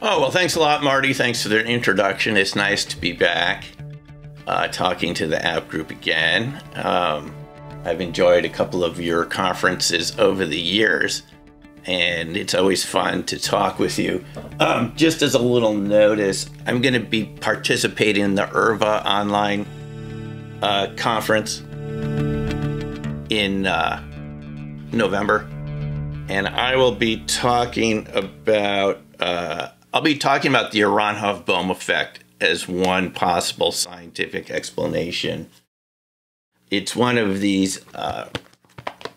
Oh, well, thanks a lot, Marty. Thanks for the introduction. It's nice to be back talking to the app group again. I've enjoyed a couple of your conferences over the years, and it's always fun to talk with you. Just as a little notice, I'm going to be participating in the IRVA online conference in November, and I will be talking about the Aharonov-Bohm effect as one possible scientific explanation. It's one of these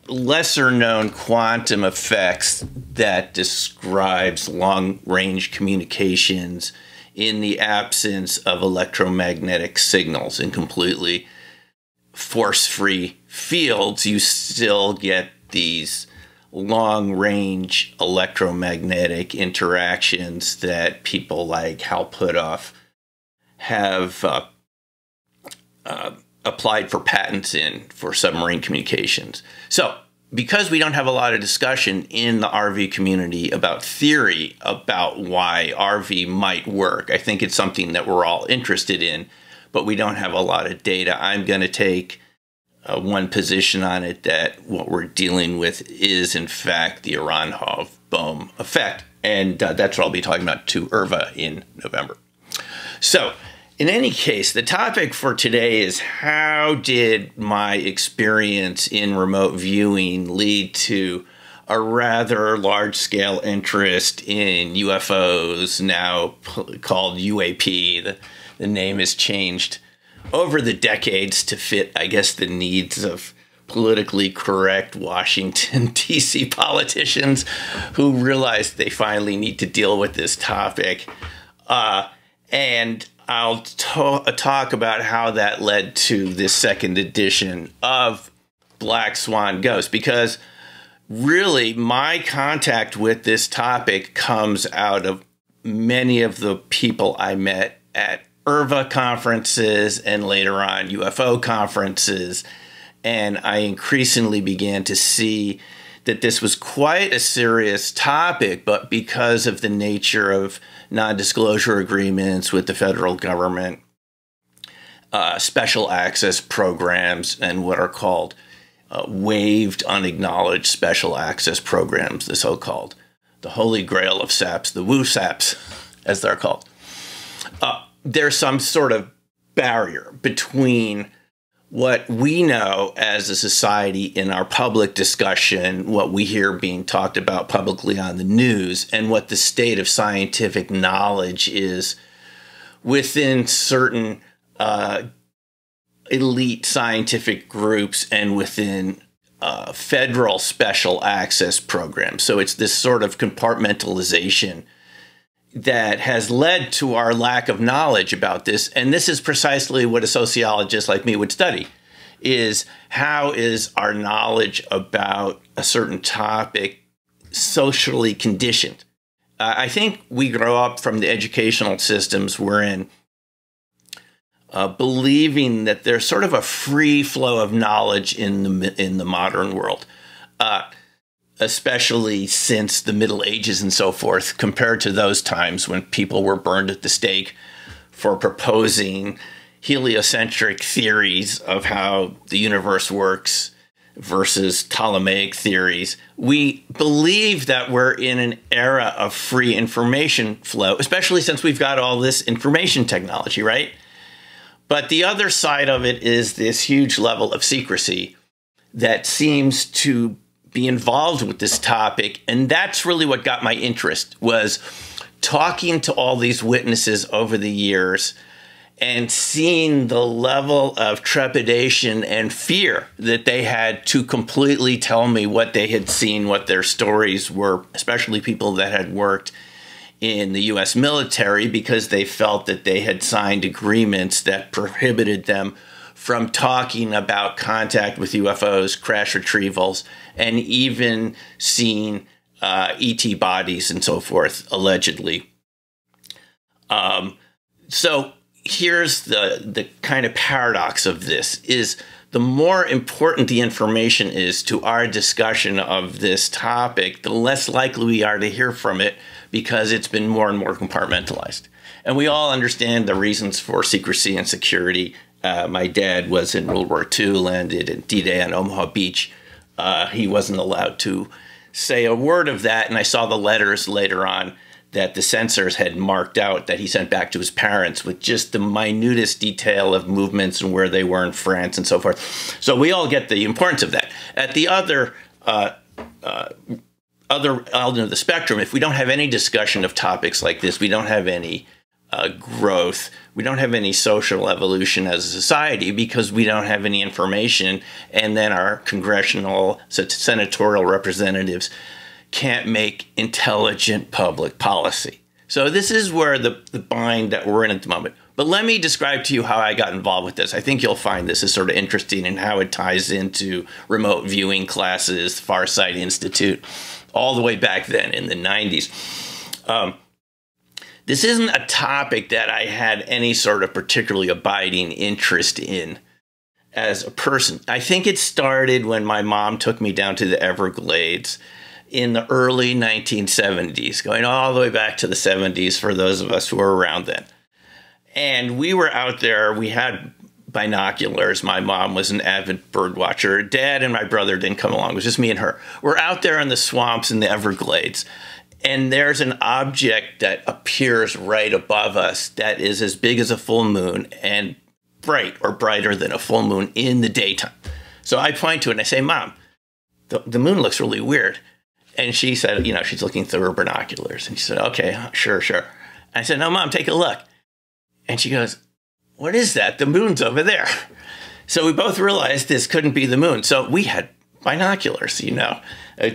lesser-known quantum effects that describes long-range communications in the absence of electromagnetic signals. In completely force-free fields, you still get these long-range electromagnetic interactions that people like Hal Puthoff have applied for patents in for submarine communications. So, because we don't have a lot of discussion in the RV community about theory about why RV might work, I think it's something that we're all interested in, but we don't have a lot of data. I'm going to take one position on it, that what we're dealing with is, in fact, the Aharonov-Bohm effect. And that's what I'll be talking about to IRVA in November. So, in any case, the topic for today is, how did my experience in remote viewing lead to a rather large-scale interest in UFOs, now called UAP? The name has changed over the decades to fit, I guess, the needs of politically correct Washington, D.C. politicians who realize they finally need to deal with this topic. And I'll talk about how that led to this second edition of Black Swan Ghosts, because really my contact with this topic comes out of many of the people I met at IRVA conferences and later on UFO conferences, and I increasingly began to see that this was quite a serious topic, but because of the nature of non-disclosure agreements with the federal government, special access programs, and what are called waived, unacknowledged special access programs, the so-called, the holy grail of SAPs, the WooSAPs, as they're called. There's some sort of barrier between what we know as a society in our public discussion, what we hear being talked about publicly on the news, and what the state of scientific knowledge is within certain elite scientific groups and within federal special access programs. So it's this sort of compartmentalization that has led to our lack of knowledge about this. And this is precisely what a sociologist like me would study, is how is our knowledge about a certain topic socially conditioned? I think we grow up from the educational systems we're in, believing that there's sort of a free flow of knowledge in the modern world. Especially since the Middle Ages and so forth, compared to those times when people were burned at the stake for proposing heliocentric theories of how the universe works versus Ptolemaic theories. We believe that we're in an era of free information flow, especially since we've got all this information technology, right? But the other side of it is this huge level of secrecy that seems to be involved with this topic, and that's really what got my interest, was talking to all these witnesses over the years and seeing the level of trepidation and fear that they had to completely tell me what they had seen, what their stories were, especially people that had worked in the U.S. military, because they felt that they had signed agreements that prohibited them from talking about contact with UFOs, crash retrievals, and even seeing ET bodies and so forth, allegedly. So here's the kind of paradox of this, is the more important the information is to our discussion of this topic, the less likely we are to hear from it because it's been more and more compartmentalized. And we all understand the reasons for secrecy and security. My dad was in World War II, landed in D-Day on Omaha Beach. He wasn't allowed to say a word of that, and I saw the letters later on that the censors had marked out that he sent back to his parents with just the minutest detail of movements and where they were in France and so forth. So we all get the importance of that. At the other end of the spectrum, if we don't have any discussion of topics like this, we don't have any growth, we don't have any social evolution as a society because we don't have any information, and then our congressional, senatorial representatives can't make intelligent public policy. So this is where the bind that we're in at the moment. But let me describe to you how I got involved with this. I think you'll find this is sort of interesting in how it ties into remote viewing classes, Farsight Institute, all the way back then in the 90s. This isn't a topic that I had any sort of particularly abiding interest in as a person. I think it started when my mom took me down to the Everglades in the early 1970s, going all the way back to the 70s for those of us who were around then. And we were out there, we had binoculars. My mom was an avid bird watcher. Dad and my brother didn't come along. It was just me and her. We're out there in the swamps in the Everglades. And there's an object that appears right above us that is as big as a full moon and bright or brighter than a full moon in the daytime. So I point to it and I say, Mom, the moon looks really weird. And she said, you know, she's looking through her binoculars. And she said, okay, sure. And I said, no, Mom, take a look. And she goes, what is that? The moon's over there. So we both realized this couldn't be the moon. So we had binoculars, you know,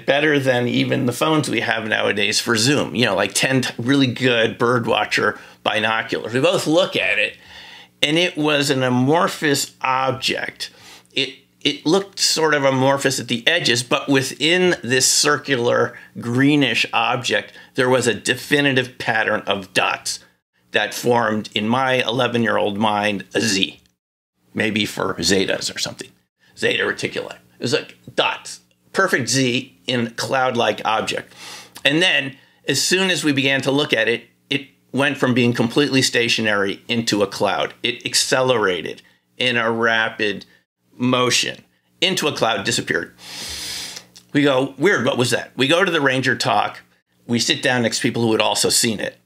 better than even the phones we have nowadays for Zoom, you know, like 10 really good bird watcher binoculars. We both look at it, and it was an amorphous object. It looked sort of amorphous at the edges, but within this circular greenish object, there was a definitive pattern of dots that formed, in my 11-year-old mind, a Z, maybe for zetas or something, zeta reticuli. It was like dots, perfect Z in a cloud-like object. And then, as soon as we began to look at it, it went from being completely stationary into a cloud. It accelerated in a rapid motion into a cloud, disappeared. We go, weird, what was that? We go to the ranger talk. We sit down next to people who had also seen it.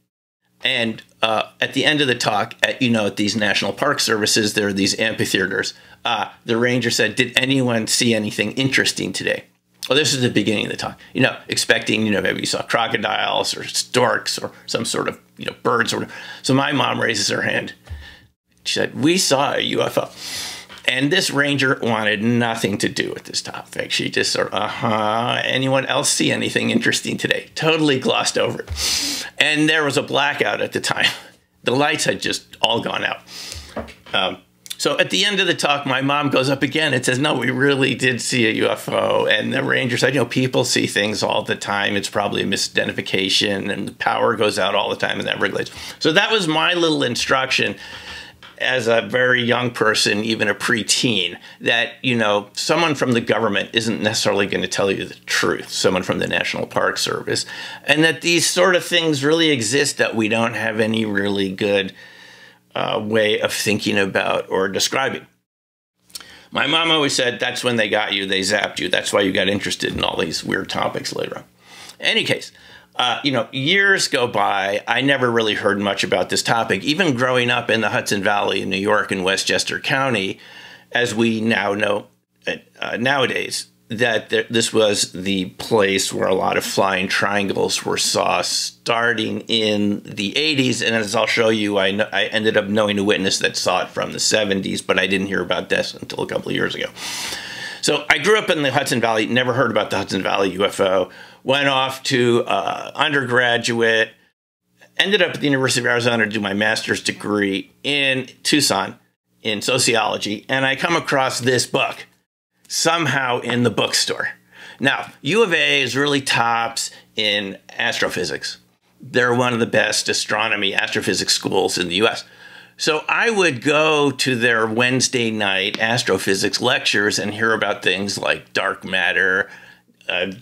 And at the end of the talk, at these national park services, there are these amphitheaters. The ranger said, did anyone see anything interesting today? Well, this is the beginning of the talk. Expecting, maybe you saw crocodiles or storks or some sort of, birds or whatever. So my mom raises her hand. She said, we saw a UFO. And this ranger wanted nothing to do with this topic. She just sort of, anyone else see anything interesting today? Totally glossed over it. And there was a blackout at the time. The lights had just all gone out. So at the end of the talk, my mom goes up again and says, no, we really did see a UFO. And the ranger said, people see things all the time. It's probably a misidentification, and the power goes out all the time in the Everglades. So that was my little instruction as a very young person, even a preteen, that, someone from the government isn't necessarily going to tell you the truth, someone from the National Park Service, and that these sort of things really exist that we don't have any really good way of thinking about or describing. My mom always said, that's when they got you, they zapped you. That's why you got interested in all these weird topics later on. In any case, years go by. I never really heard much about this topic. Even growing up in the Hudson Valley in New York and Westchester County, as we now know nowadays, that this was the place where a lot of flying triangles were saw starting in the 80s. And as I'll show you, I ended up knowing a witness that saw it from the 70s, but I didn't hear about this until a couple of years ago. So I grew up in the Hudson Valley, never heard about the Hudson Valley UFO, went off to undergraduate, ended up at the University of Arizona to do my master's degree in Tucson in sociology, and I come across this book somehow in the bookstore. Now, U of A is really tops in astrophysics. They're one of the best astronomy, astrophysics schools in the U.S. So I would go to their Wednesday night astrophysics lectures and hear about things like dark matter,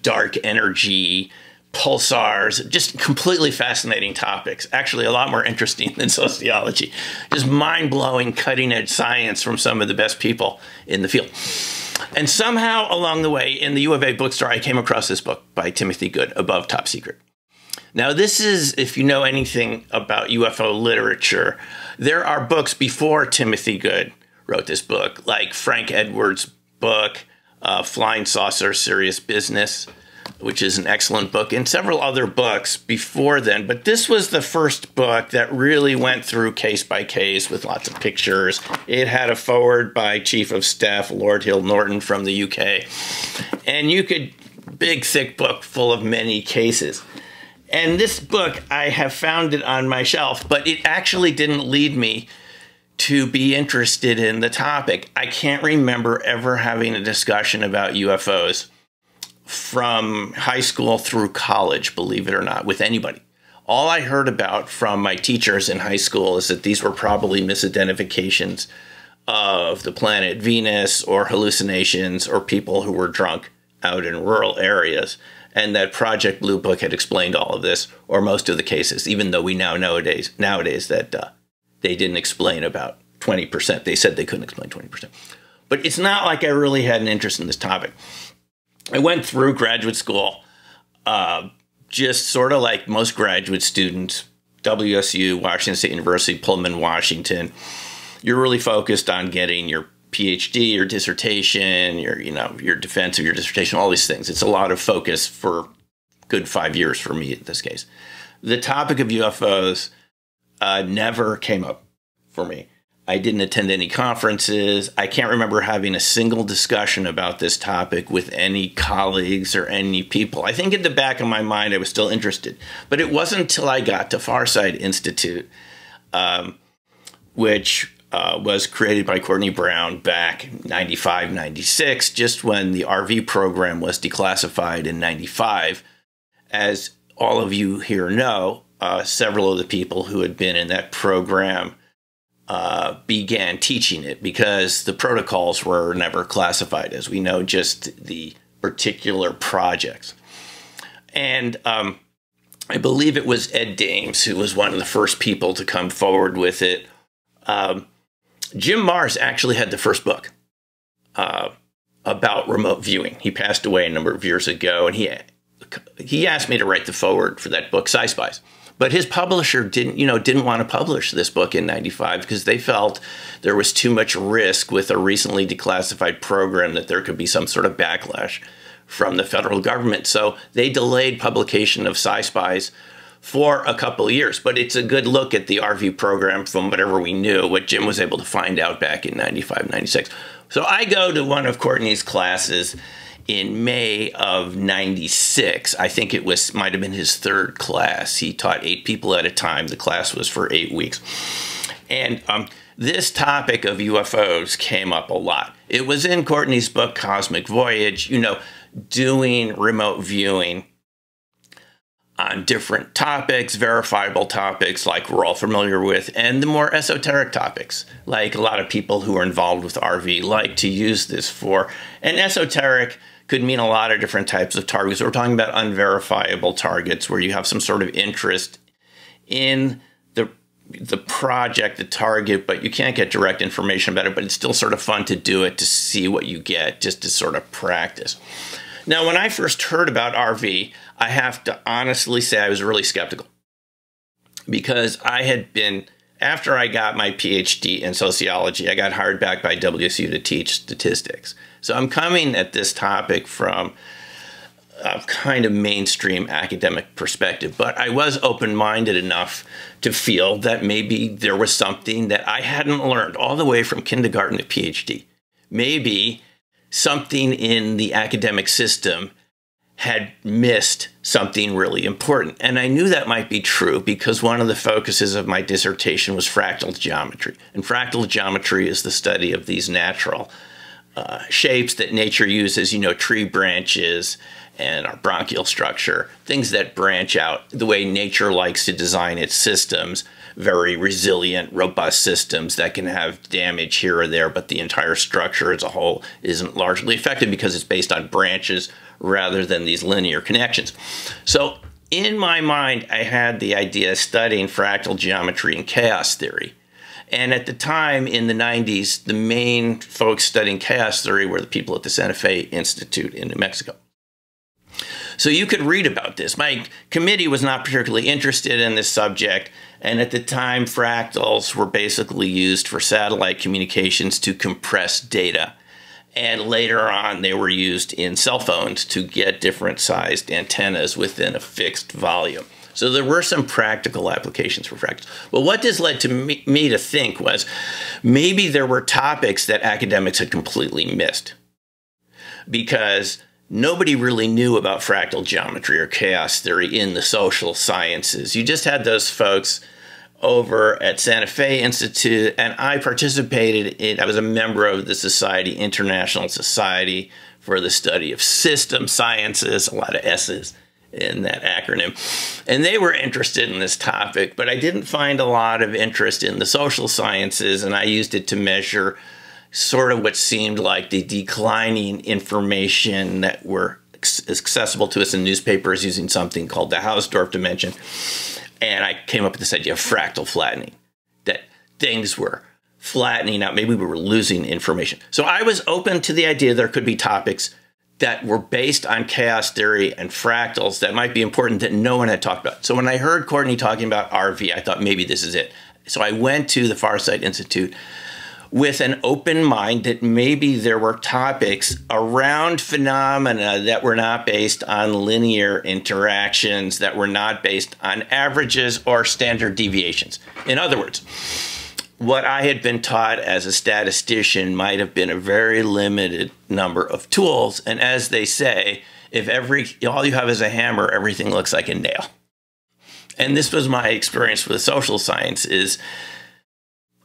dark energy, pulsars, just completely fascinating topics. Actually, a lot more interesting than sociology. Just mind-blowing, cutting-edge science from some of the best people in the field. And somehow along the way, in the U of A bookstore, I came across this book by Timothy Good, Above Top Secret. Now, this is, if you know anything about UFO literature, there are books before Timothy Good wrote this book, like Frank Edwards' book, Flying Saucer, Serious Business, which is an excellent book, and several other books before then. But this was the first book that really went through case by case with lots of pictures. It had a foreword by Chief of Staff Lord Hill Norton from the UK. And you could, big, thick book full of many cases. And this book, I have found it on my shelf, but it actually didn't lead me to be interested in the topic. I can't remember ever having a discussion about UFOs from high school through college, believe it or not, with anybody. All I heard about from my teachers in high school is that these were probably misidentifications of the planet Venus, or hallucinations, or people who were drunk out in rural areas, and that Project Blue Book had explained all of this, or most of the cases, even though we now nowadays that they didn't explain about 20%. They said they couldn't explain 20%. But it's not like I really had an interest in this topic. I went through graduate school, just sort of like most graduate students, WSU, Washington State University, Pullman, Washington. You're really focused on getting your PhD, your dissertation, your defense of your dissertation, all these things. It's a lot of focus for a good 5 years for me in this case. The topic of UFOs never came up for me. I didn't attend any conferences. I can't remember having a single discussion about this topic with any colleagues or any people. I think in the back of my mind I was still interested. But it wasn't until I got to Farside Institute, which was created by Courtney Brown back in 95, 96, just when the RV program was declassified in 95. As all of you here know, several of the people who had been in that program began teaching it, because the protocols were never classified, as we know, just the particular projects. And I believe it was Ed Dames who was one of the first people to come forward with it. Jim Marrs actually had the first book about remote viewing. He passed away a number of years ago, and he asked me to write the foreword for that book, Sci Spies. But his publisher didn't want to publish this book in 95 because they felt there was too much risk with a recently declassified program, that there could be some sort of backlash from the federal government. So they delayed publication of Sci Spies for a couple of years. But it's a good look at the RV program from whatever we knew, what Jim was able to find out back in 95, 96. So I go to one of Courtney's classes in May of 96. I think it might have been his third class. He taught 8 people at a time. The class was for 8 weeks. And this topic of UFOs came up a lot. It was in Courtney's book, Cosmic Voyage, doing remote viewing on different topics, verifiable topics like we're all familiar with, and the more esoteric topics, like a lot of people who are involved with RV like to use this for. And esoteric could mean a lot of different types of targets. We're talking about unverifiable targets where you have some sort of interest in the project, the target, but you can't get direct information about it, but it's still sort of fun to do it, to see what you get, just to sort of practice. Now, when I first heard about RV, I have to honestly say I was really skeptical, because I had been, after I got my PhD in sociology, I got hired back by WSU to teach statistics. So I'm coming at this topic from a kind of mainstream academic perspective, but I was open-minded enough to feel that maybe there was something that I hadn't learned all the way from kindergarten to PhD. Maybe something in the academic system had missed something really important. And I knew that might be true because one of the focuses of my dissertation was fractal geometry. And fractal geometry is the study of these natural shapes that nature uses, tree branches and our bronchial structure, things that branch out the way nature likes to design its systems, very resilient, robust systems that can have damage here or there, but the entire structure as a whole isn't largely affected because it's based on branches rather than these linear connections. So in my mind, I had the idea of studying fractal geometry and chaos theory. And at the time, in the 90s, the main folks studying chaos theory were the people at the Santa Fe Institute in New Mexico. So you could read about this. My committee was not particularly interested in this subject, and at the time, fractals were basically used for satellite communications to compress data. And later on, they were used in cell phones to get different sized antennas within a fixed volume. So there were some practical applications for fractals. But what this led to me to think was maybe there were topics that academics had completely missed, because nobody really knew about fractal geometry or chaos theory in the social sciences. You just had those folks over at Santa Fe Institute, and I participated in, I was a member of the Society, International Society for the Study of System Sciences, a lot of S's in that acronym. And they were interested in this topic, but I didn't find a lot of interest in the social sciences, and I used it to measure sort of what seemed like the declining information that were accessible to us in newspapers using something called the Hausdorff dimension. And I came up with this idea of fractal flattening, that things were flattening out. Maybe we were losing information. So I was open to the idea there could be topics that were based on chaos theory and fractals that might be important that no one had talked about. So when I heard Courtney talking about RV, I thought maybe this is it. So I went to the Farsight Institute with an open mind that maybe there were topics around phenomena that were not based on linear interactions, that were not based on averages or standard deviations. In other words, what I had been taught as a statistician might have been a very limited number of tools. And as they say, if all you have is a hammer, everything looks like a nail. And this was my experience with social science. Is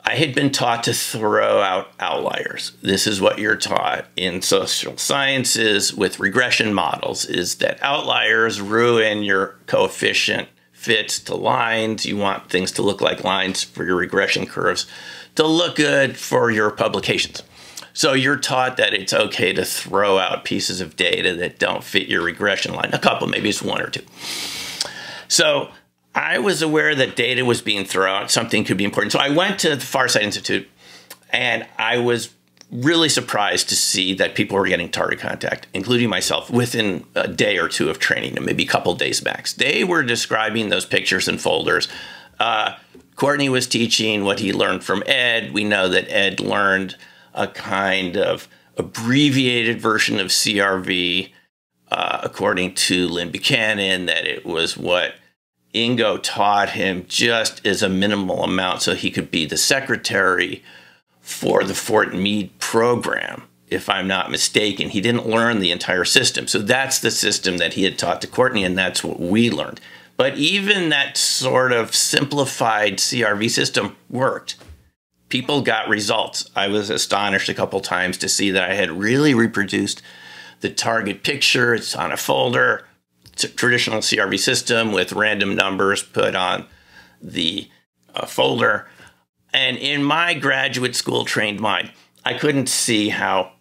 I had been taught to throw out outliers. This is what you're taught in social sciences with regression models, is that outliers ruin your coefficient fits to lines. You want things to look like lines for your regression curves to look good for your publications. So you're taught that it's okay to throw out pieces of data that don't fit your regression line. A couple, maybe it's one or two. So I was aware that data was being thrown out, something could be important. So I went to the Farsight Institute, and I was really surprised to see that people were getting target contact, including myself, within a day or two of training them, maybe a couple days max. They were describing those pictures and folders. Courtney was teaching what he learned from Ed. We know that Ed learned a kind of abbreviated version of CRV, according to Lynn Buchanan, that it was what Ingo taught him just as a minimal amount so he could be the secretary for the Fort Meade program, if I'm not mistaken. He didn't learn the entire system. So that's the system that he had taught to Courtney, and that's what we learned. But even that sort of simplified CRV system worked. People got results. I was astonished a couple times to see that I had really reproduced the target picture. It's on a folder. Traditional CRV system with random numbers put on the folder. And in my graduate school trained mind, I couldn't see how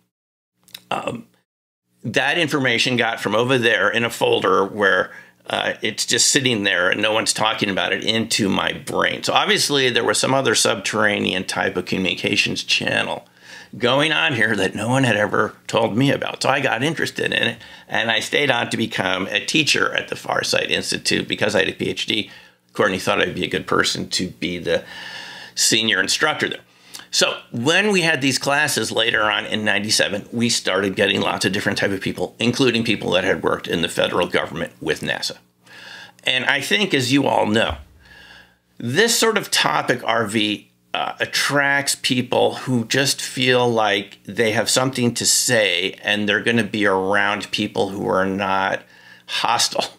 that information got from over there in a folder where it's just sitting there and no one's talking about it into my brain. So obviously there was some other subterranean type of communications channel going on here that no one had ever told me about. So I got interested in it, and I stayed on to become a teacher at the Farsight Institute because I had a PhD. Courtney thought I'd be a good person to be the senior instructor there. So when we had these classes later on in '97, we started getting lots of different type of people, including people that had worked in the federal government with NASA. And I think, as you all know, this sort of topic, RV, attracts people who just feel like they have something to say, and they're going to be around people who are not hostile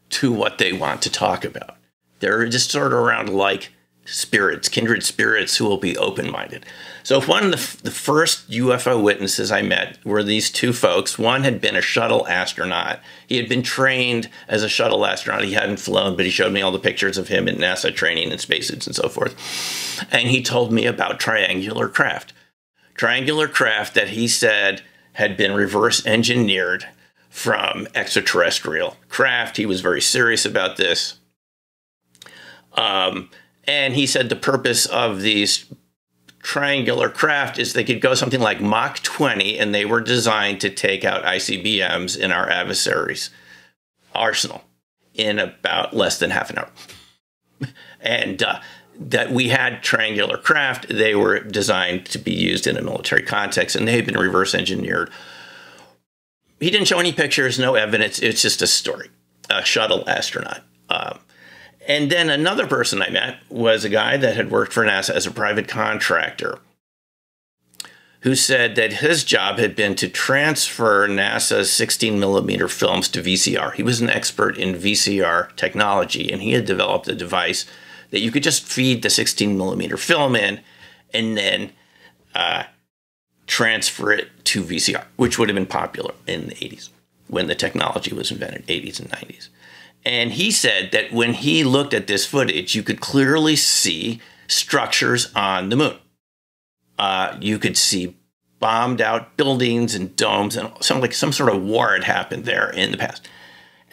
to what they want to talk about. They're just sort of around like spirits, kindred spirits who will be open-minded. So one of the first UFO witnesses I met were these two folks. One had been a shuttle astronaut. He had been trained as a shuttle astronaut. He hadn't flown, but he showed me all the pictures of him in NASA training in spacesuits and so forth. And he told me about triangular craft. Triangular craft that he said had been reverse engineered from extraterrestrial craft. He was very serious about this. And he said the purpose of these triangular craft is they could go something like Mach 20, and they were designed to take out ICBMs in our adversaries' arsenal in about less than half an hour. And that we had triangular craft. They were designed to be used in a military context, and they had been reverse engineered. He didn't show any pictures, no evidence. It's just a story, a shuttle astronaut. And then another person I met was a guy that had worked for NASA as a private contractor, who said that his job had been to transfer NASA's 16mm films to VCR. He was an expert in VCR technology, and he had developed a device that you could just feed the 16mm film in and then transfer it to VCR, which would have been popular in the 80s when the technology was invented, 80s and 90s. And he said that when he looked at this footage, you could clearly see structures on the moon. You could see bombed out buildings and domes, and some sort of war had happened there in the past.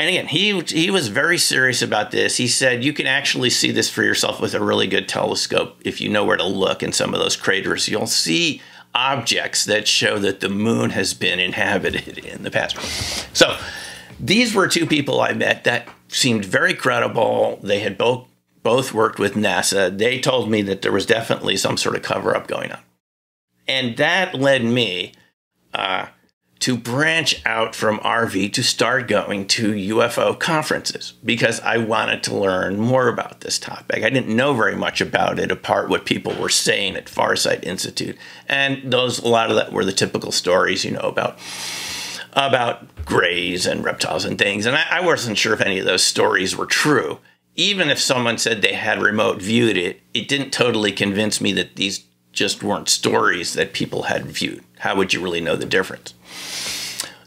And again, he was very serious about this. He said you can actually see this for yourself with a really good telescope if you know where to look in some of those craters. You'll see objects that show that the moon has been inhabited in the past. So these were two people I met that seemed very credible. They had both worked with NASA. They told me that there was definitely some sort of cover-up going on. And that led me to branch out from RV to start going to UFO conferences because I wanted to learn more about this topic. I didn't know very much about it apart what people were saying at Farsight Institute. And a lot of that were the typical stories, you know, about grays and reptiles and things. And I wasn't sure if any of those stories were true. Even if someone said they had remote viewed it, it didn't totally convince me that these just weren't stories that people had viewed. How would you really know the difference?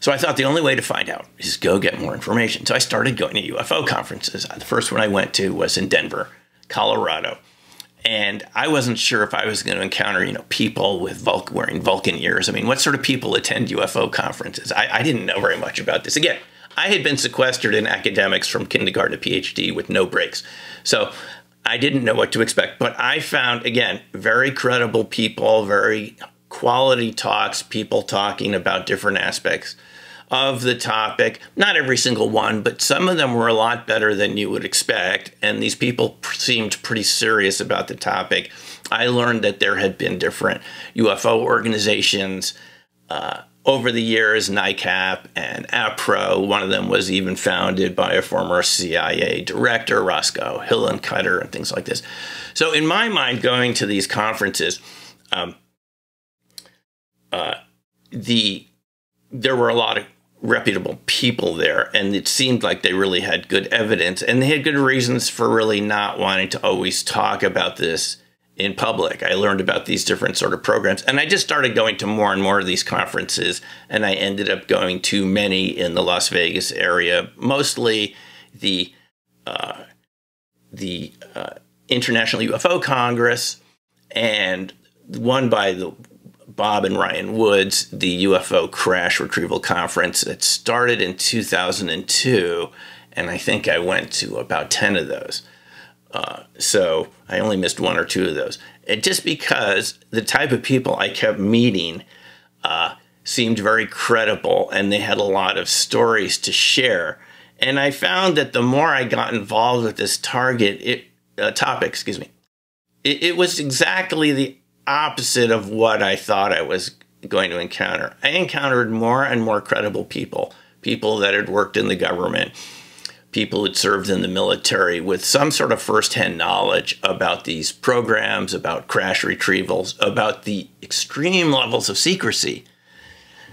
So I thought the only way to find out is go get more information. So I started going to UFO conferences. The first one I went to was in Denver, Colorado. And I wasn't sure if I was going to encounter, you know, people with wearing Vulcan ears. I mean, what sort of people attend UFO conferences? I didn't know very much about this. Again, I had been sequestered in academics from kindergarten to PhD with no breaks. So I didn't know what to expect. But I found, again, very credible people, very quality talks, people talking about different aspects of the topic. Not every single one, but some of them were a lot better than you would expect. And these people seemed pretty serious about the topic. I learned that there had been different UFO organizations over the years, NICAP and APRO. One of them was even founded by a former CIA director, Roscoe Hillencutter, and things like this. So in my mind, going to these conferences, there were a lot of reputable people there, and it seemed like they really had good evidence, and they had good reasons for really not wanting to always talk about this in public. I learned about these different sort of programs, and I just started going to more and more of these conferences, and I ended up going to many in the Las Vegas area, mostly the International UFO Congress, and one by the Bob and Ryan Woods, the UFO Crash Retrieval Conference that started in 2002, and I think I went to about 10 of those. So I only missed one or two of those. And just because the type of people I kept meeting seemed very credible, and they had a lot of stories to share. And I found that the more I got involved with this topic, it was exactly the opposite of what I thought I was going to encounter. I encountered more and more credible people, people that had worked in the government, people who had served in the military with some sort of firsthand knowledge about these programs, about crash retrievals, about the extreme levels of secrecy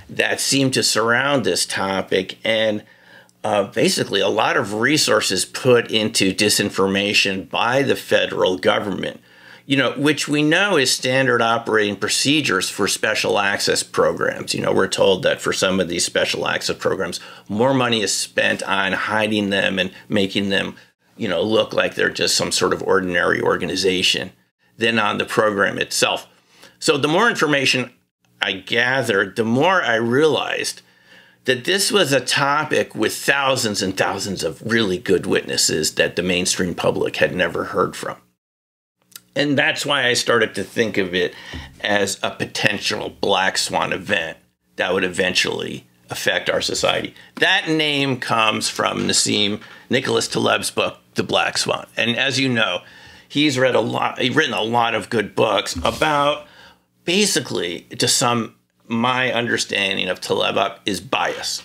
that seemed to surround this topic, and basically a lot of resources put into disinformation by the federal government, you know, which we know is standard operating procedures for special access programs. You know, we're told that for some of these special access programs, more money is spent on hiding them and making them, you know, look like they're just some sort of ordinary organization than on the program itself. So the more information I gathered, the more I realized that this was a topic with thousands and thousands of really good witnesses that the mainstream public had never heard from. And that's why I started to think of it as a potential black swan event that would eventually affect our society. That name comes from Nicholas Taleb's book, The Black Swan. And as you know, he's written a lot of good books about, basically, to sum my understanding of Taleb is bias.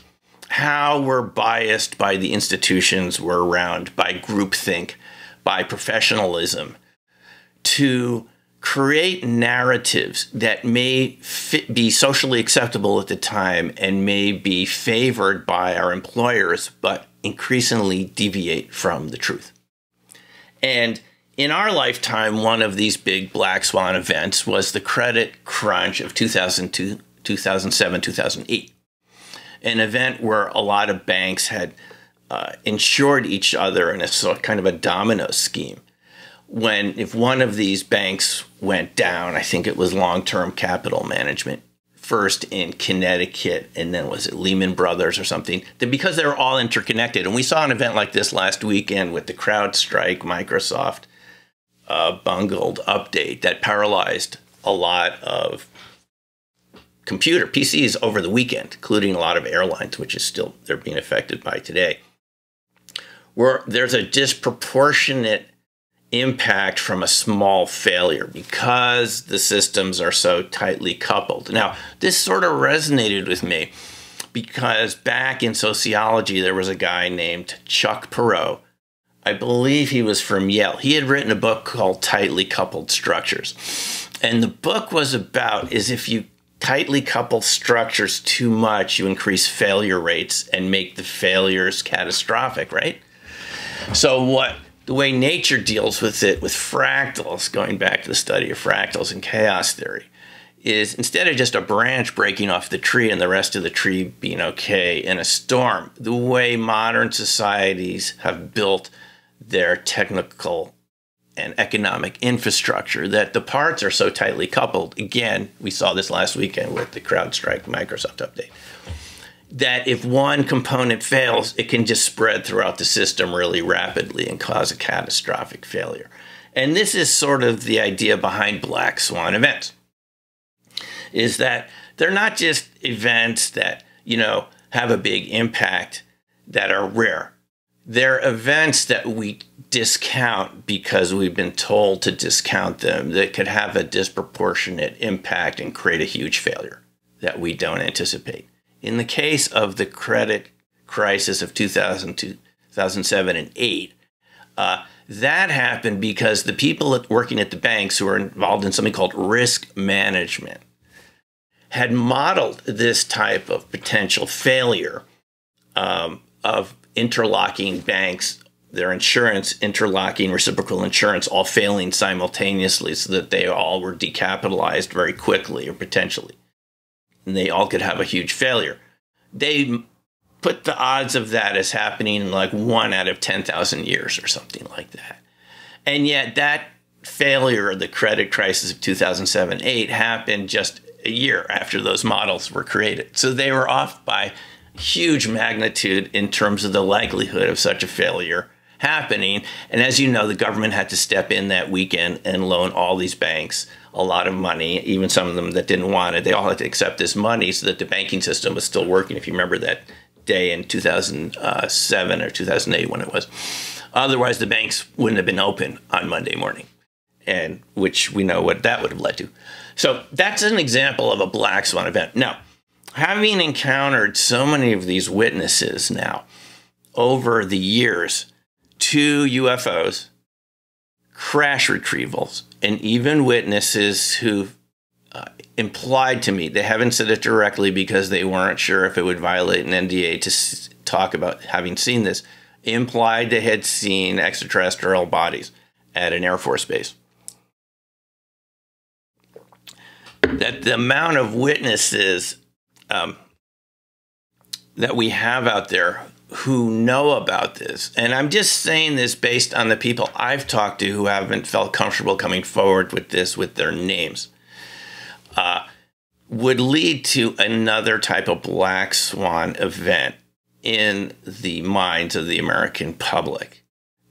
How we're biased by the institutions we're around, by groupthink, by professionalism, to create narratives that may be socially acceptable at the time and may be favored by our employers, but increasingly deviate from the truth. And in our lifetime, one of these big black swan events was the credit crunch of 2002, 2007, 2008. An event where a lot of banks had insured each other in a sort of kind of a domino scheme. If one of these banks went down, I think it was Long-Term Capital Management, first in Connecticut, and then was it Lehman Brothers or something, that because they were all interconnected. And we saw an event like this last weekend with the CrowdStrike Microsoft bungled update that paralyzed a lot of computer PCs over the weekend, including a lot of airlines, which is still they're being affected by today, where there's a disproportionate impact from a small failure because the systems are so tightly coupled. Now, this sort of resonated with me because back in sociology, there was a guy named Chuck Perot. I believe he was from Yale. He had written a book called Tightly Coupled Structures. And the book was about if you tightly couple structures too much, you increase failure rates and make the failures catastrophic, right? So the way nature deals with it, with fractals, going back to the study of fractals and chaos theory, is instead of just a branch breaking off the tree and the rest of the tree being okay in a storm, the way modern societies have built their technical and economic infrastructure, that the parts are so tightly coupled. Again, we saw this last weekend with the CrowdStrike Microsoft update, that if one component fails, it can just spread throughout the system really rapidly and cause a catastrophic failure. And this is sort of the idea behind black swan events, is that they're not just events that, have a big impact that are rare. They're events that we discount because we've been told to discount them, that could have a disproportionate impact and create a huge failure that we don't anticipate. In the case of the credit crisis of 2007 and 8, that happened because the people working at the banks who were involved in something called risk management had modeled this type of potential failure of interlocking banks, their insurance, interlocking reciprocal insurance, all failing simultaneously so that they all were decapitalized very quickly or potentially. And they all could have a huge failure. They put the odds of that as happening in like 1 out of 10,000 years or something like that. And yet that failure of the credit crisis of 2007-8 happened just a year after those models were created. So they were off by huge magnitude in terms of the likelihood of such a failure happening. And as you know, the government had to step in that weekend and loan all these banks a lot of money, even some of them that didn't want it. They all had to accept this money so that the banking system was still working, if you remember that day in 2007 or 2008 when it was. Otherwise, the banks wouldn't have been open on Monday morning, and which we know what that would have led to. So that's an example of a black swan event. Now, having encountered so many of these witnesses now over the years to UFOs, crash retrievals, and even witnesses who implied to me, they haven't said it directly because they weren't sure if it would violate an NDA to talk about having seen this, implied they had seen extraterrestrial bodies at an Air Force base. That the amount of witnesses that we have out there who know about this, and I'm just saying this based on the people I've talked to who haven't felt comfortable coming forward with this with their names, would lead to another type of black swan event in the minds of the American public.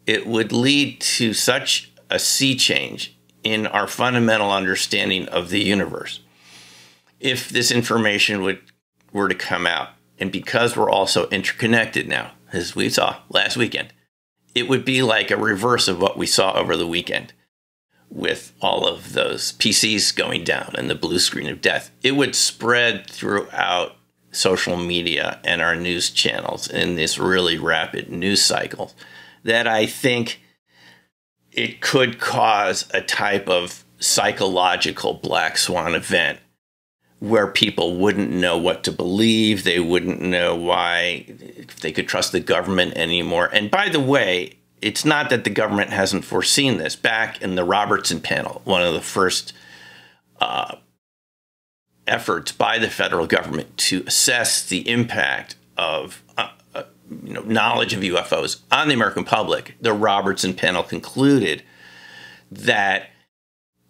It would lead to such a sea change in our fundamental understanding of the universe if this information were to come out. And because we're also interconnected now, as we saw last weekend, it would be like a reverse of what we saw over the weekend with all of those PCs going down and the blue screen of death. It would spread throughout social media and our news channels in this really rapid news cycle that I think it could cause a type of psychological black swan event where people wouldn't know what to believe. They wouldn't know why they could trust the government anymore. And by the way, it's not that the government hasn't foreseen this. Back in the Robertson panel, one of the first efforts by the federal government to assess the impact of knowledge of UFOs on the American public, the Robertson panel concluded that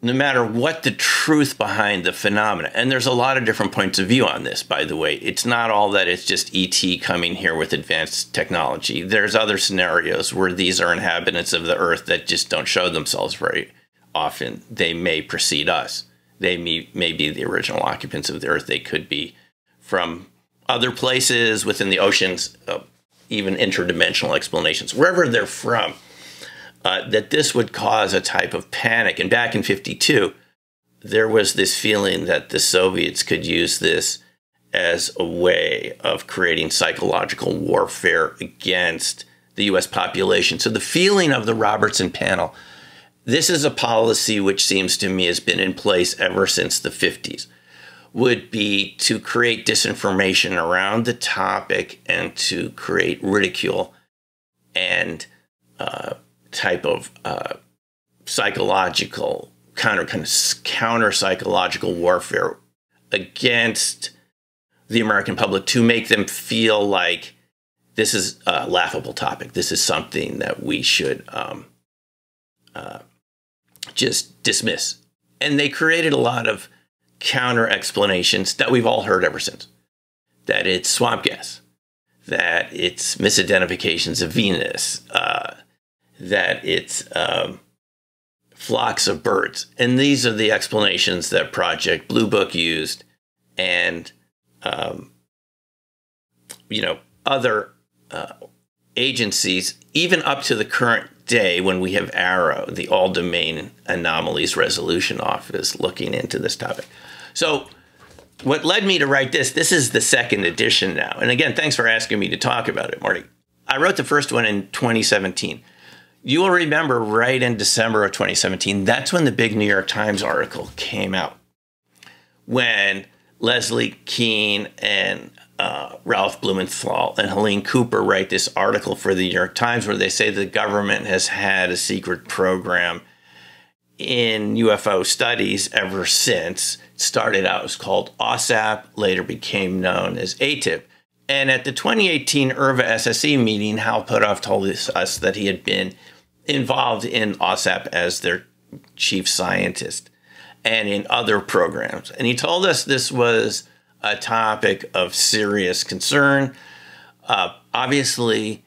no matter what the truth behind the phenomena, and there's a lot of different points of view on this, by the way. It's not all that it's just ET coming here with advanced technology. There's other scenarios where these are inhabitants of the Earth that just don't show themselves very often. They may precede us. They may be the original occupants of the Earth. They could be from other places within the oceans, even interdimensional explanations, wherever they're from. That this would cause a type of panic. And back in '52, there was this feeling that the Soviets could use this as a way of creating psychological warfare against the U.S. population. So the feeling of the Robertson panel, this is a policy which seems to me has been in place ever since the '50s, would be to create disinformation around the topic and to create ridicule and type of psychological counter psychological warfare against the American public to make them feel like this is a laughable topic. This is something that we should just dismiss. And they created a lot of counter explanations that we've all heard ever since. That it's swamp gas, that it's misidentifications of Venus, that it's flocks of birds. And these are the explanations that Project Blue Book used, and other agencies, even up to the current day when we have ARROW, the All-Domain Anomalies Resolution Office, looking into this topic. So what led me to write this is the second edition now. And again, thanks for asking me to talk about it, Marty. I wrote the first one in 2017. You will remember right in December of 2017, that's when the big New York Times article came out, when Leslie Kean and Ralph Blumenthal and Helene Cooper write this article for the New York Times where they say the government has had a secret program in UFO studies ever since. It started out as called OSAP, later became known as ATIP. And at the 2018 IRVA SSE meeting, Hal Puthoff told us that he had been involved in OSAP as their chief scientist and in other programs. And he told us this was a topic of serious concern. Obviously,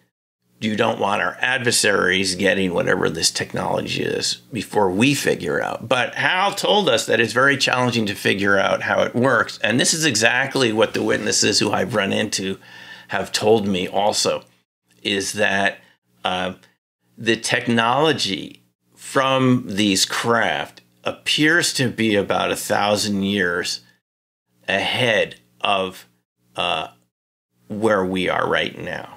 you don't want our adversaries getting whatever this technology is before we figure out. But Hal told us that it's very challenging to figure out how it works. And this is exactly what the witnesses who I've run into have told me also, is that the technology from these craft appears to be about 1,000 years ahead of where we are right now.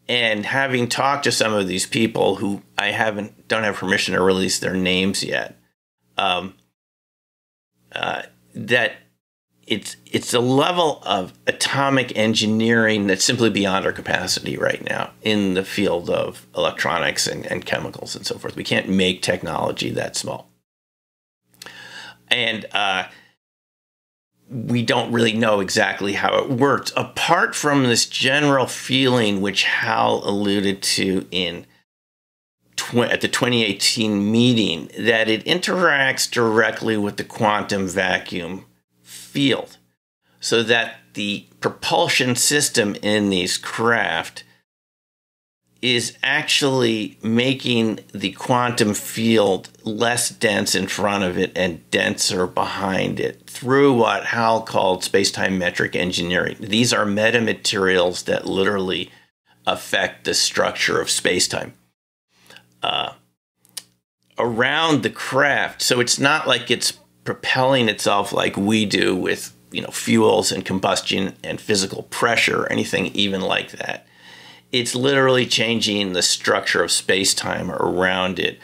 And having talked to some of these people who I don't have permission to release their names yet, that it's a level of atomic engineering that's simply beyond our capacity right now in the field of electronics and chemicals and so forth. We can't make technology that small. And we don't really know exactly how it works, apart from this general feeling which Hal alluded to at the 2018 meeting, that it interacts directly with the quantum vacuum field so that the propulsion system in these craft is actually making the quantum field less dense in front of it and denser behind it through what Hal called space-time metric engineering. These are metamaterials that literally affect the structure of space-time around the craft. So it's not like it's propelling itself like we do with, you know, fuels and combustion and physical pressure or anything even like that. It's literally changing the structure of space-time around it,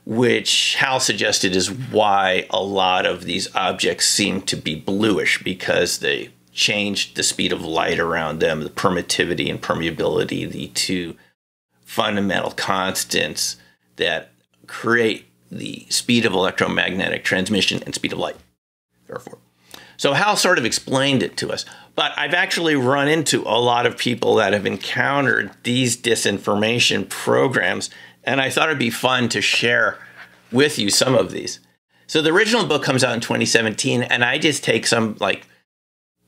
which Hal suggested is why a lot of these objects seem to be bluish, because they changed the speed of light around them, the permittivity and permeability, the two fundamental constants that create the speed of electromagnetic transmission and speed of light, therefore. So Hal sort of explained it to us. But I've actually run into a lot of people that have encountered these disinformation programs, and I thought it'd be fun to share with you some of these. So the original book comes out in 2017, and I just take some, like,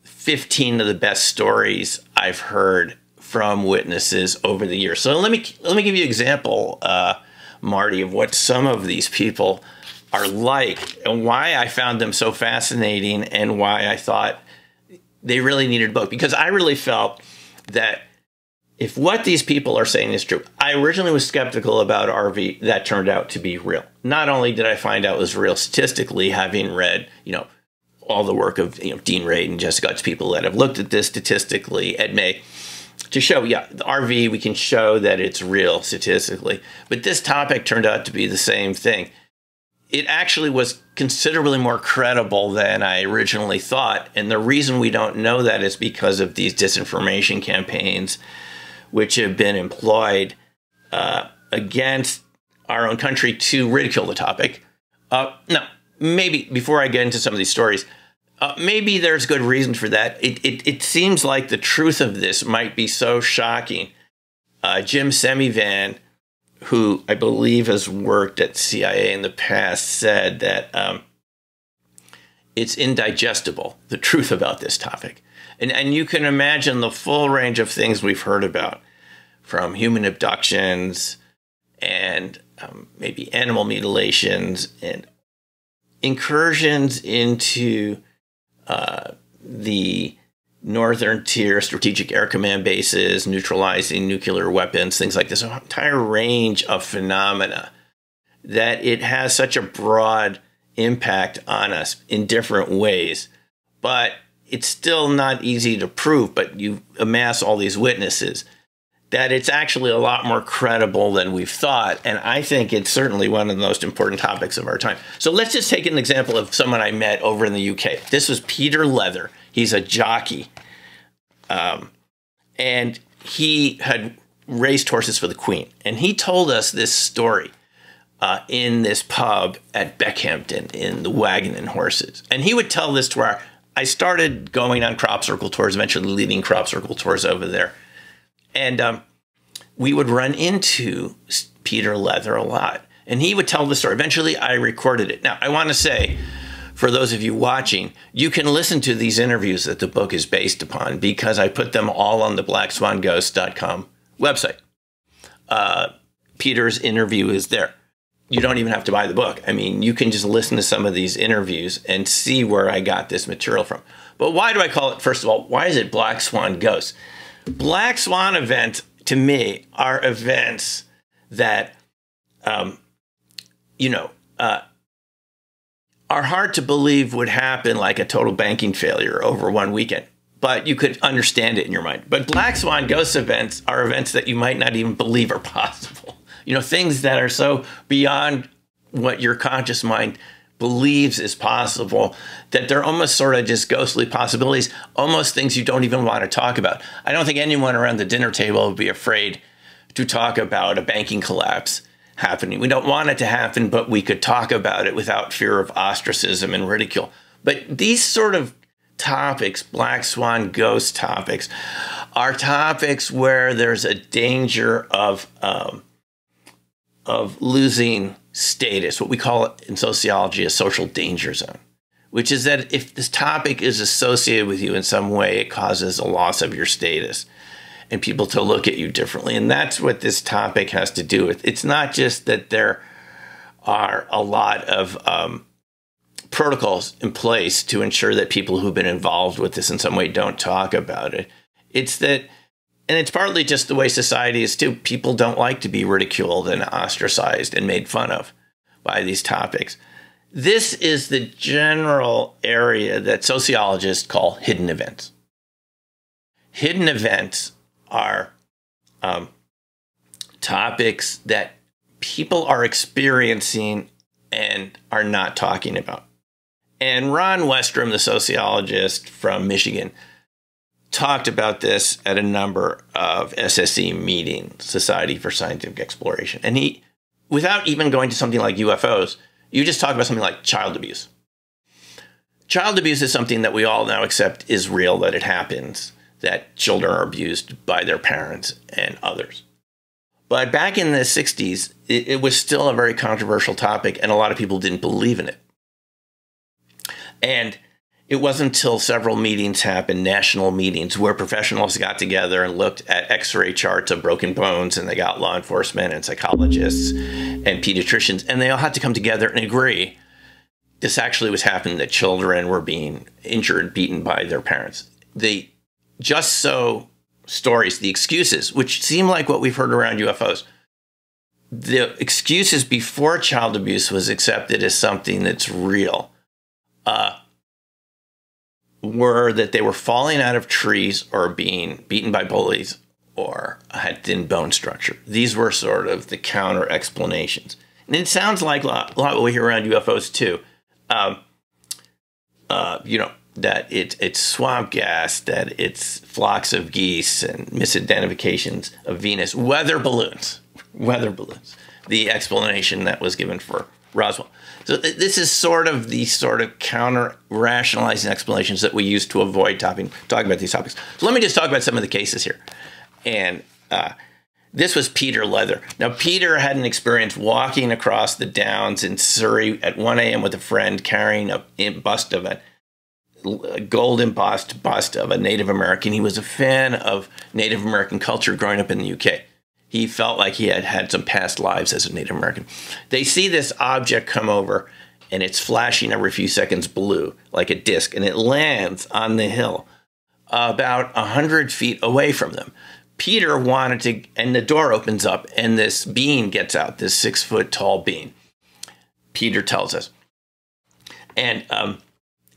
15 of the best stories I've heard from witnesses over the years. So let me give you an example, Marty, of what some of these people are like and why I found them so fascinating and why I thought they really needed a book. Because I really felt that if what these people are saying is true, I originally was skeptical about RV. That turned out to be real. Not only did I find out it was real statistically, having read, you know, all the work of, you know, Dean Raid and Jessica Gut's people that have looked at this statistically at May to show, yeah, the RV, we can show that it's real statistically. But this topic turned out to be the same thing. It actually was considerably more credible than I originally thought. And the reason we don't know that is because of these disinformation campaigns, which have been employed against our own country to ridicule the topic. Now, maybe before I get into some of these stories, maybe there's good reason for that. It seems like the truth of this might be so shocking. Jim Semivan, who I believe has worked at CIA in the past, said that it's indigestible, the truth about this topic. And you can imagine the full range of things we've heard about, from human abductions and maybe animal mutilations and incursions into the Northern Tier Strategic Air Command bases, neutralizing nuclear weapons, things like this, an entire range of phenomena, that it has such a broad impact on us in different ways. But it's still not easy to prove, but you amass all these witnesses, that it's actually a lot more credible than we've thought. And I think it's certainly one of the most important topics of our time. So let's just take an example of someone I met over in the UK. This was Peter Leather. He's a jockey. And he had raced horses for the Queen. And he told us this story in this pub at Beckhampton in the Wagon and Horses. And he would tell this to our... I started going on crop circle tours, eventually leading crop circle tours over there. And we would run into Peter Leather a lot. And he would tell the story. Eventually, I recorded it. Now, I want to say, for those of you watching, you can listen to these interviews that the book is based upon, because I put them all on the blackswanghosts.com website. Peter's interview is there. You don't even have to buy the book. I mean, you can just listen to some of these interviews and see where I got this material from. But why do I call it, first of all, why is it Black Swan Ghosts? Black Swan events, to me, are events that, are hard to believe would happen, like a total banking failure over one weekend. But you could understand it in your mind. But Black Swan Ghost events are events that you might not even believe are possible. You know, things that are so beyond what your conscious mind believes is possible, that they're almost sort of just ghostly possibilities, almost things you don't even want to talk about. I don't think anyone around the dinner table would be afraid to talk about a banking collapse happening. We don't want it to happen, but we could talk about it without fear of ostracism and ridicule. But these sort of topics, Black Swan Ghost topics, are topics where there's a danger of losing status, what we call it in sociology a social danger zone, which is that if this topic is associated with you in some way, it causes a loss of your status and people to look at you differently. And that's what this topic has to do with. It's not just that there are a lot of protocols in place to ensure that people who've been involved with this in some way don't talk about it. It's that, and it's partly just the way society is too. People don't like to be ridiculed and ostracized and made fun of by these topics. This is the general area that sociologists call hidden events. Hidden events are topics that people are experiencing and are not talking about. And Ron Westrom, the sociologist from Michigan, talked about this at a number of SSE meetings, Society for Scientific Exploration. And he, without even going to something like UFOs, you just talk about something like child abuse. Child abuse is something that we all now accept is real, that it happens, that children are abused by their parents and others. But back in the 60s, it was still a very controversial topic, and a lot of people didn't believe in it. And it wasn't until several meetings happened, national meetings, where professionals got together and looked at X-ray charts of broken bones, and they got law enforcement and psychologists and pediatricians, and they all had to come together and agree this actually was happening, that children were being injured, beaten by their parents. The just so stories, the excuses, which seem like what we've heard around UFOs, the excuses before child abuse was accepted as something that's real, were that they were falling out of trees or being beaten by bullies or had thin bone structure. These were sort of the counter explanations. And it sounds like a lot what we hear around UFOs too. You know, that it's swamp gas, that it's flocks of geese and misidentifications of Venus, weather balloons, the explanation that was given for Roswell. So this is sort of the counter-rationalizing explanations that we use to avoid talking about these topics. So let me just talk about some of the cases here. And this was Peter Leather. Now, Peter had an experience walking across the downs in Surrey at 1 a.m. with a friend carrying a bust of a gold embossed bust of a Native American. He was a fan of Native American culture growing up in the UK. He felt like he had had some past lives as a Native American. They see this object come over, and it's flashing every few seconds blue, like a disc, and it lands on the hill about 100 feet away from them. Peter wanted to, and the door opens up, and this being gets out, this 6-foot-tall being. Peter tells us. And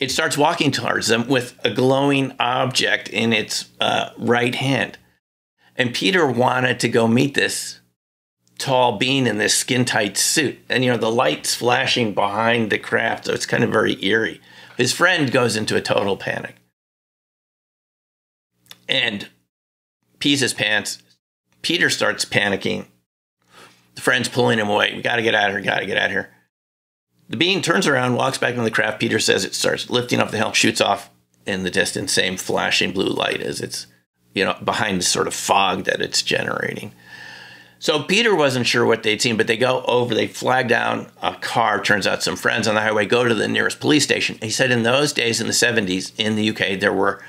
it starts walking towards them with a glowing object in its right hand. And Peter wanted to go meet this tall being in this skin-tight suit. And, you know, the light's flashing behind the craft, so it's kind of very eerie. His friend goes into a total panic and pees his pants. Peter starts panicking. The friend's pulling him away. We got to get out of here, got to get out of here. The being turns around, walks back into the craft. Peter says it starts lifting off the hill, shoots off in the distance, same flashing blue light as it's, you know, behind the sort of fog that it's generating. So Peter wasn't sure what they'd seen, but they go over, they flag down a car. Turns out some friends on the highway go to the nearest police station. He said in those days, in the 70s, in the UK, there were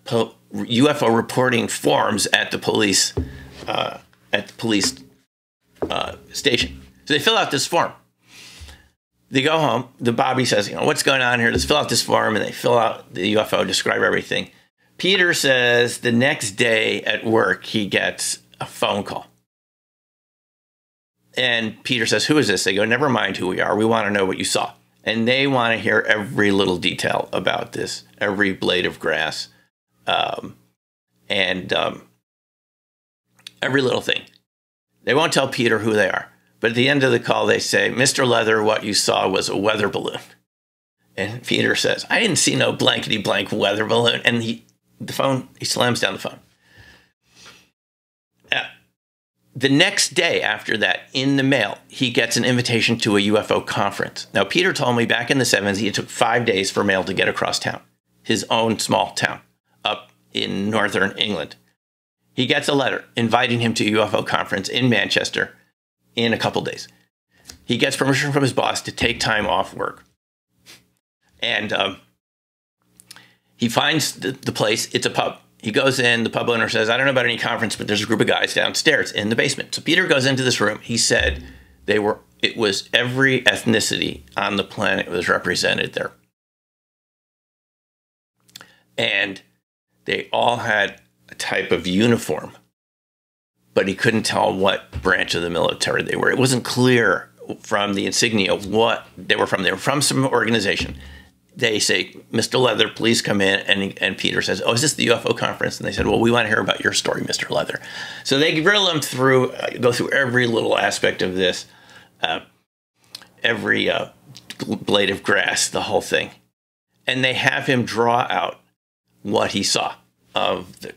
UFO reporting forms at the police station. So they fill out this form. They go home. The Bobby says, you know, what's going on here? Let's fill out this form. And they fill out the UFO, describe everything. Peter says the next day at work, he gets a phone call. And Peter says, who is this? They go, never mind who we are. We want to know what you saw. And they want to hear every little detail about this, every blade of grass, every little thing. They won't tell Peter who they are. But at the end of the call, they say, Mr. Leather, what you saw was a weather balloon. And Peter says, I didn't see no blankety blank weather balloon. And he slams down the phone. The next day after that, in the mail, he gets an invitation to a UFO conference. Now, Peter told me back in the 70s, it took 5 days for mail to get across town, his own small town up in northern England. He gets a letter inviting him to a UFO conference in Manchester in a couple days. He gets permission from his boss to take time off work. And he finds the place. It's a pub. He goes in. The pub owner says, I don't know about any conference, but there's a group of guys downstairs in the basement. So Peter goes into this room. He said it was every ethnicity on the planet was represented there. And they all had a type of uniform, but he couldn't tell what branch of the military they were. It wasn't clear from the insignia what they were from. They were from some organization. They say, Mr. Leather, please come in. And Peter says, oh, is this the UFO conference? And they said, well, we want to hear about your story, Mr. Leather. So they grill him through, go through every little aspect of this, every blade of grass, the whole thing. And they have him draw out what he saw of the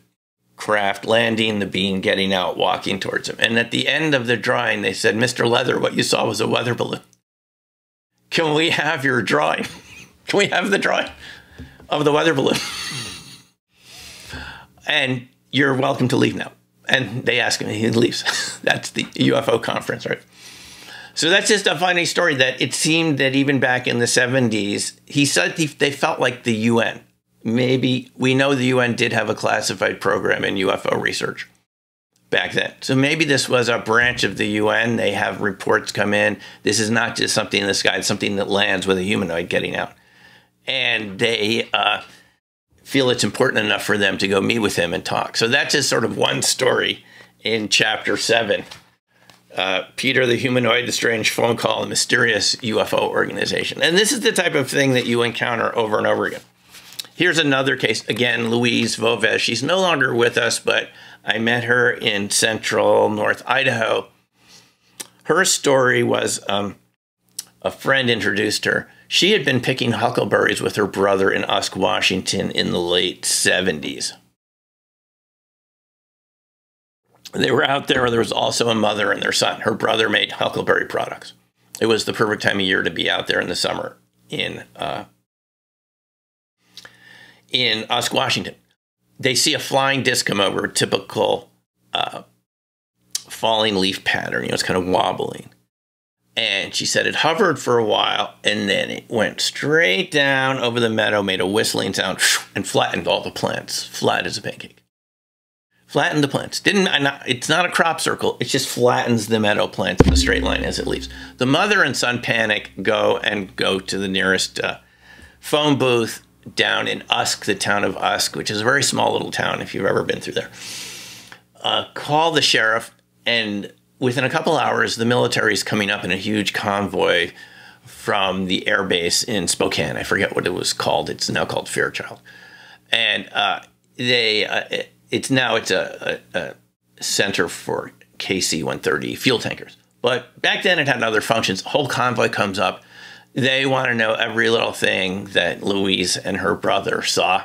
craft landing, the being getting out, walking towards him. And at the end of the drawing, they said, Mr. Leather, what you saw was a weather balloon. Can we have your drawing? Can we have the drawing of the weather balloon? And you're welcome to leave now. And they ask him, and he leaves. That's the UFO conference, right? So that's just a funny story that it seemed that even back in the 70s, he said they felt like the UN. Maybe we know the UN did have a classified program in UFO research back then. So maybe this was a branch of the UN. They have reports come in. This is not just something in the sky. It's something that lands with a humanoid getting out. And they feel it's important enough for them to go meet with him and talk. So that's just sort of one story in chapter 7. Peter the Humanoid, the Strange Phone Call, the Mysterious UFO Organization. And this is the type of thing that you encounter over and over again. Here's another case. Again, Louise Voves. She's no longer with us, but I met her in central North Idaho. Her story was a friend introduced her. She had been picking huckleberries with her brother in Usk, Washington in the late 70s. They were out there. There was also a mother and their son. Her brother made huckleberry products. It was the perfect time of year to be out there in the summer in Usk, Washington. They see a flying disc come over, typical falling leaf pattern. You know, it's kind of wobbling. And she said it hovered for a while, and then it went straight down over the meadow, made a whistling sound, and flattened all the plants, flat as a pancake. Flattened the plants. It's not a crop circle. It just flattens the meadow plants in a straight line as it leaves. The mother and son panic, go to the nearest phone booth down in Usk, the town of Usk, which is a very small little town if you've ever been through there. Call the sheriff, and within a couple hours, the military is coming up in a huge convoy from the air base in Spokane. I forget what it was called. It's now called Fairchild. And it's a center for KC-130 fuel tankers. But back then it had other functions. A whole convoy comes up. They want to know every little thing that Louise and her brother saw.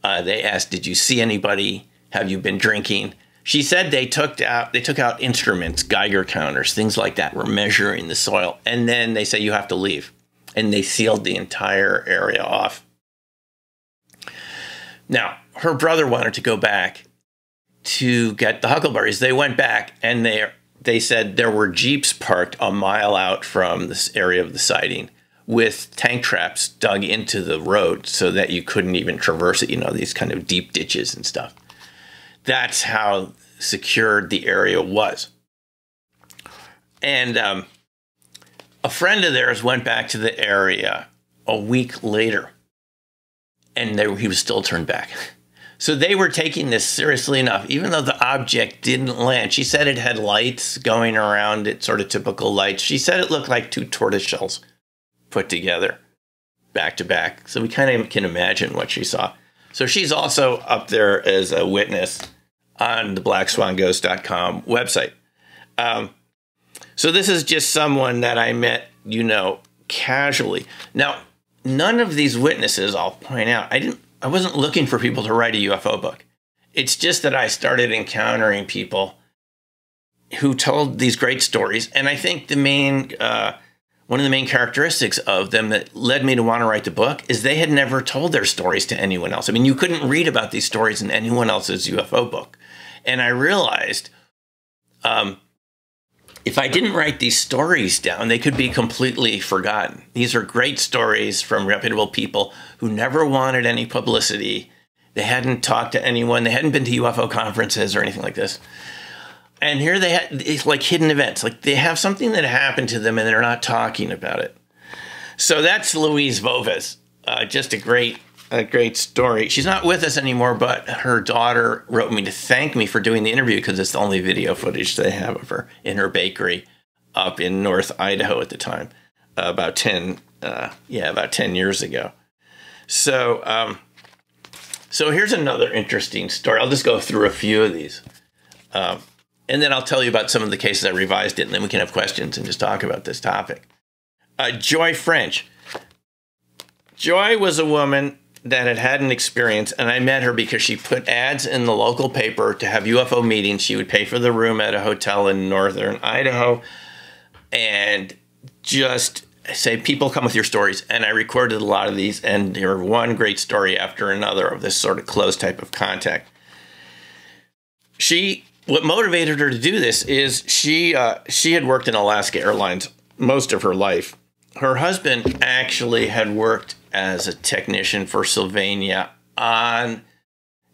They asked, did you see anybody? Have you been drinking? She said they took out instruments, Geiger counters, things like that, were measuring the soil. And then they say, you have to leave. And they sealed the entire area off. Now, her brother wanted to go back to get the huckleberries. They went back, and they said there were Jeeps parked a mile out from this area of the sighting with tank traps dug into the road so that you couldn't even traverse it, you know, these kind of deep ditches and stuff. That's how secured the area was. And a friend of theirs went back to the area a week later, and he was still turned back. So they were taking this seriously enough, even though the object didn't land. She said it had lights going around it, sort of typical lights. She said it looked like two tortoise shells put together, back to back. So we kind of can imagine what she saw. So she's also up there as a witness on the blackswanghosts.com website. So this is just someone that I met, you know, casually. Now, none of these witnesses, I'll point out, I wasn't looking for people to write a UFO book. It's just that I started encountering people who told these great stories. And I think one of the main characteristics of them that led me to want to write the book is they had never told their stories to anyone else. I mean, you couldn't read about these stories in anyone else's UFO book. And I realized if I didn't write these stories down, they could be completely forgotten. These are great stories from reputable people who never wanted any publicity. They hadn't talked to anyone. They hadn't been to UFO conferences or anything like this. And here they had, it's like hidden events. Like they have something that happened to them and they're not talking about it. So that's Louise Voves. Just a great story. She's not with us anymore, but her daughter wrote me to thank me for doing the interview because it's the only video footage they have of her in her bakery up in North Idaho at the time, about 10 years ago. So here's another interesting story. I'll just go through a few of these. And then I'll tell you about some of the cases I revised it, and then we can have questions and just talk about this topic. Joy French. Joy was a woman that had had an experience, and I met her because she put ads in the local paper to have UFO meetings. She would pay for the room at a hotel in northern Idaho and just say, people come with your stories. And I recorded a lot of these, and there were one great story after another of this sort of close type of contact. What motivated her to do this is she had worked in Alaska Airlines most of her life. Her husband actually had worked as a technician for Sylvania on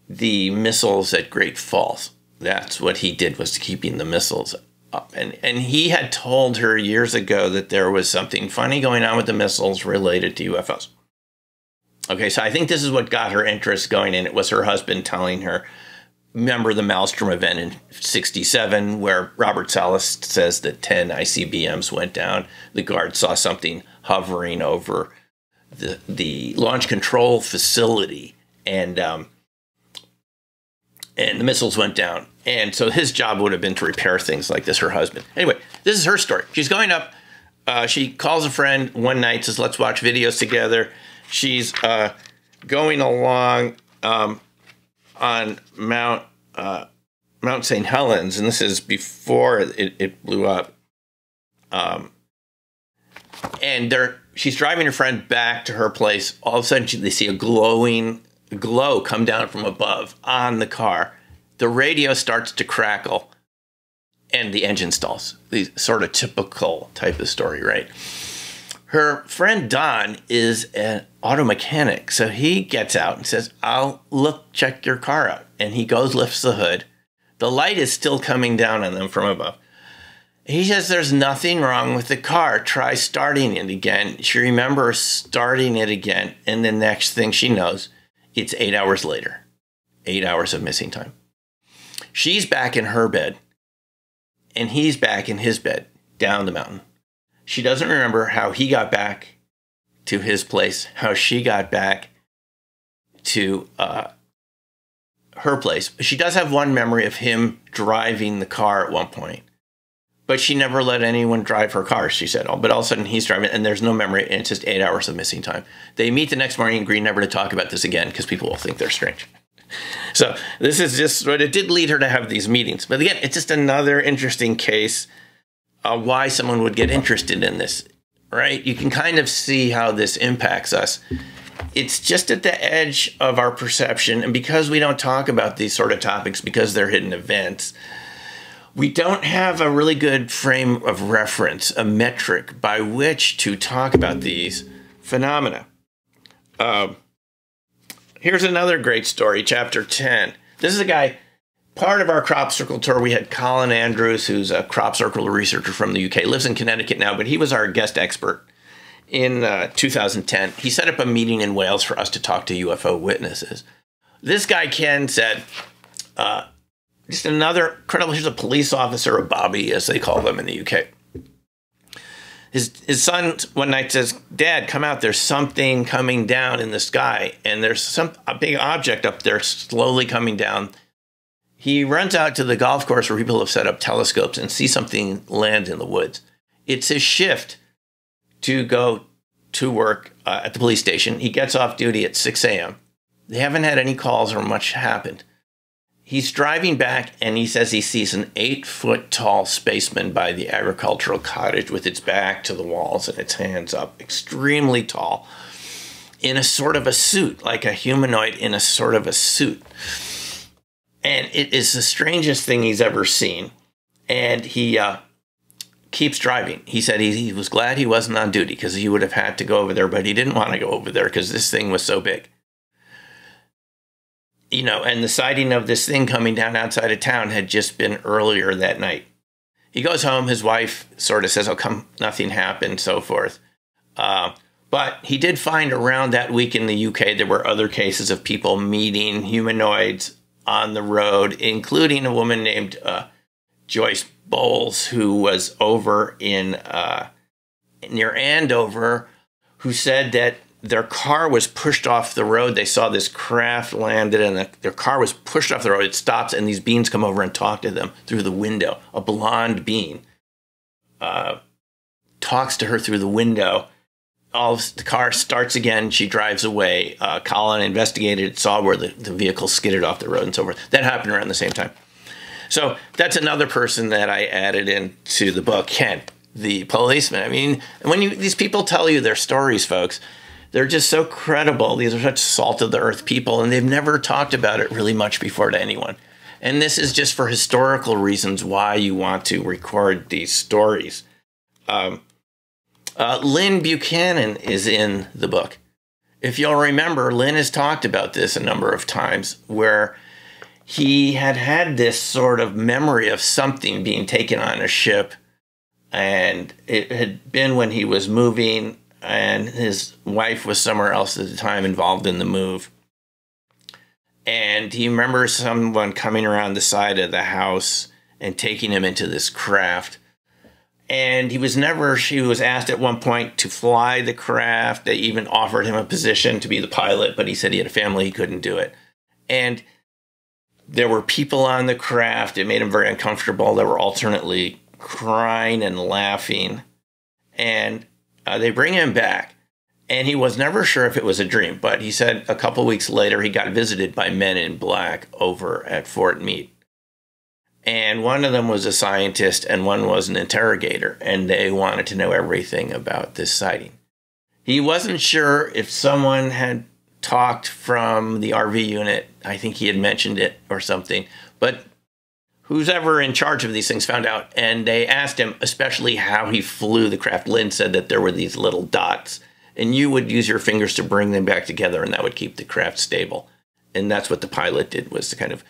the missiles at Great Falls. That's what he did, was keeping the missiles up. And he had told her years ago that there was something funny going on with the missiles related to UFOs. Okay, so I think this is what got her interest going in. It was her husband telling her. Remember the Maelstrom event in '67 where Robert Salas says that 10 ICBMs went down. The guard saw something hovering over the launch control facility, and the missiles went down. And so his job would have been to repair things like this, her husband. Anyway, this is her story. She's going up. She calls a friend one night, says, let's watch videos together. She's going along on Mount St. Helens, and this is before it blew up. And she's driving her friend back to her place. All of a sudden, they see a glow come down from above on the car. The radio starts to crackle, and the engine stalls. The sort of typical type of story, right? Her friend Don is an auto mechanic, so he gets out and says, check your car out. And he goes, lifts the hood. The light is still coming down on them from above. He says, there's nothing wrong with the car. Try starting it again. She remembers starting it again, and the next thing she knows, it's 8 hours later. 8 hours of missing time. She's back in her bed, and he's back in his bed down the mountain. She doesn't remember how he got back to his place, how she got back to her place. She does have one memory of him driving the car at one point, but she never let anyone drive her car, she said. But all of a sudden he's driving, and there's no memory, and it's just 8 hours of missing time. They meet the next morning and agree never to talk about this again because people will think they're strange. So this is just what it did lead her to have these meetings. But again, it's just another interesting case. Why someone would get interested in this, right? You can kind of see how this impacts us. It's just at the edge of our perception, and because we don't talk about these sort of topics because they're hidden events, we don't have a really good frame of reference, a metric by which to talk about these phenomena. Here's another great story, chapter 10. This is a guy. Part of our crop circle tour, we had Colin Andrews, who's a crop circle researcher from the UK, lives in Connecticut now, but he was our guest expert in 2010. He set up a meeting in Wales for us to talk to UFO witnesses. This guy, Ken, said, just another credible, here's a police officer, a bobby, as they call them in the UK. His son one night says, Dad, come out, there's something coming down in the sky, and there's a big object up there slowly coming down. He runs out to the golf course where people have set up telescopes and see something land in the woods. It's his shift to go to work at the police station. He gets off duty at 6 a.m. They haven't had any calls or much happened. He's driving back, and he says he sees an 8-foot-tall spaceman by the agricultural cottage with its back to the walls and its hands up, extremely tall, in a sort of a suit, like a humanoid in a sort of a suit. And it is the strangest thing he's ever seen. And he keeps driving. He said he was glad he wasn't on duty because he would have had to go over there, but he didn't want to go over there because this thing was so big. You know, and the sighting of this thing coming down outside of town had just been earlier that night. He goes home. His wife sort of says, oh, come, nothing happened, so forth. But he did find around that week in the UK, there were other cases of people meeting humanoids on the road, including a woman named Joyce Bowles, who was over in near Andover, who said that their car was pushed off the road. They saw this craft landed and their car was pushed off the road. It stops and these beings come over and talk to them through the window. A blonde being talks to her through the window. The car starts again. She drives away. Colin investigated it, saw where the vehicle skidded off the road and so forth. That happened around the same time. So that's another person that I added into the book, Ken, the policeman. I mean, when these people tell you their stories, folks, they're just so credible. These are such salt-of-the-earth people, and they've never talked about it really much before to anyone. And this is just for historical reasons why you want to record these stories. Lynn Buchanan is in the book. If you'll remember, Lynn has talked about this a number of times, where he had this sort of memory of something being taken on a ship, and it had been when he was moving, and his wife was somewhere else at the time involved in the move. And he remembers someone coming around the side of the house and taking him into this craft. And she was asked at one point to fly the craft. They even offered him a position to be the pilot, but he said he had a family, he couldn't do it. And there were people on the craft. It made him very uncomfortable. They were alternately crying and laughing. And they bring him back. And he was never sure if it was a dream, but he said a couple weeks later he got visited by men in black over at Fort Meade. And one of them was a scientist and one was an interrogator, and they wanted to know everything about this sighting. He wasn't sure if someone had talked from the RV unit. I think he had mentioned it or something, but who's ever in charge of these things found out, and they asked him especially how he flew the craft. Lynn said that there were these little dots, and you would use your fingers to bring them back together, and that would keep the craft stable. And that's what the pilot did, was to kind of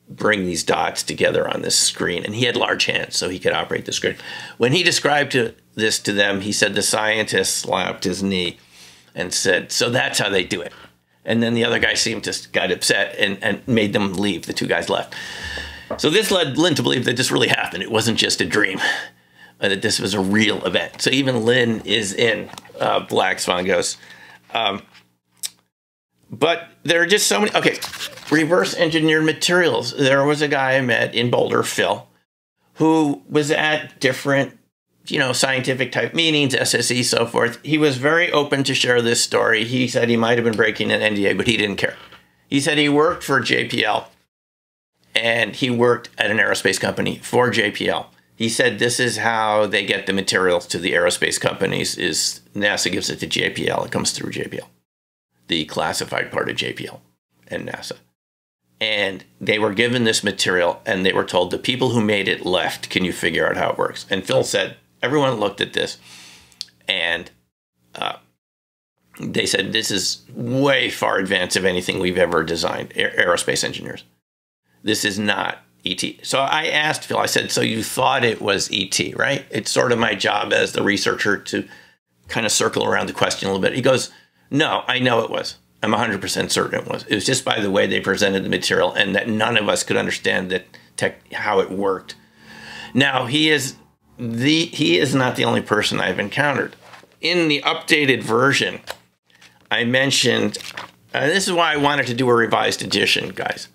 bring these dots together on this screen. And he had large hands, so he could operate the screen. When he described this to them, he said the scientist slapped his knee and said, so that's how they do it. And then the other guy seemed to got upset and made them leave. The two guys left. So this led Lynn to believe that this really happened. It wasn't just a dream, that this was a real event. So even Lynn is in Black Swan Ghosts. But there are just so many. Okay, reverse engineered materials. There was a guy I met in Boulder, Phil, who was at different, scientific type meetings, SSE, so forth. He was very open to share this story. He said he might have been breaking an NDA, but he didn't care. He said he worked for JPL, and he worked at an aerospace company for JPL. He said this is how they get the materials to the aerospace companies, is NASA gives it to JPL. It comes through JPL, the classified part of JPL and NASA. And they were given this material, and they were told the people who made it left. Can you figure out how it works? And Phil said, everyone looked at this, and they said, this is way far advanced of anything we've ever designed, aerospace engineers. This is not ET. So I asked Phil, I said, so you thought it was ET, right? It's sort of my job as the researcher to kind of circle around the question a little bit. He goes, no, I know it was. I'm 100% certain it was. It was just by the way they presented the material, and that none of us could understand how it worked. Now, he is not the only person I've encountered. In the updated version, I mentioned, this is why I wanted to do a revised edition, guys,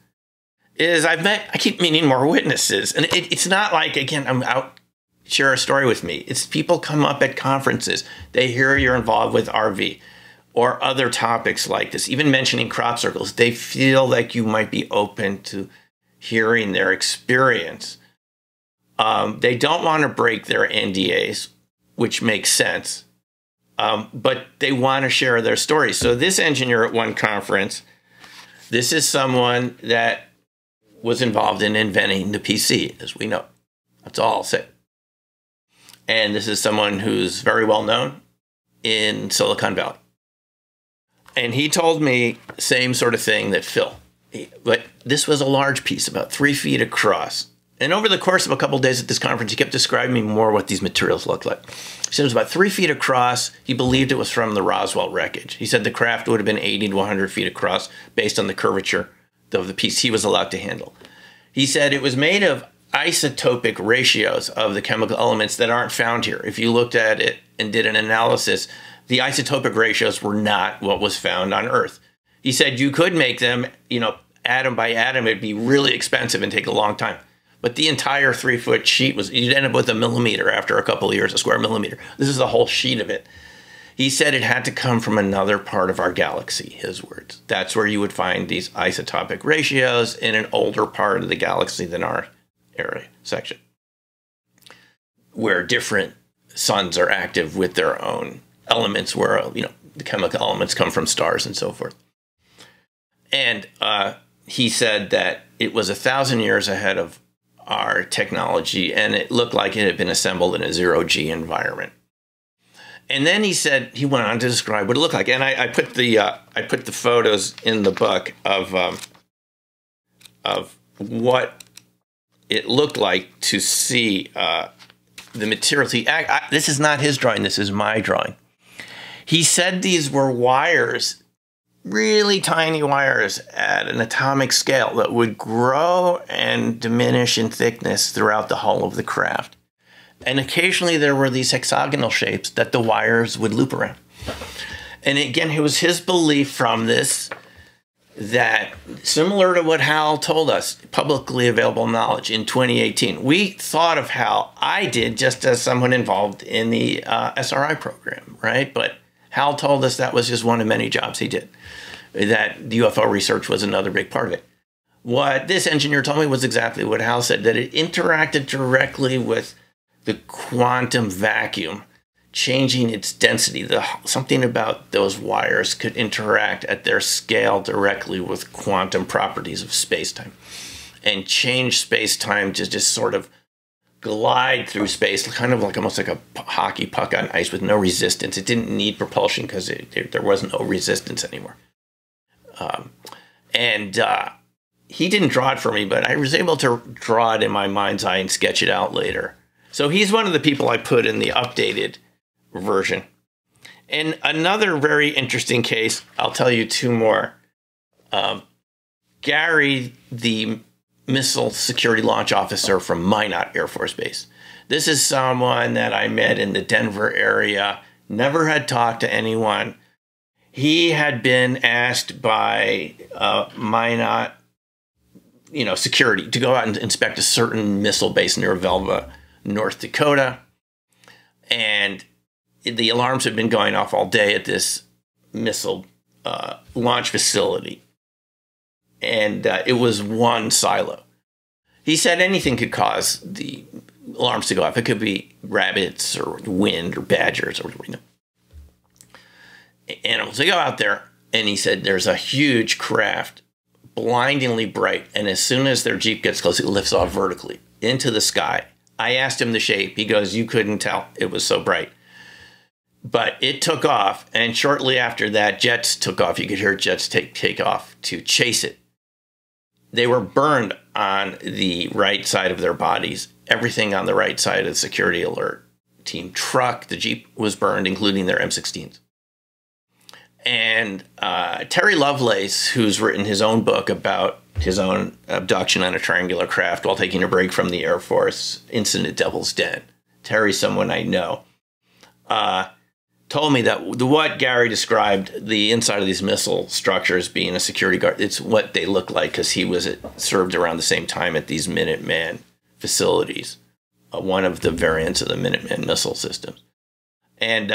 I keep meeting more witnesses. And it's not like, again, I'm out, share a story with me. It's people come up at conferences. They hear you're involved with RV or other topics like this, even mentioning crop circles. They feel like you might be open to hearing their experience. They don't want to break their NDAs, which makes sense, but they want to share their stories. So this engineer at one conference, this is someone that was involved in inventing the PC, as we know. That's all I'll say. And this is someone who's very well known in Silicon Valley. And he told me the same sort of thing that Phil. But this was a large piece, about 3 feet across. And over the course of a couple of days at this conference, he kept describing me more what these materials looked like. He said it was about 3 feet across. He believed it was from the Roswell wreckage. He said the craft would have been 80 to 100 feet across based on the curvature of the piece he was allowed to handle. He said it was made of isotopic ratios of the chemical elements that aren't found here. If you looked at it and did an analysis, the isotopic ratios were not what was found on Earth. He said you could make them, atom by atom. It'd be really expensive and take a long time. But the entire 3-foot sheet you'd end up with a millimeter after a couple of years, a square millimeter. This is the whole sheet of it. He said it had to come from another part of our galaxy, his words. That's where you would find these isotopic ratios in an older part of the galaxy than our area section, where different suns are active with their own elements, where, the chemical elements come from stars and so forth. And he said that it was 1,000 years ahead of our technology, and it looked like it had been assembled in a zero-G environment. And then he said, he went on to describe what it looked like. And I put the photos in the book of what it looked like to see the materials. This is not his drawing. This is my drawing. He said these were wires, really tiny wires at an atomic scale that would grow and diminish in thickness throughout the hull of the craft. And occasionally there were these hexagonal shapes that the wires would loop around. And again, it was his belief from this that, similar to what Hal told us, publicly available knowledge in 2018, we thought of Hal, I did, just as someone involved in the SRI program, right? But Hal told us that was just one of many jobs he did, that the UFO research was another big part of it. What this engineer told me was exactly what Hal said, that it interacted directly with the quantum vacuum, changing its density. Something about those wires could interact at their scale directly with quantum properties of space-time and change space-time to just sort of glide through space, kind of like almost like a hockey puck on ice with no resistance. It didn't need propulsion because there was no resistance anymore. He didn't draw it for me, but I was able to draw it in my mind's eye and sketch it out later. So he's one of the people I put in the updated version. And another very interesting case, I'll tell you two more. Gary, the missile security launch officer from Minot Air Force Base. This is someone that I met in the Denver area, never had talked to anyone. He had been asked by Minot, security to go out and inspect a certain missile base near Velva, North Dakota. And the alarms had been going off all day at this missile launch facility. And it was one silo. He said anything could cause the alarms to go off. It could be rabbits or wind or badgers or whatever, animals. They go out there, and he said there's a huge craft, blindingly bright, and as soon as their Jeep gets close, it lifts off vertically into the sky. I asked him the shape. He goes, you couldn't tell. It was so bright. But it took off, and shortly after that, jets took off. You could hear jets take off to chase it. They were burned on the right side of their bodies. Everything on the right side of the security alert team truck, the Jeep was burned, including their M16s. And Terry Lovelace, who's written his own book about his own abduction on a triangular craft while taking a break from the Air Force, Incident at Devil's Den. Terry's someone I know. Told me that what Gary described, the inside of these missile structures being a security guard, it's what they look like because he was served around the same time at these Minuteman facilities, one of the variants of the Minuteman missile systems. And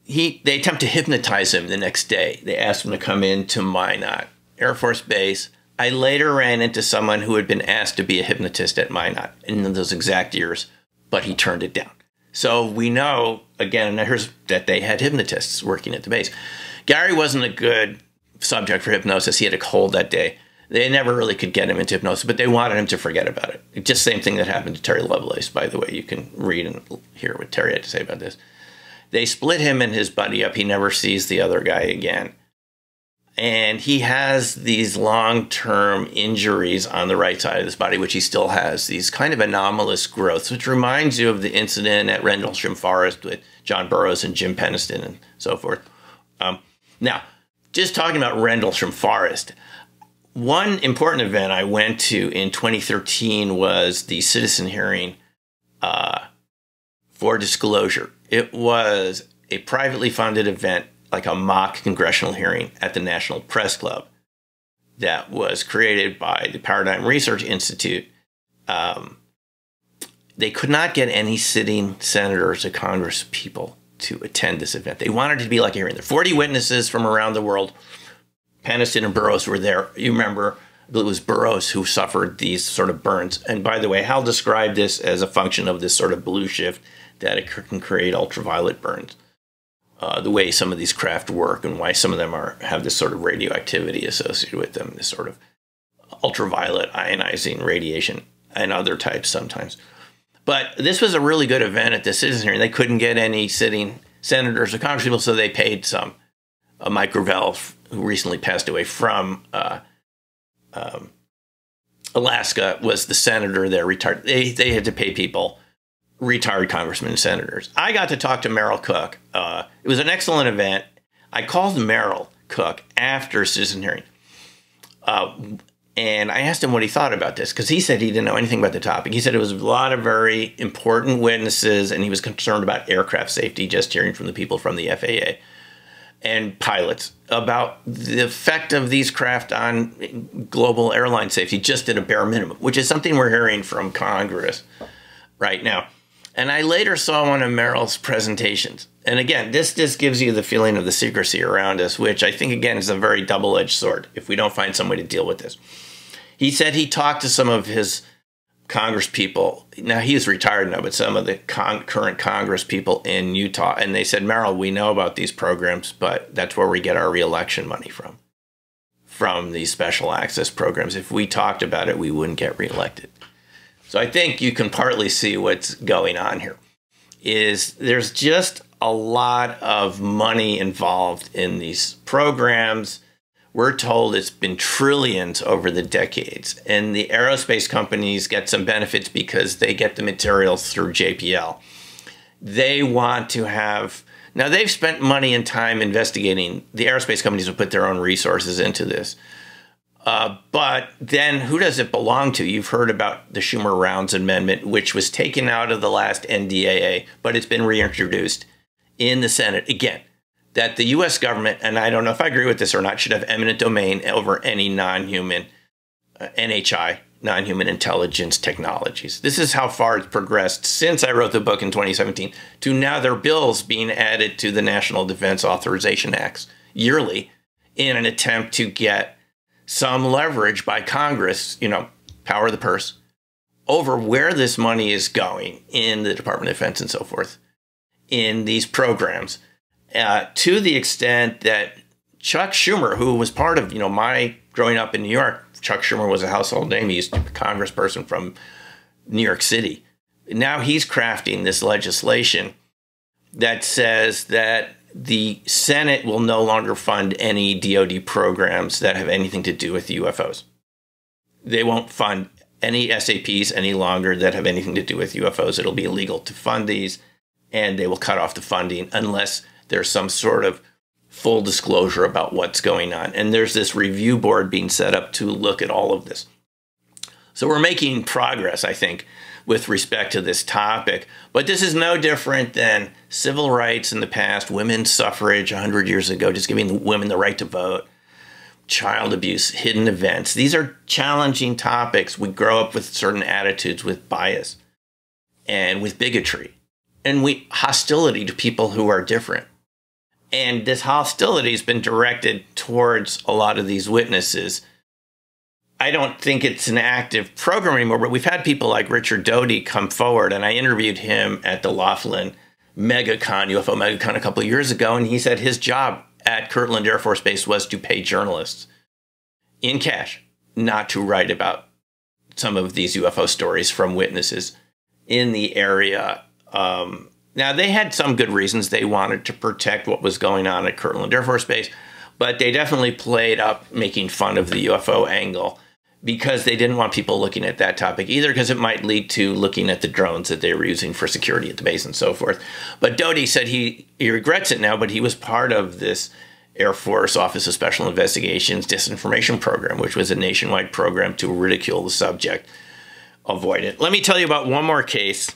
they attempt to hypnotize him the next day. They asked him to come into Minot Air Force Base. I later ran into someone who had been asked to be a hypnotist at Minot in those exact years, but he turned it down. So we know, again, that they had hypnotists working at the base. Gary wasn't a good subject for hypnosis. He had a cold that day. They never really could get him into hypnosis, but they wanted him to forget about it. Just same thing that happened to Terry Lovelace, by the way. You can read and hear what Terry had to say about this. They split him and his buddy up. He never sees the other guy again. And he has these long-term injuries on the right side of his body, which he still has, these kind of anomalous growths, which reminds you of the incident at Rendlesham Forest with John Burroughs and Jim Peniston and so forth. Now, just talking about Rendlesham Forest, one important event I went to in 2013 was the citizen hearing for disclosure. It was a privately funded event, like a mock congressional hearing at the National Press Club that was created by the Paradigm Research Institute. They could not get any sitting senators or Congress people to attend this event. They wanted it to be like a hearing. There were 40 witnesses from around the world. Peniston and Burroughs were there. You remember, it was Burroughs who suffered these sort of burns. And by the way, Hal described this as a function of this sort of blue shift that it can create ultraviolet burns. The way some of these craft work and why some of them have this sort of radioactivity associated with them, this sort of ultraviolet ionizing radiation and other types sometimes. But this was a really good event at the citizen hearing. They couldn't get any sitting senators or congresspeople, so they paid some. Mike Gravel, who recently passed away from Alaska, was the senator there, retired. They had to pay people, retired congressmen and senators. I got to talk to Merrill Cook. It was an excellent event. I called Merrill Cook after citizen hearing. And I asked him what he thought about this, because he said he didn't know anything about the topic. He said it was a lot of very important witnesses, and he was concerned about aircraft safety, just hearing from the people from the FAA and pilots about the effect of these craft on global airline safety, just at a bare minimum, which is something we're hearing from Congress right now. And I later saw one of Merrill's presentations. And again, this just gives you the feeling of the secrecy around us, which I think, again, is a very double-edged sword if we don't find some way to deal with this. He said he talked to some of his Congress people. Now, he is retired now, but some of the current Congress people in Utah. And they said, Merrill, we know about these programs, but that's where we get our reelection money from these special access programs. If we talked about it, we wouldn't get reelected. So I think you can partly see what's going on here. There's just a lot of money involved in these programs. We're told it's been trillions over the decades. And the aerospace companies get some benefits because they get the materials through JPL. They want to have... Now, they've spent money and time investigating. The aerospace companies will put their own resources into this. But then who does it belong to? You've heard about the Schumer-Rounds Amendment, which was taken out of the last NDAA, but it's been reintroduced in the Senate. Again, that the U.S. government, and I don't know if I agree with this or not, should have eminent domain over any non-human, NHI, non-human intelligence technologies. This is how far it's progressed since I wrote the book in 2017 to now there are bills being added to the National Defense Authorization Acts yearly in an attempt to get some leverage by Congress, power of the purse, over where this money is going in the Department of Defense and so forth in these programs, to the extent that Chuck Schumer, who was part of, my growing up in New York, Chuck Schumer was a household name. He's a congressperson from New York City. Now he's crafting this legislation that says that the Senate will no longer fund any DoD programs that have anything to do with UFOs. They won't fund any SAPs any longer that have anything to do with UFOs. It'll be illegal to fund these, and they will cut off the funding unless there's some sort of full disclosure about what's going on. And there's this review board being set up to look at all of this. So we're making progress, I think, with respect to this topic. But this is no different than civil rights in the past, women's suffrage 100 years ago, just giving women the right to vote, child abuse, hidden events. These are challenging topics. We grow up with certain attitudes, with bias and with bigotry and hostility to people who are different. And this hostility has been directed towards a lot of these witnesses. I don't think it's an active program anymore, but we've had people like Richard Doty come forward, and I interviewed him at the Laughlin MegaCon, UFO MegaCon, a couple of years ago, and he said his job at Kirtland Air Force Base was to pay journalists in cash not to write about some of these UFO stories from witnesses in the area. Now, they had some good reasons. They wanted to protect what was going on at Kirtland Air Force Base, but they definitely played up making fun of the UFO angle because they didn't want people looking at that topic either, because it might lead to looking at the drones that they were using for security at the base and so forth. But Doty said he regrets it now, but he was part of this Air Force Office of Special Investigations disinformation program, which was a nationwide program to ridicule the subject, avoid it. Let me tell you about one more case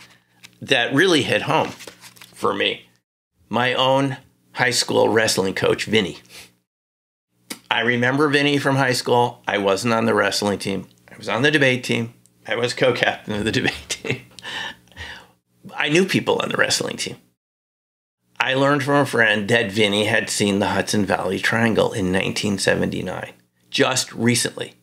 that really hit home for me. My own high school wrestling coach, Vinny. I remember Vinny from high school. I wasn't on the wrestling team. I was on the debate team. I was co-captain of the debate team. I knew people on the wrestling team. I learned from a friend that Vinny had seen the Hudson Valley Triangle in 1979, just recently.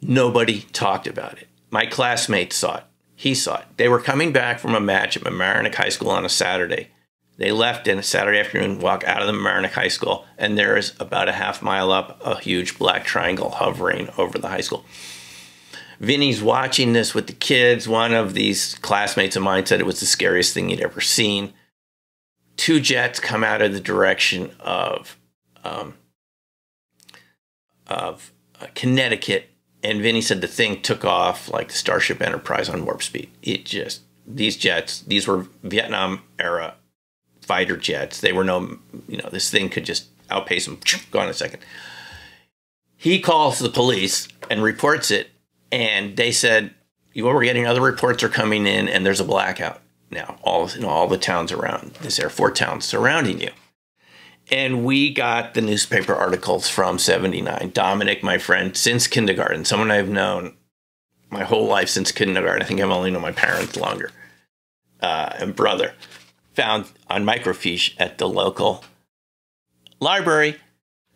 Nobody talked about it. My classmates saw it. He saw it. They were coming back from a match at Mamaroneck High School on a Saturday. They left in a Saturday afternoon, walk out of the Mamaroneck High School, and there is about a half mile up a huge black triangle hovering over the high school. Vinny's watching this with the kids. One of these classmates of mine said it was the scariest thing he'd ever seen. Two jets come out of the direction of Connecticut, and Vinny said the thing took off like the Starship Enterprise on warp speed. It just, these jets, these were Vietnam era fighter jets. They were no, this thing could just outpace them. Gone in a second. He calls the police and reports it, and they said, we're getting other reports are coming in, and there's a blackout now. All the towns around this, there are 4 towns surrounding you. And we got the newspaper articles from '79. Dominic, my friend, since kindergarten, someone I've known my whole life since kindergarten. I think I've only known my parents longer, and brother, found on microfiche at the local library.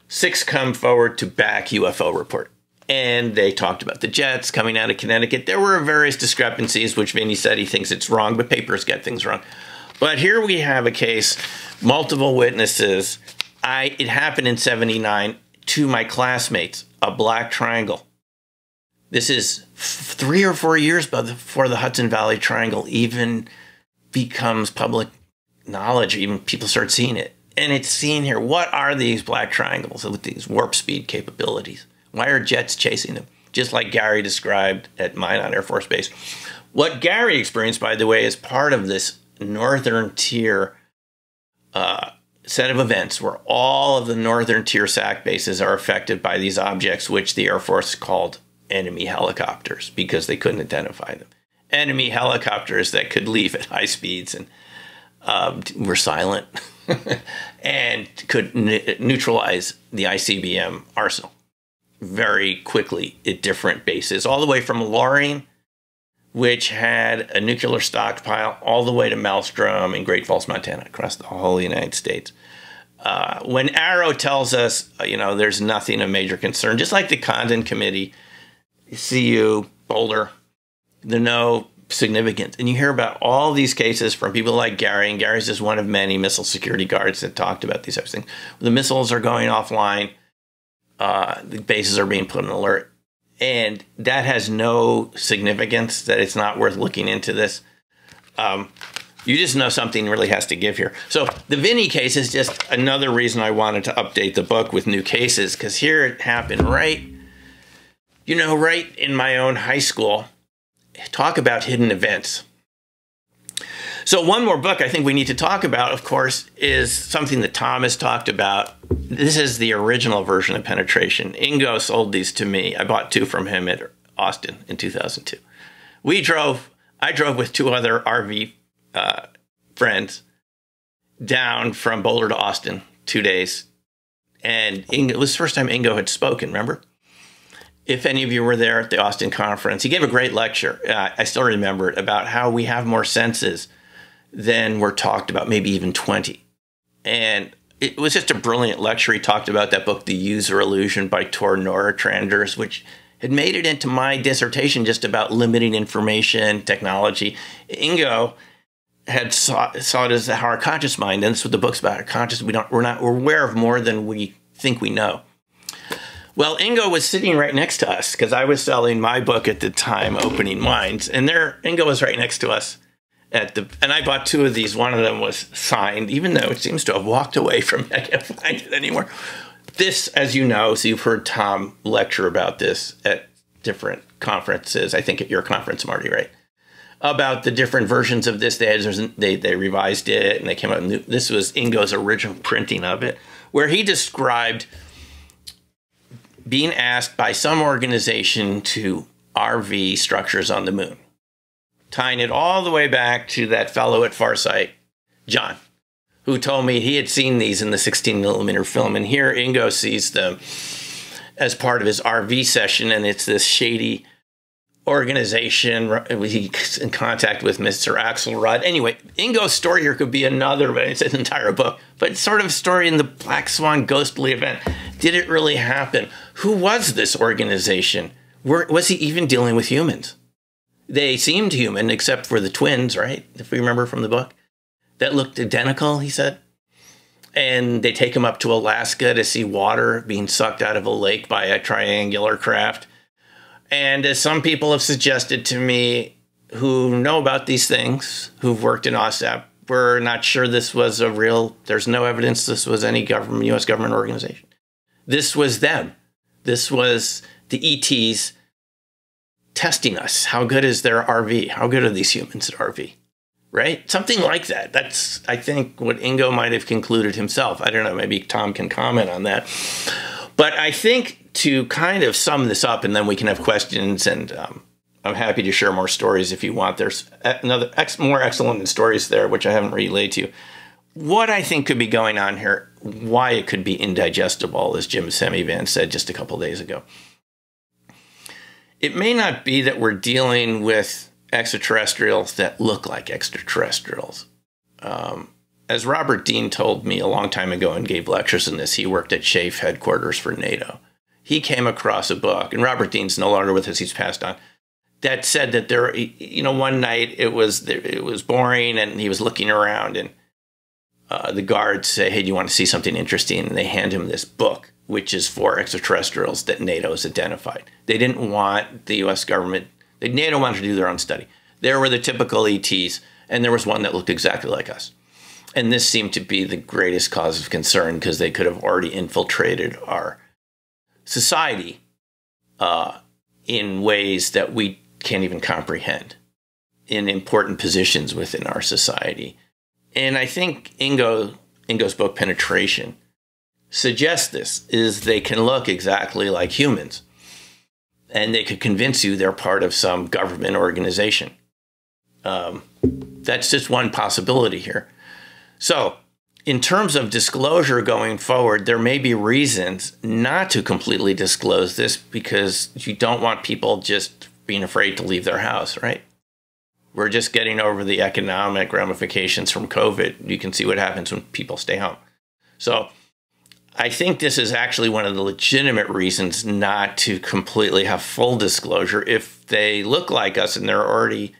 6 come forward to back UFO report. And they talked about the jets coming out of Connecticut. There were various discrepancies, which Vinny said he thinks it's wrong, but papers get things wrong. But here we have a case, multiple witnesses. It happened in '79 to my classmates, a black triangle. This is 3 or 4 years before the Hudson Valley Triangle even becomes public knowledge. Even people start seeing it. And it's seen here. What are these black triangles with these warp speed capabilities? Why are jets chasing them? Just like Gary described at Minot Air Force Base. What Gary experienced, by the way, is part of this northern tier set of events where all of the northern tier SAC bases are affected by these objects, which the Air Force called enemy helicopters because they couldn't identify them. Enemy helicopters that could leave at high speeds and were silent and could neutralize the ICBM arsenal very quickly at different bases, all the way from Loring, which had a nuclear stockpile, all the way to Maelstrom in Great Falls, Montana, across the whole United States. When Arrow tells us, there's nothing of major concern, just like the Condon Committee, CU, Boulder, there's no significance. And you hear about all these cases from people like Gary, and Gary's just one of many missile security guards that talked about these types of things. The missiles are going offline. The bases are being put on alert. And that has no significance, that it's not worth looking into this. You just know something really has to give here. So the Vinny case is just another reason I wanted to update the book with new cases, because here it happened right in my own high school. Talk about hidden events. So one more book I think we need to talk about, of course, is something that Tom has talked about. This is the original version of Penetration. Ingo sold these to me. I bought 2 from him at Austin in 2002. I drove with 2 other RV friends down from Boulder to Austin, 2 days. And it was the first time Ingo had spoken, remember? If any of you were there at the Austin conference, he gave a great lecture. I still remember it, about how we have more senses than were talked about, maybe even 20. And it was just a brilliant lecture. He talked about that book, The User Illusion by Tor Nordstranders, which had made it into my dissertation just about limiting information, technology. Ingo had saw it as how our conscious mind, and that's what the book's about, our conscious, we're aware of more than we think we know. Well, Ingo was sitting right next to us because I was selling my book at the time, Opening Minds, and there Ingo was right next to us and I bought 2 of these. One of them was signed, even though it seems to have walked away from me. I can't find it anymore. This, as you know, so you've heard Tom lecture about this at different conferences. I think at your conference, Marty, right? About the different versions of this. They revised it and they came out new. This was Ingo's original printing of it, where he described being asked by some organization to RV structures on the moon, tying it all the way back to that fellow at Farsight, John, who told me he had seen these in the 16mm film. And here Ingo sees them as part of his RV session, and it's this shady organization. He's in contact with Mr. Axelrod. Anyway, Ingo's story here could be another, but it's an entire book. But it's sort of a story in the Black Swan ghostly event. Did it really happen? Who was this organization? Was he even dealing with humans? They seemed human, except for the twins, right? If we remember from the book. That looked identical, he said. And they take him up to Alaska to see water being sucked out of a lake by a triangular craft. And as some people have suggested to me who know about these things, who've worked in OSAP, we're not sure this was a real, there's no evidence this was any government, U.S. government organization. This was them. This was the ETs testing us. How good is their RV? How good are these humans at RV? Right? Something like that. That's, I think, what Ingo might have concluded himself. I don't know. Maybe Tom can comment on that. But I think to kind of sum this up, and then we can have questions, and I'm happy to share more stories if you want. There's more excellent stories there, which I haven't relayed to you. What I think could be going on here, why it could be indigestible, as Jim Semivan said just a couple days ago. It may not be that we're dealing with extraterrestrials that look like extraterrestrials. As Robert Dean told me a long time ago and gave lectures in this, he worked at SHAEF headquarters for NATO. He came across a book, and Robert Dean's no longer with us, he's passed on, that said that there, you know, one night it was boring and he was looking around and the guards say, hey, do you want to see something interesting? And they hand him this book, which is for extraterrestrials that NATO has identified. They didn't want the U.S. government, NATO wanted to do their own study. There were the typical ETs, and there was one that looked exactly like us. And this seemed to be the greatest cause of concern because they could have already infiltrated our society in ways that we can't even comprehend in important positions within our society. And I think Ingo's book, Penetration, suggests this, is they can look exactly like humans. And they could convince you they're part of some government organization. That's just one possibility here. So in terms of disclosure going forward, there may be reasons not to completely disclose this because you don't want people just being afraid to leave their house, right? We're just getting over the economic ramifications from COVID. You can see what happens when people stay home. So I think this is actually one of the legitimate reasons not to completely have full disclosure. If they look like us and they're already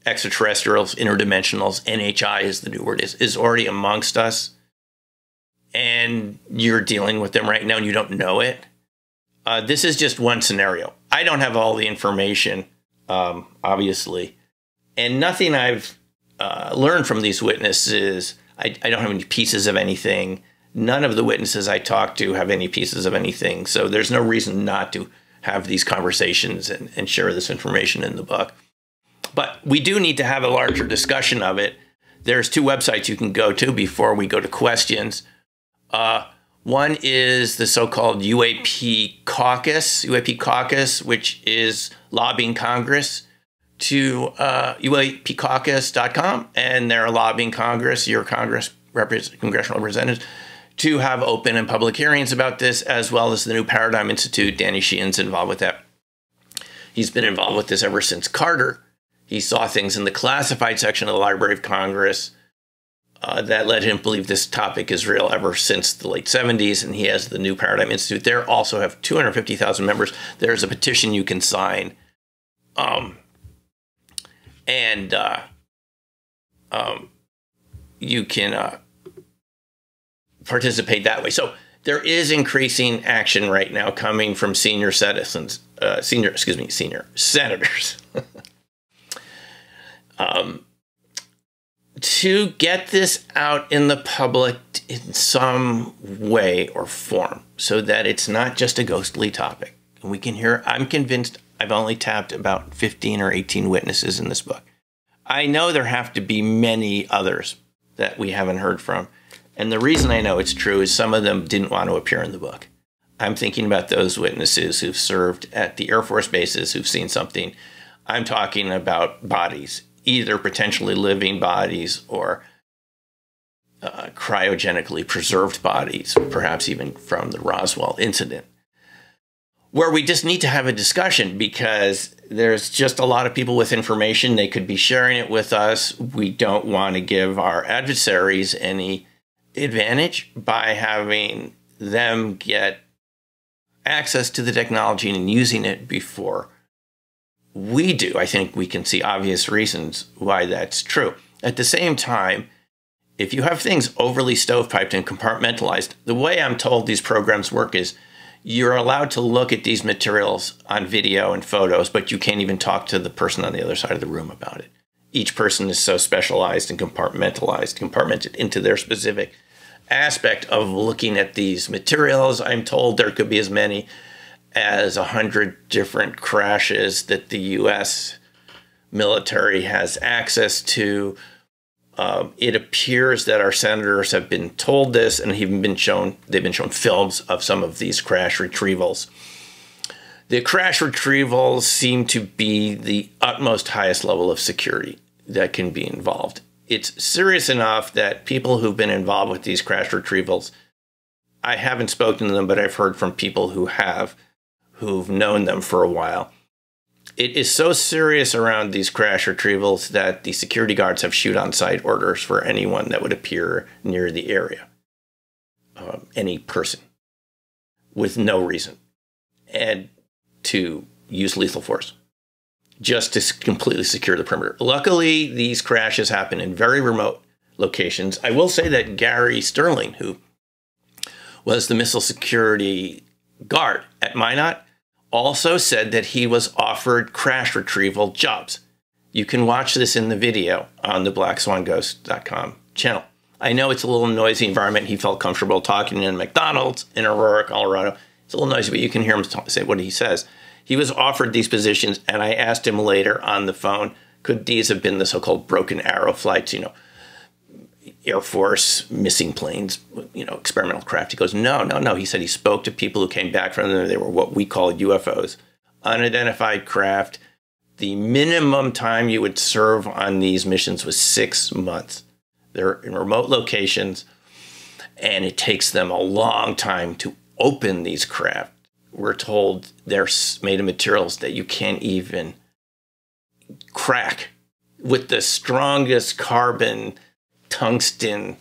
extraterrestrials, interdimensionals, NHI is the new word, is already amongst us, and you're dealing with them right now and you don't know it. This is just one scenario. I don't have all the information, obviously, and nothing I've learned from these witnesses, I don't have any pieces of anything. None of the witnesses I talked to have any pieces of anything. So there's no reason not to have these conversations and share this information in the book. But we do need to have a larger discussion of it. There's 2 websites you can go to before we go to questions. One is the so-called UAP Caucus, which is lobbying Congress to UAPcaucus.com, and they're lobbying Congress, your congressional representatives, to have open and public hearings about this, as well as the New Paradigm Institute. Danny Sheehan's involved with that. He's been involved with this ever since Carter. He saw things in the classified section of the Library of Congress that led him to believe this topic is real ever since the late 70s, and he has the New Paradigm Institute. They also have 250,000 members. There's a petition you can sign, you can participate that way. So there is increasing action right now coming from senior citizens, senior senators, to get this out in the public in some way or form, so that it's not just a ghostly topic. And we can hear. I'm convinced. I've only tapped about 15 or 18 witnesses in this book. I know there have to be many others that we haven't heard from. And the reason I know it's true is some of them didn't want to appear in the book. I'm thinking about those witnesses who've served at the Air Force bases, who've seen something. I'm talking about bodies, either potentially living bodies or cryogenically preserved bodies, perhaps even from the Roswell incident, where we just need to have a discussion because there's just a lot of people with information. They could be sharing it with us. We don't want to give our adversaries any advantage by having them get access to the technology and using it before we do. I think we can see obvious reasons why that's true. At the same time, if you have things overly stovepiped and compartmentalized, the way I'm told these programs work is you're allowed to look at these materials on video and photos, but you can't even talk to the person on the other side of the room about it. Each person is so specialized and compartmented into their specific aspect of looking at these materials. I'm told there could be as many as 100 different crashes that the U.S. military has access to. It appears that our senators have been told this and even they've been shown films of some of these crash retrievals. The crash retrievals seem to be the utmost highest level of security that can be involved. It's serious enough that people who've been involved with these crash retrievals, I haven't spoken to them, but I've heard from people who've known them for a while. It is so serious around these crash retrievals that the security guards have shoot-on-sight orders for anyone that would appear near the area, any person, with no reason, and to use lethal force, just to completely secure the perimeter. Luckily, these crashes happen in very remote locations. I will say that Gary Sterling, who was the missile security guard at Minot, also said that he was offered crash retrieval jobs. You can watch this in the video on the blackswanghosts.com channel. I know it's a little noisy environment. He felt comfortable talking in McDonald's in Aurora, Colorado. It's a little noisy, but you can hear him say what he says. He was offered these positions, and I asked him later on the phone, could these have been the so-called broken arrow flights, Air Force missing planes, experimental craft? He goes, no. He said he spoke to people who came back from them. They were what we call UFOs, unidentified craft. The minimum time you would serve on these missions was 6 months. They're in remote locations, and it takes them a long time to open these craft. We're told they're made of materials that you can't even crack with the strongest carbon, tungsten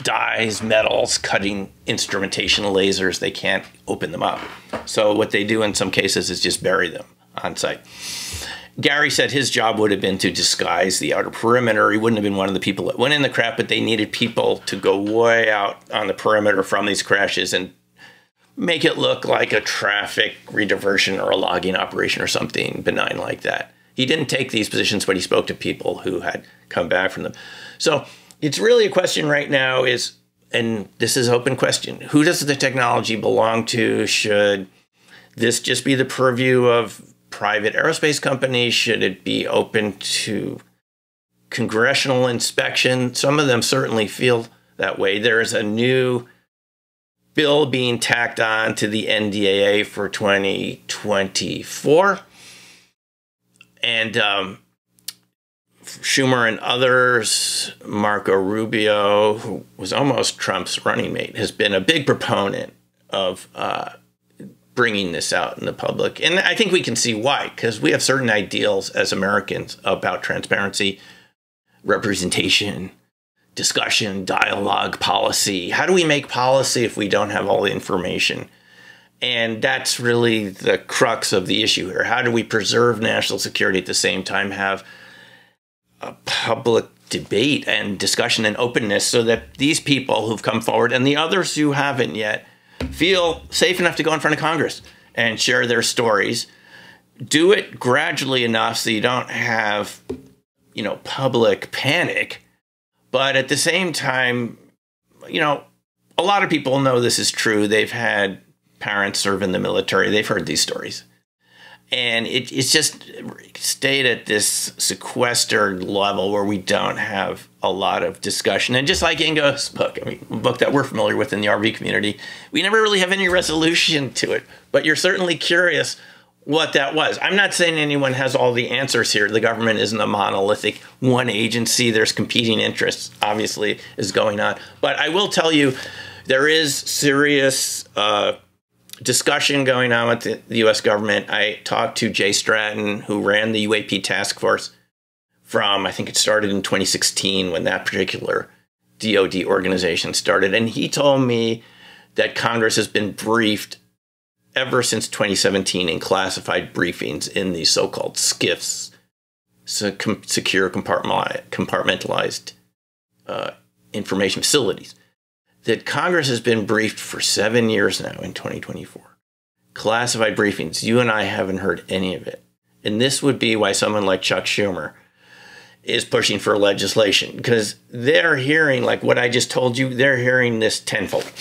dyes, metals, cutting instrumentation lasers. They can't open them up. So what they do in some cases is just bury them on site. Gary said his job would have been to disguise the outer perimeter. He wouldn't have been one of the people that went in the craft, but they needed people to go way out on the perimeter from these crashes and make it look like a traffic rediversion or a logging operation or something benign like that. He didn't take these positions, but he spoke to people who had come back from them. So it's really a question right now is, and this is an open question, who does the technology belong to? Should this just be the purview of private aerospace companies? Should it be open to congressional inspection? Some of them certainly feel that way. There is a new bill being tacked on to the NDAA for 2024. And Schumer and others, Marco Rubio, who was almost Trump's running mate, has been a big proponent of bringing this out in the public. And I think we can see why, because we have certain ideals as Americans about transparency, representation, discussion, dialogue, policy. How do we make policy if we don't have all the information? And that's really the crux of the issue here. How do we preserve national security at the same time have a public debate and discussion and openness so that these people who've come forward and the others who haven't yet feel safe enough to go in front of Congress and share their stories. Do it gradually enough so you don't have, you know, public panic. But at the same time, you know, a lot of people know this is true. They've had parents serve in the military. They've heard these stories. And it's just stayed at this sequestered level where we don't have a lot of discussion. And just like Ingo's book, I mean, a book that we're familiar with in the RV community, we never really have any resolution to it. But you're certainly curious what that was. I'm not saying anyone has all the answers here. The government isn't a monolithic one agency. There's competing interests, obviously, is going on. But I will tell you, there is serious discussion going on with the U.S. government. I talked to Jay Stratton, who ran the UAP task force from, I think it started in 2016 when that particular DOD organization started. And he told me that Congress has been briefed ever since 2017 in classified briefings in these so-called SCIFs, secure compartmentalized information facilities, that Congress has been briefed for 7 years now in 2024. Classified briefings. You and I haven't heard any of it. And this would be why someone like Chuck Schumer is pushing for legislation, because they're hearing, like what I just told you, they're hearing this tenfold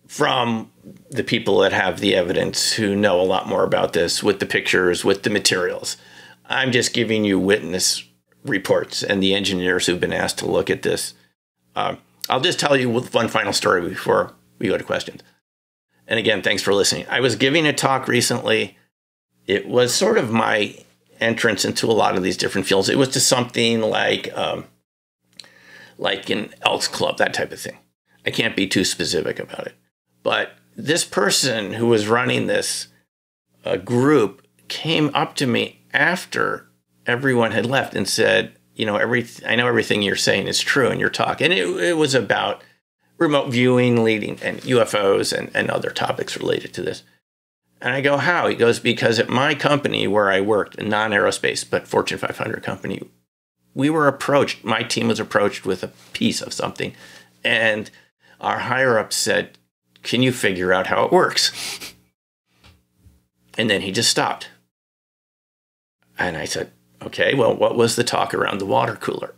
from the people that have the evidence, who know a lot more about this, with the pictures, with the materials. I'm just giving you witness reports and the engineers who've been asked to look at this. I'll just tell you one final story before we go to questions. And again, thanks for listening. I was giving a talk recently. It was sort of my entrance into a lot of these different fields. It was to something like an Elks Club, that type of thing. I can't be too specific about it. But this person who was running this group came up to me after everyone had left and said, you know, I know everything you're saying is true in your talk. And it was about remote viewing, leading, and UFOs and other topics related to this. And I go, how? He goes, because at my company where I worked, a non-aerospace, but Fortune 500 company, we were approached, my team was approached with a piece of something. And our higher-ups said, can you figure out how it works? And then he just stopped. And I said, okay, well, what was the talk around the water cooler?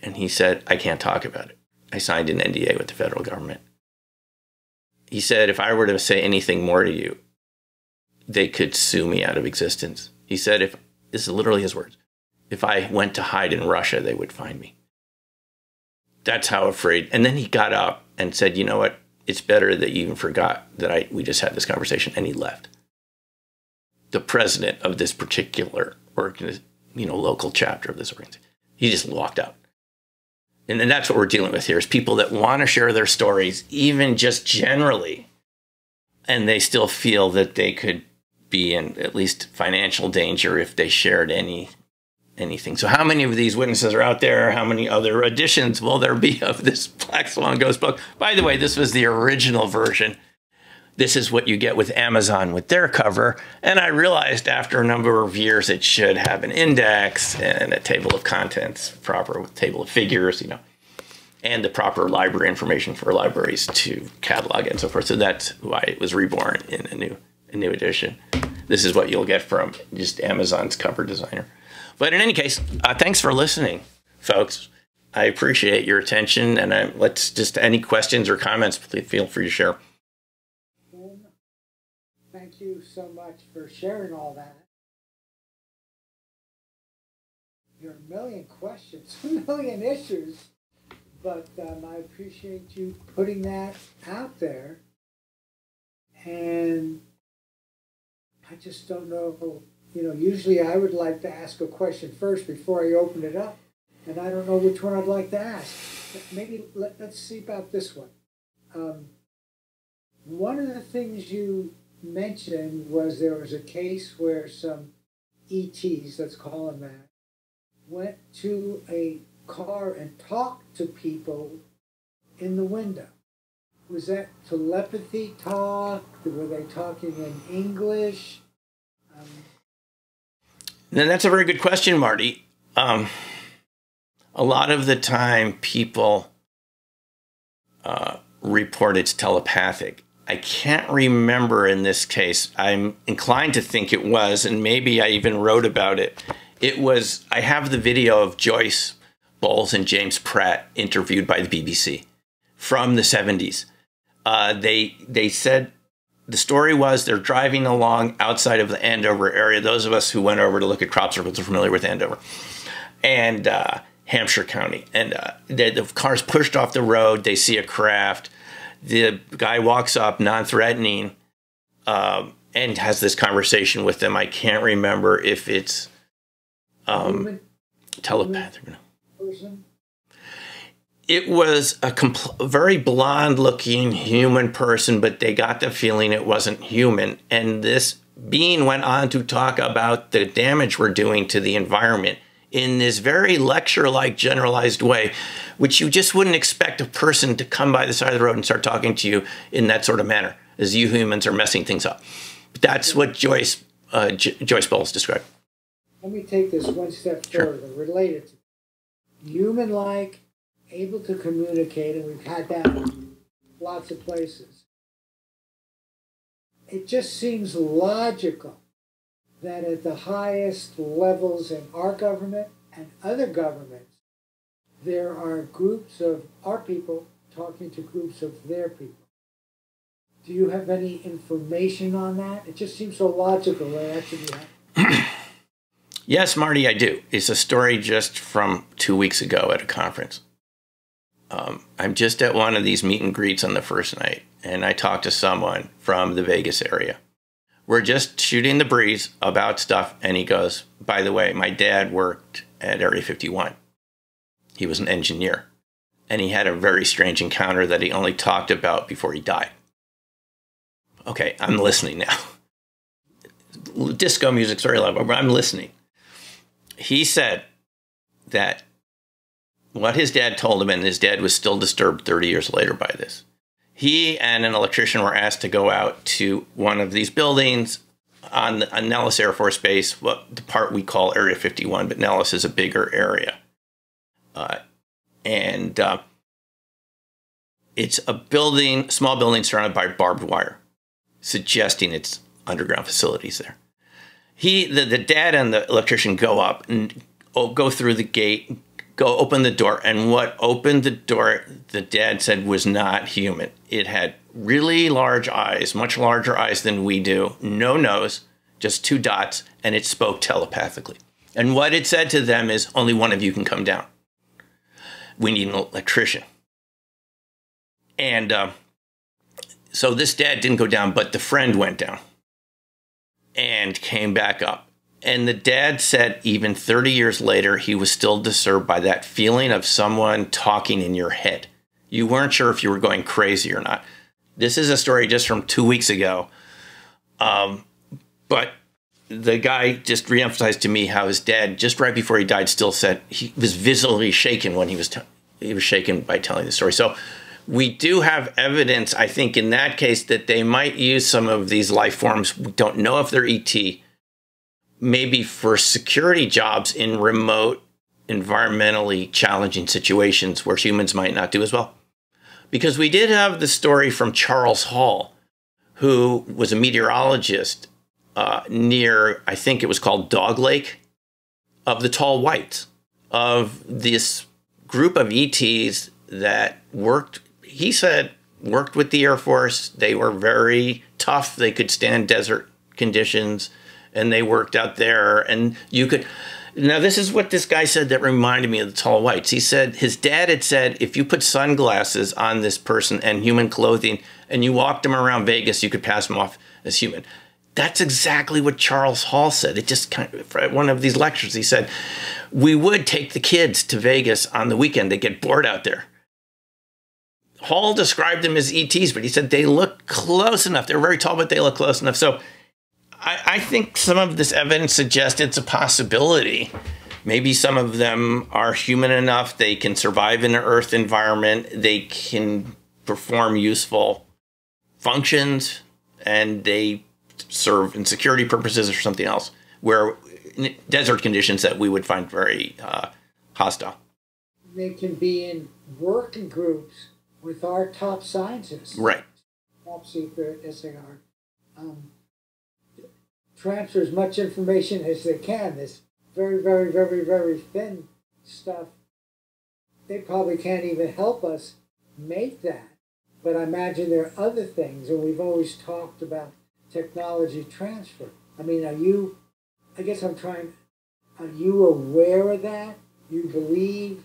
And he said, I can't talk about it. I signed an NDA with the federal government. He said, if I were to say anything more to you, they could sue me out of existence. He said, this is literally his words, if I went to hide in Russia, they would find me. That's how afraid. And then he got up and said, you know what? It's better that you even forgot that we just had this conversation, and he left. The president of this particular local chapter of this organization, he just walked out. And then that's what we're dealing with here, is people that want to share their stories, even just generally, and they still feel that they could be in at least financial danger if they shared anything. So how many of these witnesses are out there? How many other editions will there be of this Black Swan Ghost book? By the way, this was the original version. This is what you get with Amazon with their cover. And I realized after a number of years, it should have an index and a table of contents, proper table of figures, you know, and the proper library information for libraries to catalog and so forth. So that's why it was reborn in a new edition. This is what you'll get from just Amazon's cover designer. But in any case, thanks for listening, folks. I appreciate your attention, and let's just, any questions or comments, please feel free to share. Thank you so much for sharing all that. There are a million questions, a million issues, but I appreciate you putting that out there. And I just don't know, usually I would like to ask a question first before I open it up, and I don't know which one I'd like to ask. Maybe let's see about this one. One of the things you mentioned was there was a case where some ETs, let's call them that, went to a car and talked to people in the window. Was that telepathy talk? Were they talking in English? Then that's a very good question, Marty. A lot of the time, people report it's telepathic. I can't remember in this case. I'm inclined to think it was, and maybe I even wrote about it. It was, I have the video of Joyce Bowles and James Pratt interviewed by the BBC from the 70s. They said the story was they're driving along outside of the Andover area. Those of us who went over to look at crop circles are familiar with Andover and Hampshire County. And the car's pushed off the road. They see a craft. The guy walks up, non-threatening, and has this conversation with them. I can't remember if it's telepathic or not. Person? It was a very blonde-looking human person, but they got the feeling it wasn't human. And this being went on to talk about the damage we're doing to the environment in this very lecture-like generalized way, which you just wouldn't expect a person to come by the side of the road and start talking to you in that sort of manner, as you humans are messing things up. But that's what Joyce Bowles described. Let me take this one step further, related to human-like, able to communicate, and we've had that in lots of places. It just seems logical that at the highest levels in our government and other governments, there are groups of our people talking to groups of their people. Do you have any information on that? It just seems so logical that that should be happening. Yes, Marty, I do. It's a story just from 2 weeks ago at a conference. I'm just at one of these meet and greets on the first night, and I talked to someone from the Vegas area. We're just shooting the breeze about stuff, and he goes, by the way, my dad worked at Area 51. He was an engineer, and he had a very strange encounter that he only talked about before he died. Okay, I'm listening now. Disco music's very loud, but I'm listening. He said that what his dad told him, and his dad was still disturbed 30 years later by this. He and an electrician were asked to go out to one of these buildings on Nellis Air Force Base, the part we call Area 51, but Nellis is a bigger area. It's a building, small building surrounded by barbed wire, suggesting it's underground facilities there. The dad and the electrician go up and go through the gate, go open the door, and what opened the door, the dad said, was not human. It had really large eyes, much larger eyes than we do, no nose, just 2 dots, and it spoke telepathically. And what it said to them is, only one of you can come down. We need an electrician. And so this dad didn't go down, but the friend went down and came back up. And the dad said even 30 years later, he was still disturbed by that feeling of someone talking in your head. You weren't sure if you were going crazy or not. This is a story just from 2 weeks ago. But the guy just reemphasized to me how his dad, just right before he died, still said he was visibly shaken when he was shaken by telling the story. So we do have evidence, I think, in that case, that they might use some of these life forms. We don't know if they're ET. Maybe for security jobs in remote, environmentally challenging situations where humans might not do as well. Because we did have the story from Charles Hall, who was a meteorologist near, I think it was called Dog Lake, of the Tall Whites, of this group of ETs that worked, he said, worked with the Air Force. They were very tough. They could stand desert conditions. And they worked out there, and you could. Now, this is what this guy said that reminded me of the Tall Whites. He said his dad had said if you put sunglasses on this person and human clothing and you walked him around Vegas, you could pass him off as human. That's exactly what Charles Hall said. It just kind of, at one of these lectures, he said, we would take the kids to Vegas on the weekend. They get bored out there. Hall described them as ETs, but he said they look close enough. They're very tall, but they look close enough. So I think some of this evidence suggests it's a possibility. Maybe some of them are human enough. They can survive in an Earth environment. They can perform useful functions, and they serve in security purposes or something else, where in desert conditions that we would find very hostile. they can be in working groups with our top scientists. Right. Top secret SAR. Transfer as much information as they can. This very, very, very, very thin stuff. They probably can't even help us make that. But I imagine there are other things, and we've always talked about technology transfer. I mean, are you aware of that? You believe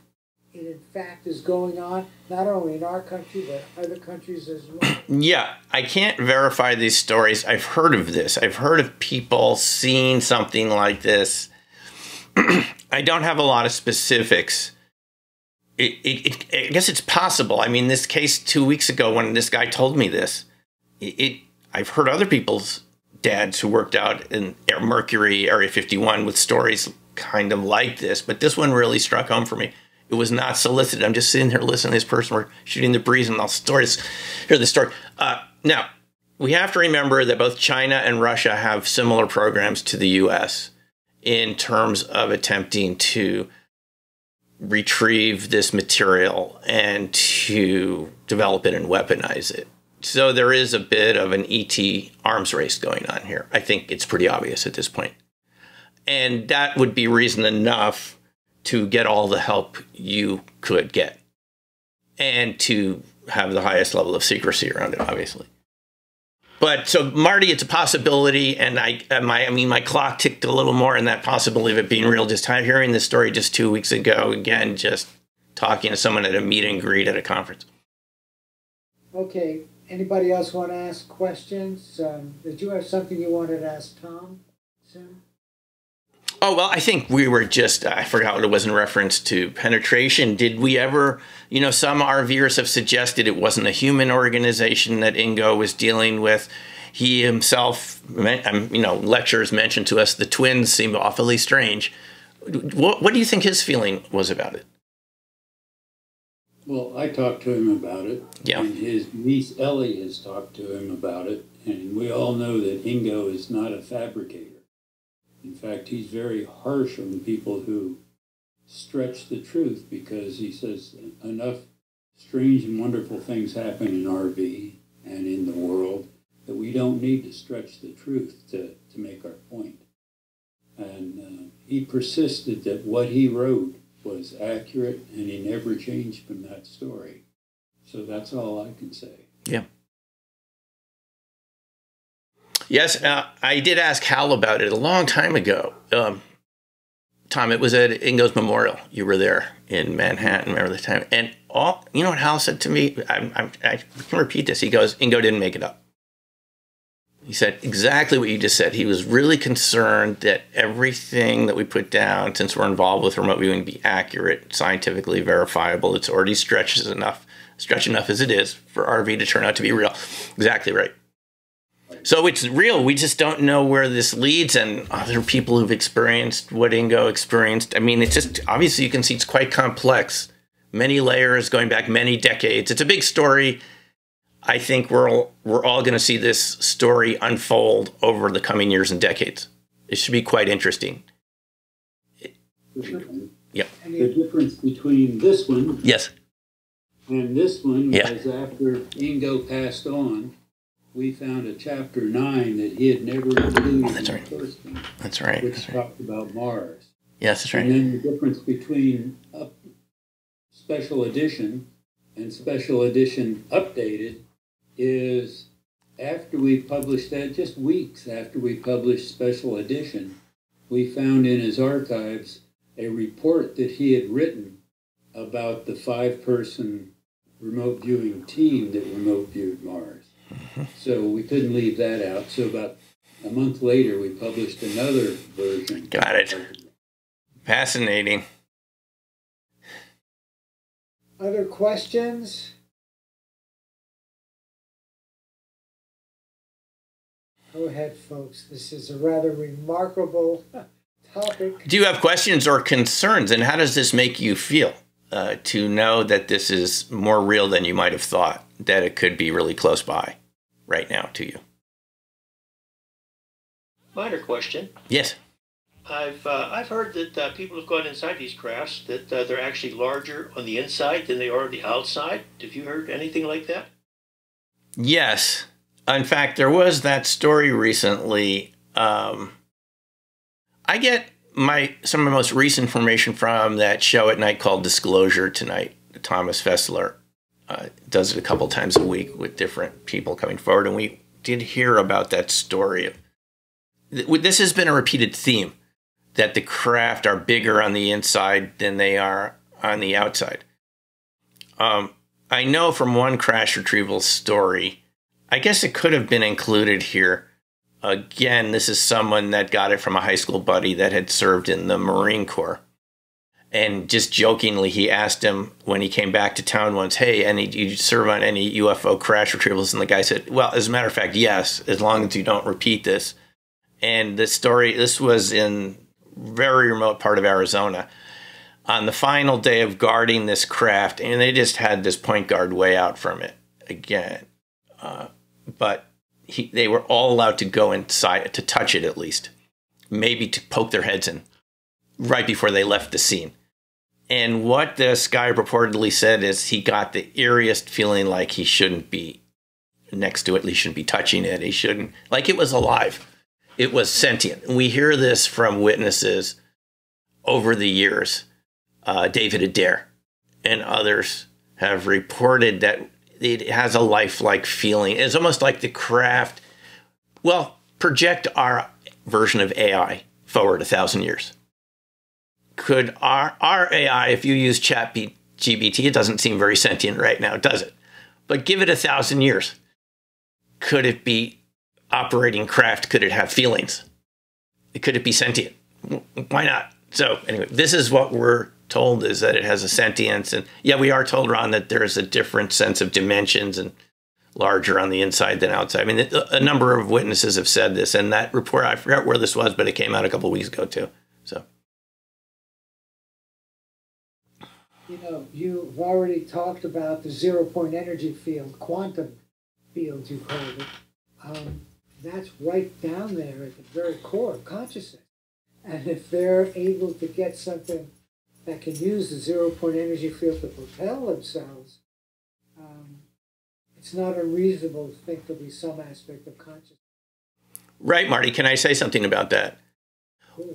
it in fact is going on, not only in our country, but other countries as well? Yeah, I can't verify these stories. I've heard of this. I've heard of people seeing something like this. I don't have a lot of specifics. I guess it's possible. I mean, this case 2 weeks ago when this guy told me this, I've heard other people's dads who worked out in Mercury, Area 51 with stories kind of like this, but this one really struck home for me. It was not solicited. I'm just sitting here listening to this person. We're shooting the breeze and all stories. Hear the story. Now, we have to remember that both China and Russia have similar programs to the U.S. in terms of attempting to retrieve this material and to develop it and weaponize it. So there is a bit of an ET arms race going on here. I think it's pretty obvious at this point. And that would be reason enough to get all the help you could get and to have the highest level of secrecy around it, obviously. But so, Marty, it's a possibility, and my clock ticked a little more in that possibility of it being real. Just hearing this story just 2 weeks ago, again, just talking to someone at a meet and greet at a conference. Okay. Anybody else want to ask questions? Did you have something you wanted to ask Tom soon? Oh, well, I think we were just, I forgot what it was in reference to penetration. Did we ever, some RVers have suggested it wasn't a human organization that Ingo was dealing with. He himself, lecturers mentioned to us the twins seemed awfully strange. What do you think his feeling was about it? Well, I talked to him about it. Yeah. And his niece Ellie has talked to him about it. And we all know that Ingo is not a fabricator. In fact, he's very harsh on people who stretch the truth because he says enough strange and wonderful things happen in RV and in the world that we don't need to stretch the truth to make our point. And he persisted that what he wrote was accurate and he never changed from that story. So that's all I can say. Yeah. Yes, I did ask Hal about it a long time ago. Tom, it was at Ingo's memorial. You were there in Manhattan, remember the time? And you know what Hal said to me? I can repeat this. He goes, Ingo didn't make it up. He said exactly what you just said. He was really concerned that everything that we put down, since we're involved with remote viewing, be accurate, scientifically verifiable. It's already stretched enough as it is for RV to turn out to be real. Exactly right. So it's real. We just don't know where this leads, and other people who've experienced what Ingo experienced. I mean, it's just, obviously you can see it's quite complex. Many layers going back many decades. It's a big story. I think we're all going to see this story unfold over the coming years and decades. It should be quite interesting. Yeah. The difference between this one yes. and this one yeah. was after Ingo passed on, we found a chapter 9 that he had never included that's in right. the first one. That's right. Which talked about Mars. Yes, that's right. And then the difference between special edition and special edition updated is after we published that, just weeks after we published special edition, we found in his archives a report that he had written about the 5-person remote viewing team that remote viewed Mars. Mm-hmm. So we couldn't leave that out. So about a month later, we published another version. Got it. Fascinating. Other questions? Go ahead, folks. This is a rather remarkable topic. Do you have questions or concerns, and how does this make you feel to know that this is more real than you might have thought, that it could be really close by right now to you? Minor question. Yes. I've heard that people have gone inside these crafts that they're actually larger on the inside than they are on the outside. Have you heard anything like that? Yes. In fact, there was that story recently. I get some of the most recent information from that show at night called Disclosure Tonight. Thomas Fessler does it a couple times a week with different people coming forward, and we did hear about that story. This has been a repeated theme, that the craft are bigger on the inside than they are on the outside. I know from one crash retrieval story, I guess it could have been included here. Again, this is someone that got it from a high school buddy that had served in the Marine Corps. And just jokingly, he asked him when he came back to town once, hey, did you serve on any UFO crash retrievals? And the guy said, well, as a matter of fact, yes, as long as you don't repeat this. And this was in very remote part of Arizona. On the final day of guarding this craft, and they just had this point guard way out from it again. But they were all allowed to go inside, to touch it at least, maybe to poke their heads in right before they left the scene. And what this guy reportedly said is he got the eeriest feeling like he shouldn't be next to it, he shouldn't be touching it, he shouldn't, like it was alive. It was sentient. And we hear this from witnesses over the years. David Adair and others have reported that it has a lifelike feeling. It's almost like the craft, well, project our version of AI forward 1,000 years. Could our AI, if you use ChatGPT, it doesn't seem very sentient right now, does it? But give it 1,000 years. Could it be operating craft? Could it have feelings? Could it be sentient? Why not? So anyway, this is what we're told, is that it has a sentience. And yeah, we are told, Ron, that there's a different sense of dimensions and larger on the inside than outside. I mean, a number of witnesses have said this, and that report, I forgot where this was, but it came out a couple of weeks ago too. So, you know, you've already talked about the 0-point energy field, quantum field, you called it. That's right down there at the very core of consciousness. And if they're able to get something that can use the 0-point energy field to propel themselves, it's not unreasonable to think there'll be some aspect of consciousness. Right, Marty. Can I say something about that?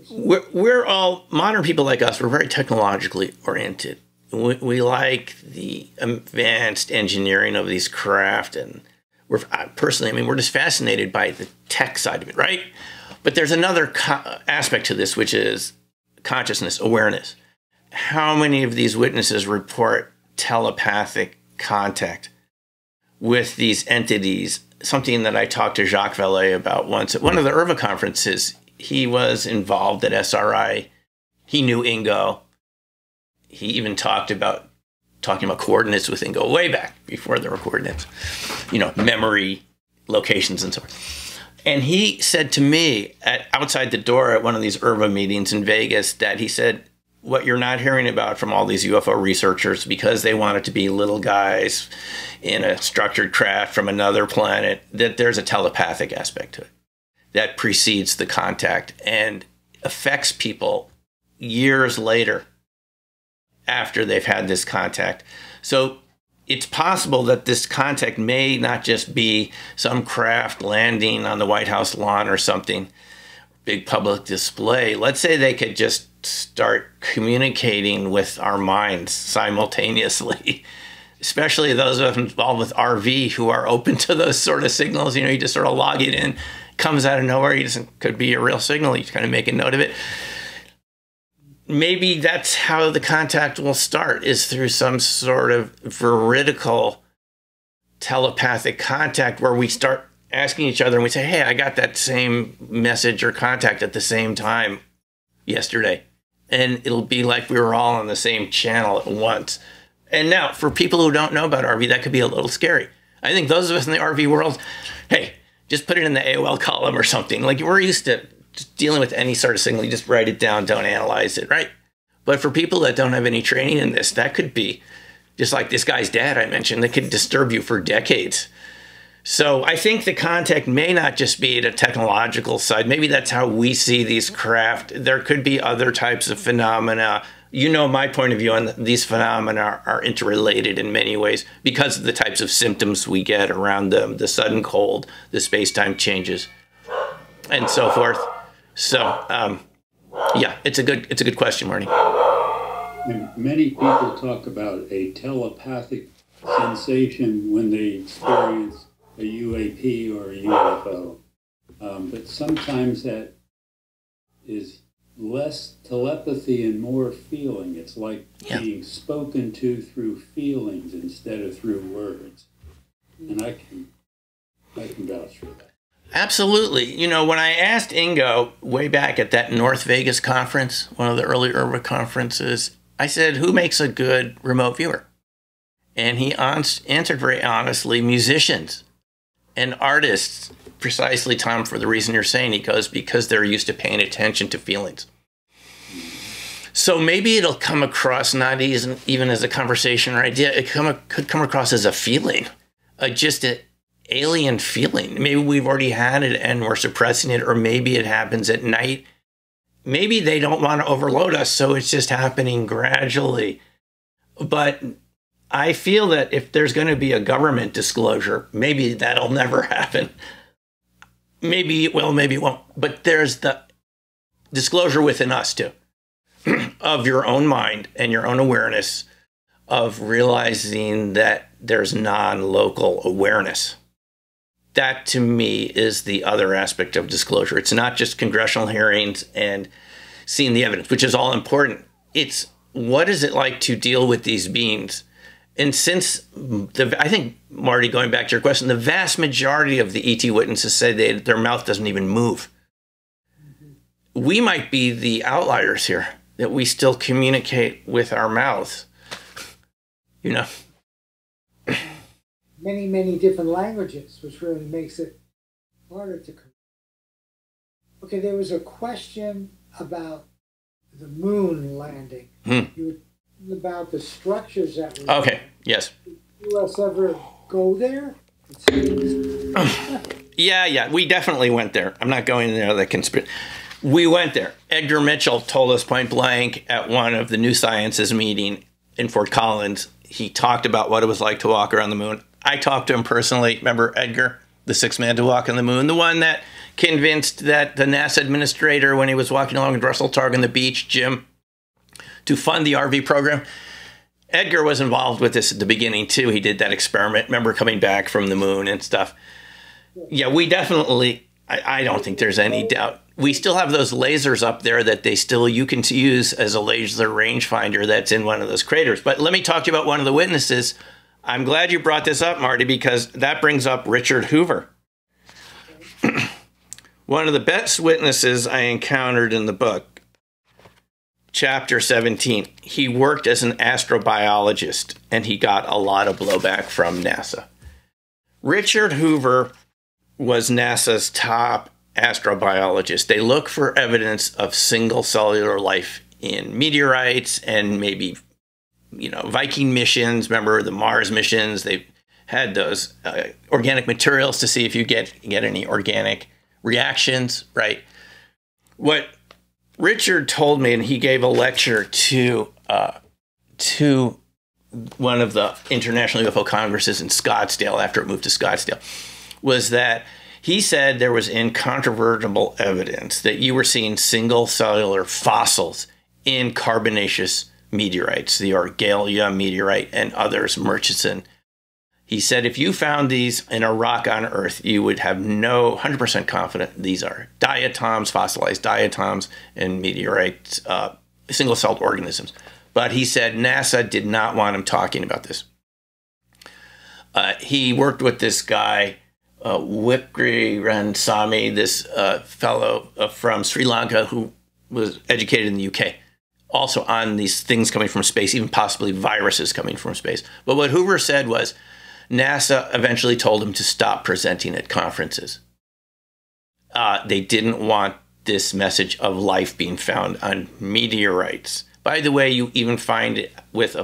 We're all, modern people like us, we're very technologically oriented. We like the advanced engineering of these craft, and we're personally, I mean, we're just fascinated by the tech side of it, right? But there's another aspect to this, which is consciousness, awareness. How many of these witnesses report telepathic contact with these entities? Something that I talked to Jacques Vallée about once at one of the IRVA conferences. He was involved at SRI. He knew Ingo. He even talking about coordinates with Ingo way back before there were coordinates, you know, memory, locations, and so forth. And he said to me outside the door at one of these IRVA meetings in Vegas that he said, what you're not hearing about from all these UFO researchers, because they want it to be little guys in a structured craft from another planet, that there's a telepathic aspect to it that precedes the contact and affects people years later after they've had this contact. So it's possible that this contact may not just be some craft landing on the White House lawn or something, big public display. Let's say they could just start communicating with our minds simultaneously, especially those of us involved with RV who are open to those sort of signals. You know, you just sort of log it in, comes out of nowhere. Could be a real signal. You just kind of make a note of it. Maybe that's how the contact will start, is through some sort of veridical telepathic contact where we start asking each other and we say, hey, I got that same message or contact at the same time yesterday. And it'll be like we were all on the same channel at once. And now, for people who don't know about RV, that could be a little scary. I think those of us in the RV world, hey, just put it in the AOL column or something. Like, we're used to just dealing with any sort of signal. You just write it down, don't analyze it, right? But for people that don't have any training in this, that could be, just like this guy's dad I mentioned, that could disturb you for decades. So I think the contact may not just be the technological side. Maybe that's how we see these craft. There could be other types of phenomena. You know, my point of view on these phenomena are interrelated in many ways because of the types of symptoms we get around them, the sudden cold, the space-time changes, and so forth. So, yeah, it's a good question, Marty. And many people talk about a telepathic sensation when they experience a UAP or a UFO. But sometimes that is less telepathy and more feeling. It's like being spoken to through feelings instead of through words. And I can vouch for that. Absolutely. You know, when I asked Ingo way back at that North Vegas conference, one of the early URBA conferences, I said, who makes a good remote viewer? And he answered very honestly, musicians and artists. Precisely, Tom, for the reason you're saying. He goes, because they're used to paying attention to feelings. So maybe it'll come across not even as a conversation or idea. It could come across as a feeling, just an alien feeling. Maybe we've already had it and we're suppressing it, or maybe it happens at night. Maybe they don't want to overload us, so it's just happening gradually. But I feel that if there's going to be a government disclosure, maybe that'll never happen. Maybe it will, maybe it won't. But there's the disclosure within us, too, of your own mind and your own awareness of realizing that there's non-local awareness. That, to me, is the other aspect of disclosure. It's not just congressional hearings and seeing the evidence, which is all important. It's what is it like to deal with these beings? And since, I think, Marty, going back to your question, the vast majority of the ET witnesses say their mouth doesn't even move. We might be the outliers here, that we still communicate with our mouths, you know. Many, many different languages, which really makes it harder to communicate. Okay, there was a question about the moon landing. You were about the structures that were okay, yes. Did the U.S. ever go there? Yeah, we definitely went there. I'm not going there the conspiracy. We went there. Edgar Mitchell told us point blank at one of the New Sciences meeting in Fort Collins. He talked about what it was like to walk around the moon. I talked to him personally. Remember Edgar, the sixth man to walk on the moon, the one that convinced that the NASA administrator, when he was walking along with Russell Targ on the beach, Jim, to fund the RV program. Edgar was involved with this at the beginning, too. He did that experiment. Remember coming back from the moon and stuff. Yeah, we definitely, I don't think there's any doubt. We still have those lasers up there that you can use as a laser rangefinder that's in one of those craters. But let me talk to you about one of the witnesses. I'm glad you brought this up, Marty, because that brings up Richard Hoover. One of the best witnesses I encountered in the book, Chapter 17. He worked as an astrobiologist, and he got a lot of blowback from NASA. Richard Hoover was NASA's top astrobiologist. They look for evidence of single cellular life in meteorites and maybe, you know, Viking missions. Remember the Mars missions? They had those organic materials to see if you get any organic reactions, right? What Richard told me, and he gave a lecture to one of the International UFO Congresses in Scottsdale after it moved to Scottsdale, was that he said there was incontrovertible evidence that you were seeing single cellular fossils in carbonaceous meteorites, the Orgalia meteorite and others, Murchison. He said if you found these in a rock on Earth, you would have 100% confident these are diatoms, fossilized diatoms, and meteorites, single-celled organisms. But he said NASA did not want him talking about this. He worked with this guy, Wikri Ransamy, this fellow from Sri Lanka who was educated in the UK, also on these things coming from space, even possibly viruses coming from space. But what Hoover said was NASA eventually told him to stop presenting at conferences. They didn't want this message of life being found on meteorites. By the way, you even find it with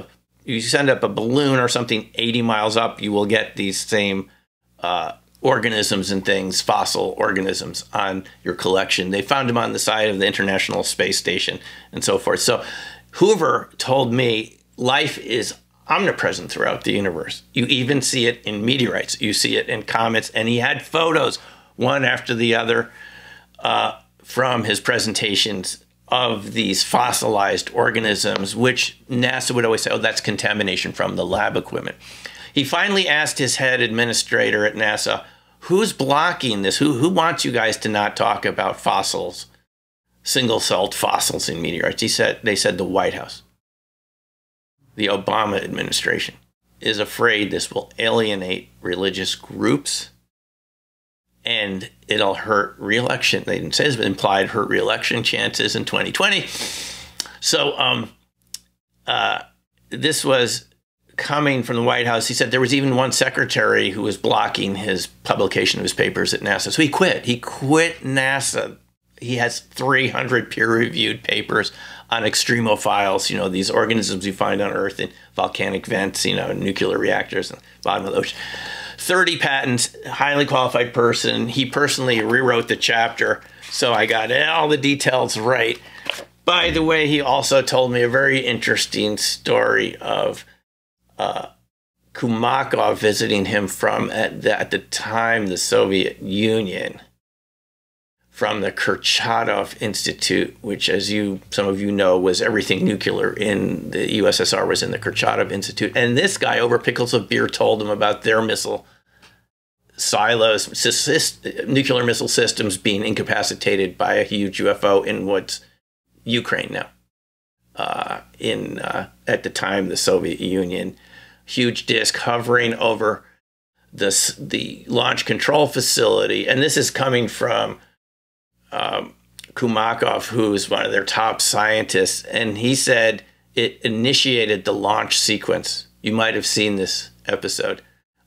you send up a balloon or something 80 miles up, you will get these same organisms and things, fossil organisms, on your collection. They found them on the side of the International Space Station and so forth. So Hoover told me life is omnipresent throughout the universe. You even see it in meteorites. You see it in comets. And he had photos, one after the other, from his presentations of these fossilized organisms, which NASA would always say, oh, that's contamination from the lab equipment. He finally asked his head administrator at NASA, who's blocking this? Who wants you guys to not talk about fossils, single-celled fossils in meteorites? They said the White House. The Obama administration is afraid this will alienate religious groups and it'll hurt re-election. They didn't say it's implied hurt re-election chances in 2020. So this was coming from the White House. He said there was even one secretary who was blocking his publication of his papers at NASA. So he quit. He quit NASA. He has 300 peer-reviewed papers on extremophiles, you know, these organisms you find on Earth in volcanic vents, you know, nuclear reactors, and bottom of the ocean. 30 patents, highly qualified person. He personally rewrote the chapter, so I got all the details right. By the way, he also told me a very interesting story of Kumakov visiting him from, at the time, the Soviet Union, from the Kurchatov Institute, which, as some of you know, was everything nuclear in the USSR was in the Kurchatov Institute. And this guy, over pickles of beer, told him about their missile silos, nuclear missile systems being incapacitated by a huge UFO in what's Ukraine now. At the time, the Soviet Union, huge disk hovering over the launch control facility. And this is coming from Kumakov, who is one of their top scientists, and he said it initiated the launch sequence. You might have seen this episode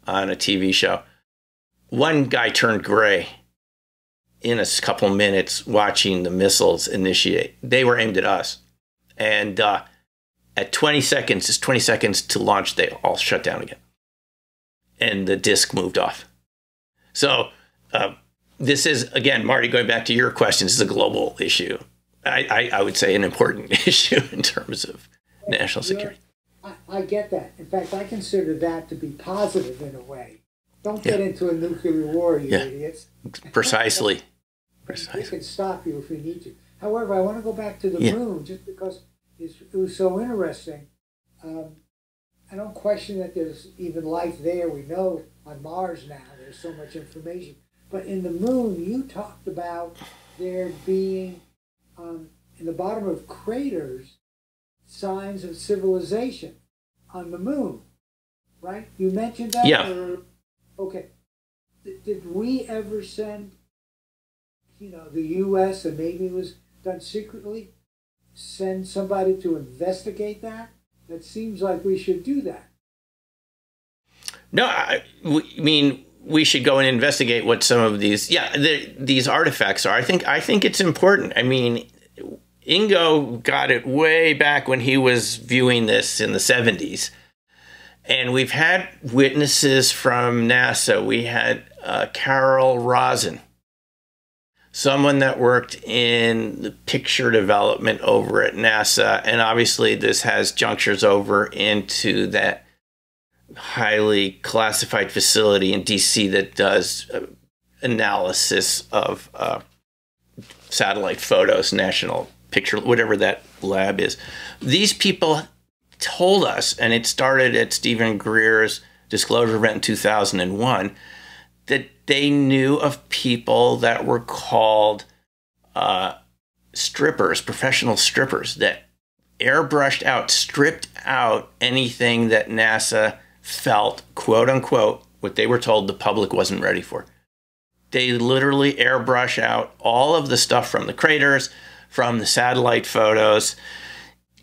on a TV show. One guy turned gray in a couple minutes watching the missiles initiate. They were aimed at us. And at 20 seconds, it's 20 seconds to launch, they all shut down again. And the disk moved off. So this is, again, Marty, going back to your question, this is a global issue. I would say an important issue in terms of national security. I get that. In fact, I consider that to be positive in a way. Don't get into a nuclear war, you idiots. Precisely. We can stop you if we need to. However, I want to go back to the moon just because it was so interesting. I don't question that there's even life there. We know on Mars now there's so much information. But in the moon, you talked about there being, in the bottom of craters, signs of civilization on the moon, right? You mentioned that? Yeah. Okay. Did we ever send, the U.S., and maybe it was done secretly, send somebody to investigate that? That seems like we should do that. No, I mean, we should go and investigate what some of these, these artifacts are. I think it's important. I mean, Ingo got it way back when he was viewing this in the 70s. And we've had witnesses from NASA. We had Carol Rosen, someone that worked in the picture development over at NASA. And obviously this has junctures over into that highly classified facility in DC that does analysis of satellite photos, national picture, whatever that lab is. These people told us, and it started at Stephen Greer's disclosure event in 2001, that they knew of people that were called strippers, professional strippers, that airbrushed out, stripped out anything that NASA felt, quote unquote, what they were told the public wasn't ready for. They literally airbrush out all of the stuff from the craters, from the satellite photos.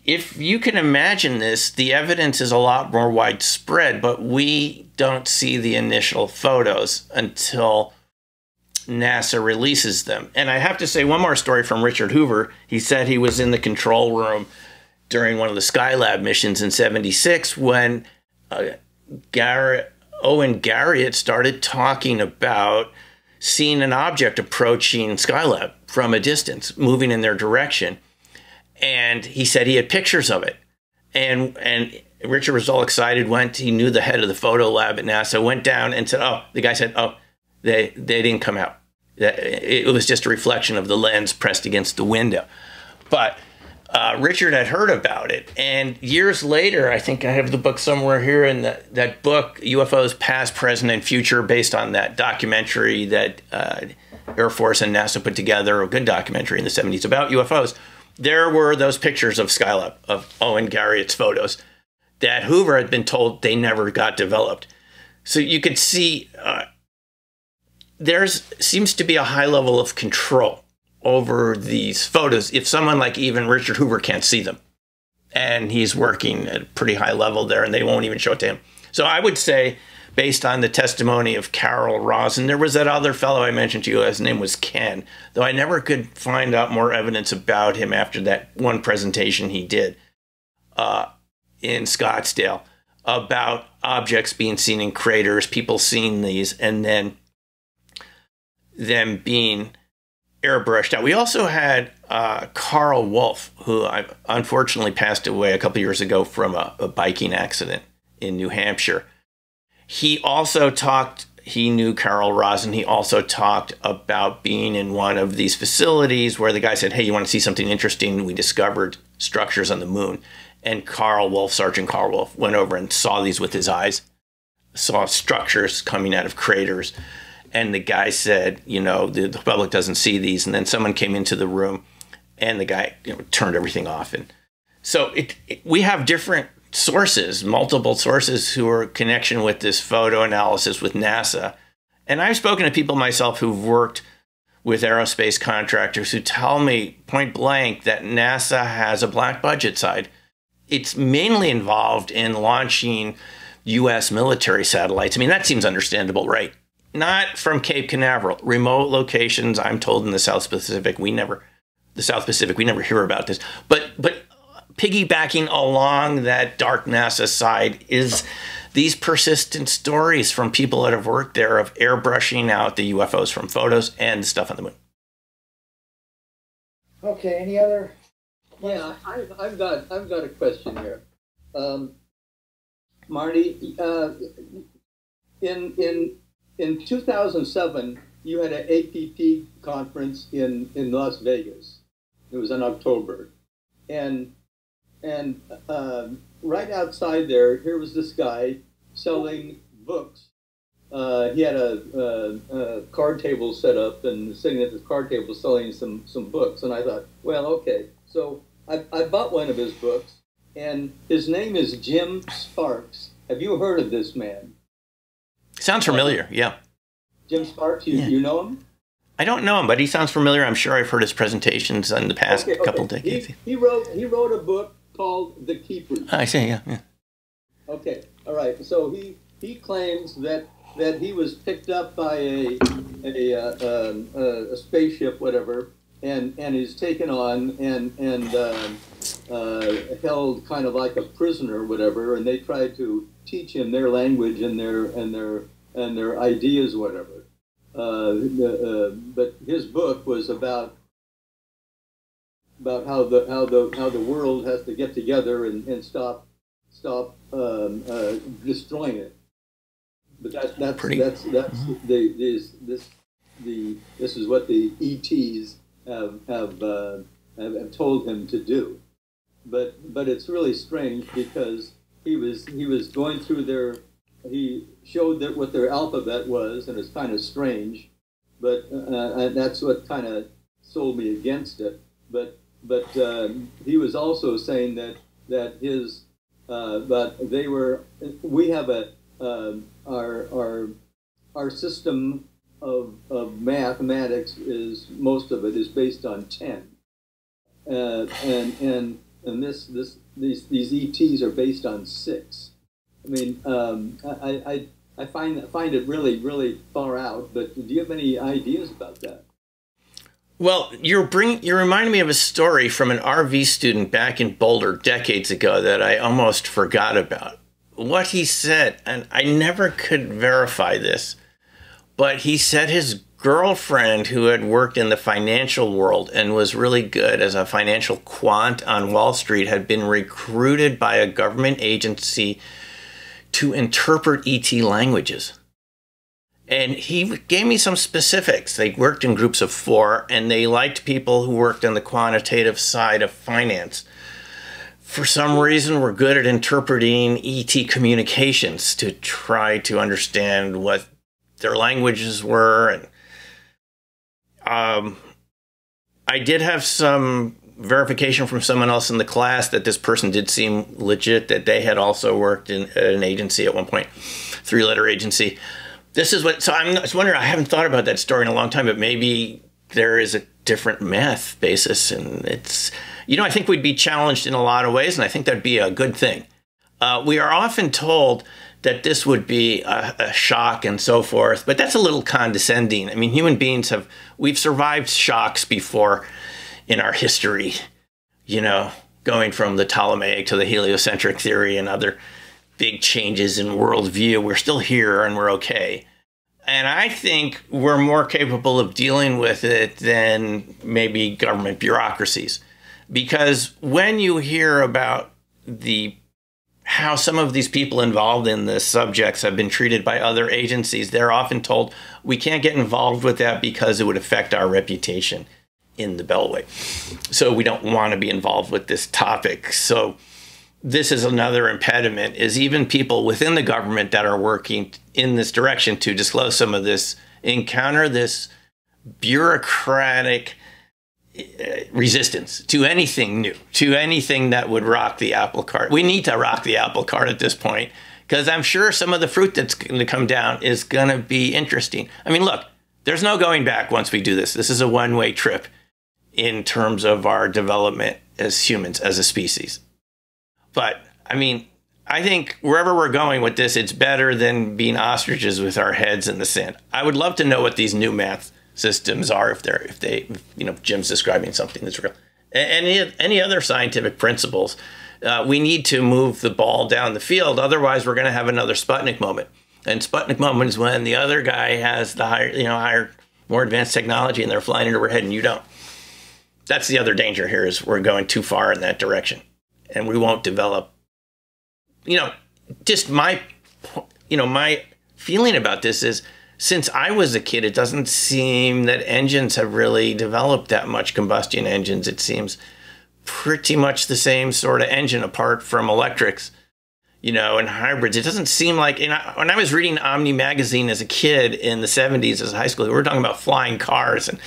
If you can imagine this, the evidence is a lot more widespread, but we don't see the initial photos until NASA releases them. And I have to say one more story from Richard Hoover. He said he was in the control room during one of the Skylab missions in '76 when Garrett Owen Garriott started talking about seeing an object approaching Skylab from a distance, moving in their direction. And he said he had pictures of it. And Richard was all excited, he knew the head of the photo lab at NASA, went down and said, oh, the guy said, oh, they didn't come out. It was just a reflection of the lens pressed against the window. But Richard had heard about it. And years later, I think I have the book somewhere here, in that book, UFOs Past, Present, and Future, based on that documentary that Air Force and NASA put together, a good documentary in the 70s about UFOs. There were those pictures of Skylab, of Owen Garriott's photos, that Hoover had been told they never got developed. So you could see there seems to be a high level of control over these photos if someone like even Richard Hoover can't see them. And he's working at a pretty high level there, and they won't even show it to him. So I would say, based on the testimony of Carol Rosin, there was that other fellow I mentioned to you, his name was Ken, though I never could find out more evidence about him after that one presentation he did in Scottsdale about objects being seen in craters, people seeing these, and then them being airbrushed out. We also had Carl Wolf, who unfortunately passed away a couple years ago from a biking accident in New Hampshire. He also talked, he knew Carol Rosin, he also talked about being in one of these facilities where the guy said, hey, you want to see something interesting? We discovered structures on the moon. And Carl Wolf, Sergeant Carl Wolf, went over and saw these with his eyes, saw structures coming out of craters. And the guy said, you know, the public doesn't see these. And then someone came into the room and the guy, you know, turned everything off. And so we have different sources, multiple sources who are in connection with this photo analysis with NASA. And I've spoken to people myself who've worked with aerospace contractors who tell me point blank that NASA has a black budget side. It's mainly involved in launching U.S. military satellites. I mean, that seems understandable, right? Not from Cape Canaveral, remote locations. I'm told in the South Pacific, we never hear about this. But piggybacking along that dark NASA side is these persistent stories from people that have worked there of airbrushing out the UFOs from photos and stuff on the moon. Okay, any other? Yeah, I've got a question here, Marty. In 2007, you had an APP conference in Las Vegas. It was in October, and right outside there, here was this guy selling books. He had a card table set up and sitting at this card table selling some books. And I thought, well, okay. So I bought one of his books, and his name is Jim Sparks. Have you heard of this man? Sounds familiar, yeah. Jim Sparks, you know him? I don't know him, but he sounds familiar. I'm sure I've heard his presentations in the past couple decades. He wrote a book called The Keepers. I see, yeah. Okay, all right. So he claims that he was picked up by a spaceship, whatever, and is taken on and held kind of like a prisoner, whatever. And they tried to teach him their language and their ideas, whatever. But his book was about how the world has to get together and stop destroying it. But this is what the ETs have told him to do. But it's really strange because he was going through he showed that what their alphabet was, and it's kind of strange, but and that's what kind of sold me against it. But he was also saying that his but we have our system of mathematics is most of it is based on 10, and these ETs are based on 6. I mean, I find it really, really far out. But do you have any ideas about that? Well, you're reminding me of a story from an RV student back in Boulder decades ago that I almost forgot about. what he said, and I never could verify this, but he said his girlfriend, who had worked in the financial world and was really good as a financial quant on Wall Street, had been recruited by a government agency to interpret ET languages. And he gave me some specifics. They worked in groups of 4, and they liked people who worked on the quantitative side of finance. For some reason, we're good at interpreting ET communications to try to understand what their languages were. And I did have some verification from someone else in the class that this person did seem legit, that they had also worked in an agency at one point, 3-letter agency. This is what, so I'm just wondering, I haven't thought about that story in a long time, but maybe there is a different math basis, and it's, you know, I think we'd be challenged in a lot of ways, and I think that'd be a good thing. We are often told that this would be a shock and so forth, but that's a little condescending. I mean, human beings we've survived shocks before in our history, you know, going from the Ptolemaic to the heliocentric theory and other big changes in worldview. We're still here and we're okay. And I think we're more capable of dealing with it than maybe government bureaucracies. Because when you hear about how some of these people involved in the subjects have been treated by other agencies, they're often told, we can't get involved with that because it would affect our reputation in the Beltway. So we don't want to be involved with this topic. So this is another impediment, is even people within the government that are working in this direction to disclose some of this encounter this bureaucratic resistance to anything new, to anything that would rock the apple cart. We need to rock the apple cart at this point, because I'm sure some of the fruit that's going to come down is going to be interesting. I mean, look, there's no going back once we do this. This is a one-way trip in terms of our development as humans, as a species. But, I mean, I think wherever we're going with this, it's better than being ostriches with our heads in the sand. I would love to know what these new math systems are, if they, you know, Jim's describing something that's real. Any other scientific principles. We need to move the ball down the field. Otherwise, we're going to have another Sputnik moment. And Sputnik moment is when the other guy has the higher, more advanced technology, and they're flying it overhead and you don't. That's the other danger here, is we're going too far in that direction. And we won't develop, you know, just my feeling about this is, since I was a kid, it doesn't seem that engines have really developed that much, combustion engines. It seems pretty much the same sort of engine apart from electrics, you know, and hybrids. It doesn't seem like, when I was reading Omni magazine as a kid in the 70s as a high school, we were talking about flying cars and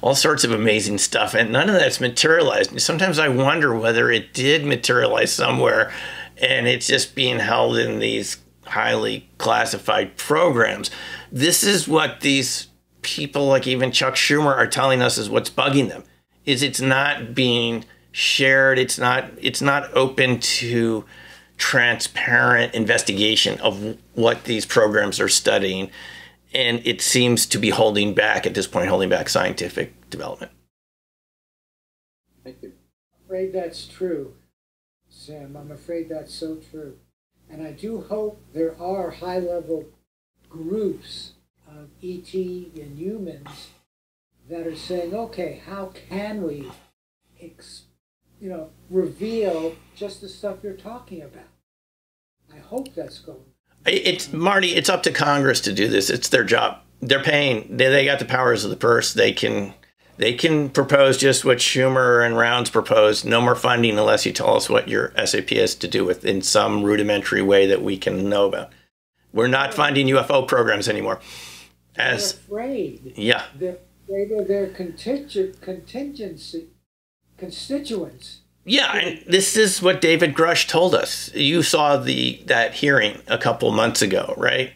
all sorts of amazing stuff, and none of that's materialized. Sometimes I wonder whether it did materialize somewhere and it's just being held in these highly classified programs. This is what these people, like even Chuck Schumer, are telling us is what's bugging them, is it's not being shared. It's not open to transparent investigation of what these programs are studying. And it seems to be holding back, at this point, holding back scientific development. Thank you. I'm afraid that's true, Sam. I'm afraid that's so true. And I do hope there are high-level groups of ET and humans that are saying, okay, how can we, reveal just the stuff you're talking about? I hope that's going. Marty, it's up to Congress to do this. It's their job. They're paying. They got the powers of the purse. They can propose just what Schumer and Rounds proposed. No more funding unless you tell us what your SAP has to do with in some rudimentary way that we can know about. We're not funding UFO programs anymore. They're afraid. Yeah. They're afraid of their constituents. Yeah, and this is what David Grush told us. You saw that hearing a couple months ago, right?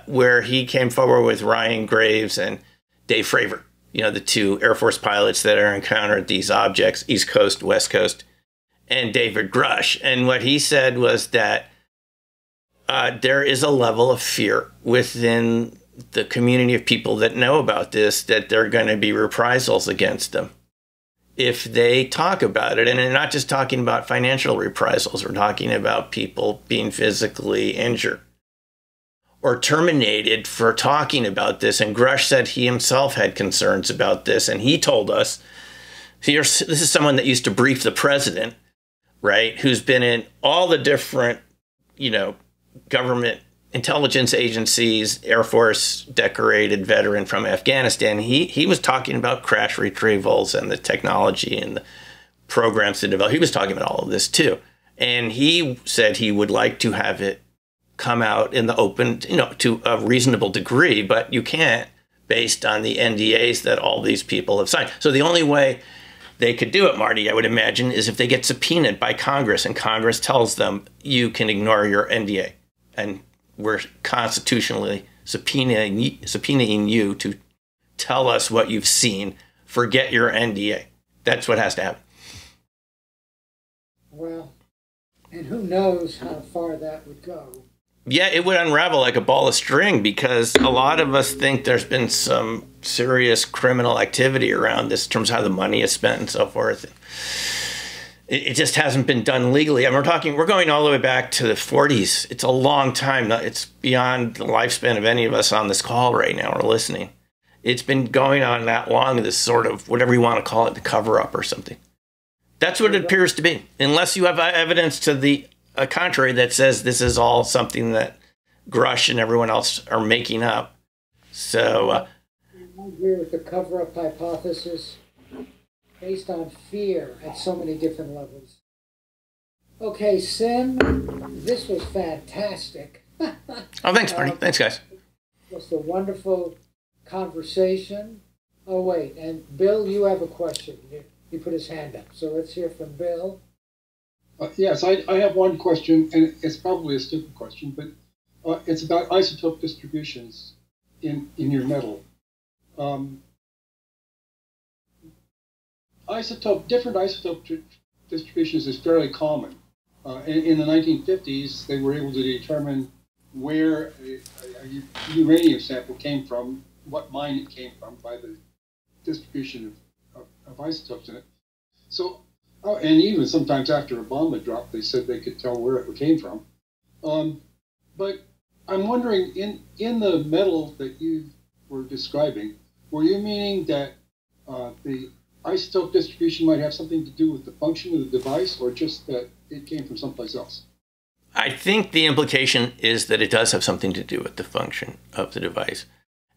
Where he came forward with Ryan Graves and Dave Fravor, you know, the two Air Force pilots that are encountered these objects, East Coast, West Coast, and David Grush. And what he said was that there is a level of fear within the community of people that know about this, that there are going to be reprisals against them if they talk about it. And they're not just talking about financial reprisals. We're talking about people being physically injured or terminated for talking about this. And Grush said he himself had concerns about this. And he told us, this is someone that used to brief the president, right, who's been in all the different, government intelligence agencies, Air Force decorated veteran from Afghanistan. He was talking about crash retrievals and the technology and the programs to develop. He was talking about all of this too. And he said he would like to have it come out in the open, to a reasonable degree, but you can't based on the NDAs that all these people have signed. So the only way they could do it, Marty, I would imagine, is if they get subpoenaed by Congress and Congress tells them you can ignore your NDA. And we're constitutionally subpoenaing you to tell us what you've seen. Forget your NDA. That's what has to happen. Well, and who knows how far that would go. Yeah, it would unravel like a ball of string, because a lot of us think there's been some serious criminal activity around this in terms of how the money is spent and so forth. It just hasn't been done legally. And we're going all the way back to the 40s. It's a long time. It's beyond the lifespan of any of us on this call right now or listening. It's been going on that long, this sort of, whatever you want to call it, the cover-up or something. That's what it appears to be, unless you have evidence to the contrary that says this is all something that Grush and everyone else are making up. So I agree with the cover-up hypothesis based on fear at so many different levels. Okay, Sim, this was fantastic. Oh, thanks, Marty. Thanks, guys. Just a wonderful conversation. Oh, wait, and Bill, you have a question. He put his hand up, so let's hear from Bill. Yes, I have one question, and it's probably a stupid question, but it's about isotope distributions in your metal. Different isotope distributions is fairly common. In the 1950s, they were able to determine where a uranium sample came from, what mine it came from, by the distribution of isotopes in it. So, and even sometimes after a bomb had dropped, they said they could tell where it came from. But I'm wondering, in the metal that you were describing, were you meaning that the isotope distribution might have something to do with the function of the device, or just that it came from someplace else? I think the implication is that it does have something to do with the function of the device,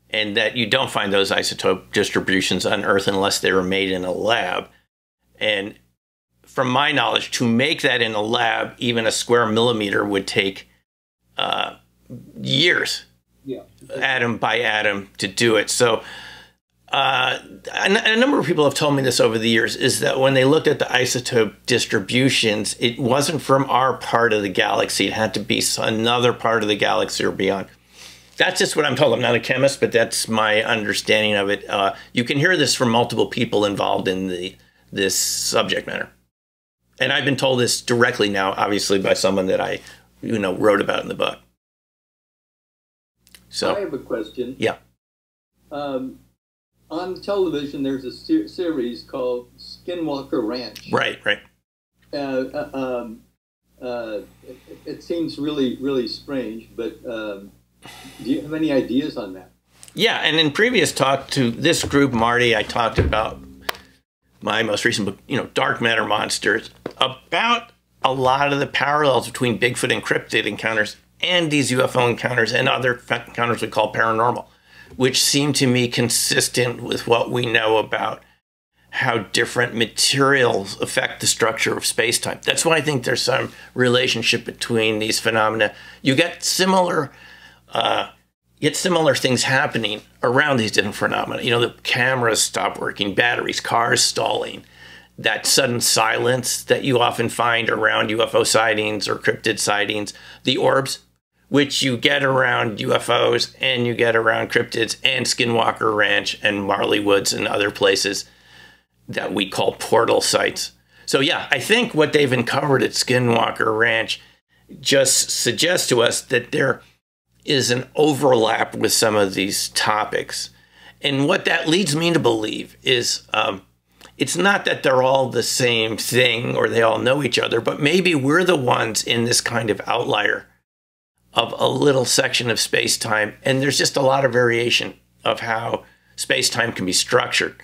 and that you don't find those isotope distributions on Earth unless they were made in a lab. And from my knowledge, to make that in a lab, even a square millimeter would take years, atom by atom, to do it. So a number of people have told me this over the years, is that when they looked at the isotope distributions, it wasn't from our part of the galaxy. It had to be another part of the galaxy or beyond. That's just what I'm told. I'm not a chemist, but that's my understanding of it. You can hear this from multiple people involved in this subject matter. And I've been told this directly now, obviously, by someone that I wrote about in the book. So I have a question. Yeah. On television, there's a series called Skinwalker Ranch. Right. It seems really, really strange, but do you have any ideas on that? Yeah, and in previous talk to this group, Marty, I talked about my most recent book, Dark Matter Monsters, about a lot of the parallels between Bigfoot and cryptid encounters and these UFO encounters and other encounters we call paranormal, which seem to me consistent with what we know about how different materials affect the structure of space-time. That's why I think there's some relationship between these phenomena. You get similar things happening around these different phenomena. The cameras stop working, batteries, cars stalling, that sudden silence that you often find around UFO sightings or cryptid sightings, the orbs, which you get around UFOs and you get around cryptids and Skinwalker Ranch and Marley Woods and other places that we call portal sites. So yeah, I think what they've uncovered at Skinwalker Ranch just suggests to us that there is an overlap with some of these topics. And what that leads me to believe is it's not that they're all the same thing or they all know each other, but maybe we're the ones in this kind of outlier of a little section of space-time, and there's just a lot of variation of how space-time can be structured.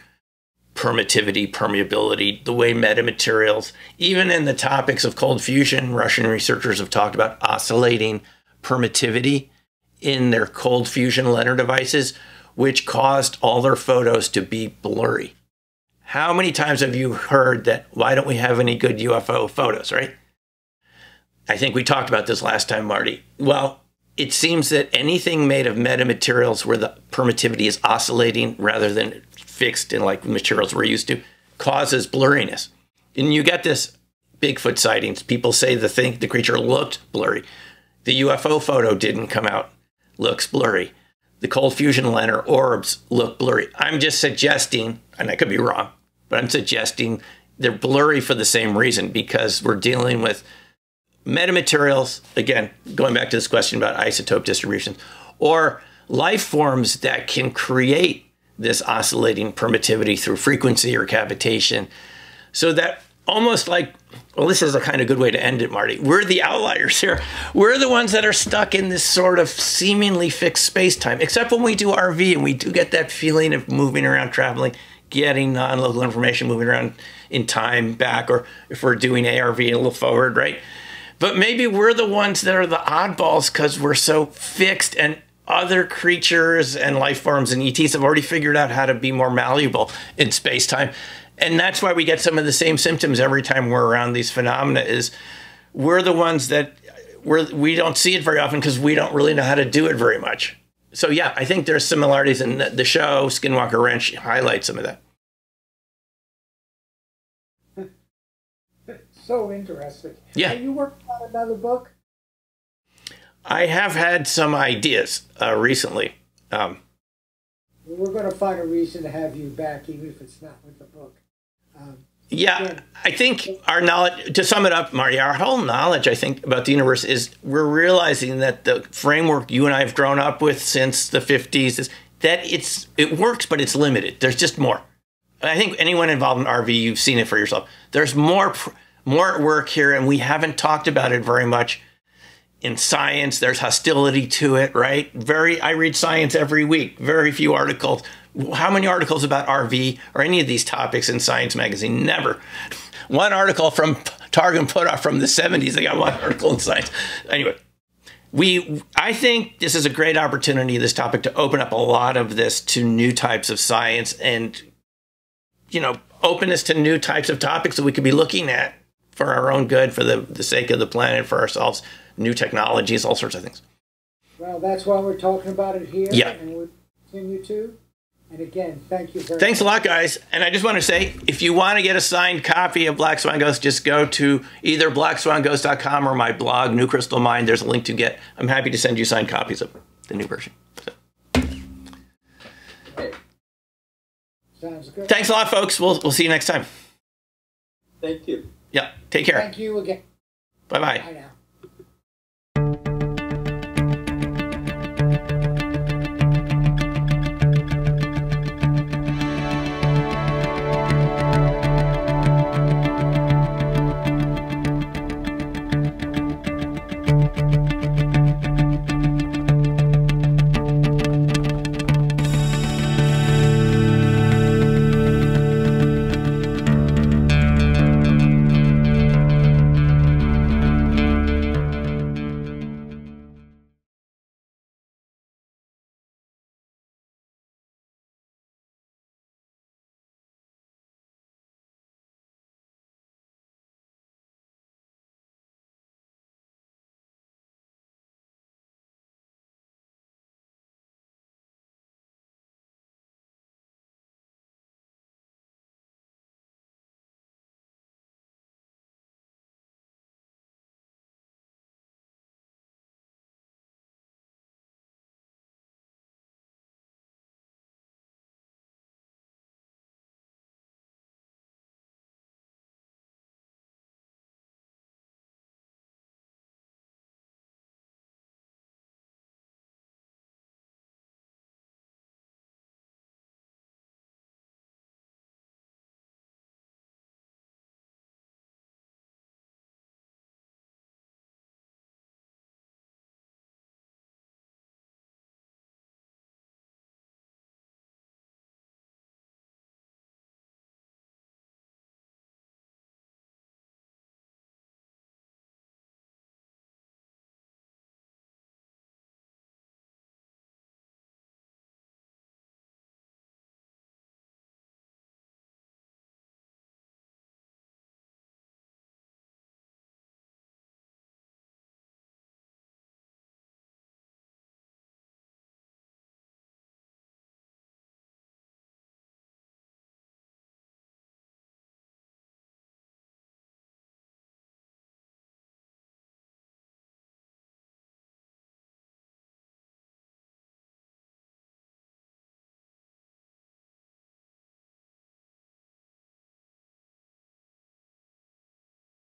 Permittivity, permeability, the way metamaterials, even in the topics of cold fusion, Russian researchers have talked about oscillating permittivity in their cold fusion LENR devices, which caused all their photos to be blurry. How many times have you heard that, why don't we have any good UFO photos, right? I think we talked about this last time, Marty. Well, it seems that anything made of metamaterials where the permittivity is oscillating rather than fixed in like materials we're used to causes blurriness. And you get this Bigfoot sightings. People say the creature looked blurry. The UFO photo didn't come out, looks blurry. The cold fusion LENR orbs look blurry. I'm just suggesting, and I could be wrong, but I'm suggesting they're blurry for the same reason, because we're dealing with metamaterials, again, going back to this question about isotope distributions, or life forms that can create this oscillating permittivity through frequency or cavitation. So that almost like, well, this is a kind of good way to end it, Marty. We're the outliers here. We're the ones that are stuck in this sort of seemingly fixed space-time, except when we do RV and we do get that feeling of moving around, traveling, getting non-local information, moving around in time back, or if we're doing ARV a little forward, right? But maybe we're the ones that are the oddballs because we're so fixed, and other creatures and life forms and ETs have already figured out how to be more malleable in space-time. And that's why we get some of the same symptoms every time we're around these phenomena, is we're the ones that we don't see it very often because we don't really know how to do it very much. So yeah, I think there's similarities, in the show Skinwalker Ranch highlights some of that. So interesting. Yeah. Are you working on another book? I have had some ideas recently. We're going to find a reason to have you back, even if it's not with the book. Yeah, I think our knowledge, to sum it up, Marty, our whole knowledge, I think, about the universe is we're realizing that the framework you and I have grown up with since the 50s is that it works, but it's limited. There's just more. I think anyone involved in RV, you've seen it for yourself. There's more at work here, and we haven't talked about it very much. In science, there's hostility to it, right? I read science every week, very few articles. How many articles about RV or any of these topics in Science magazine? Never. One article from Targum Putah from the 70s, they got one article in Science. Anyway, I think this is a great opportunity, this topic, to open up a lot of this to new types of science and, openness to new types of topics that we could be looking at for our own good, for the sake of the planet, for ourselves, new technologies, all sorts of things. Well, that's why we're talking about it here. Yeah. And we'll continue to. And again, thank you very much. Thanks a lot, guys. And I just want to say, if you want to get a signed copy of Black Swan Ghosts, just go to either blackswanghost.com or my blog, New Crystal Mind. There's a link to get. I'm happy to send you signed copies of the new version. So. Sounds good. Thanks a lot, folks. We'll see you next time. Thank you. Yeah, take care. Thank you again. Bye-bye. Bye now.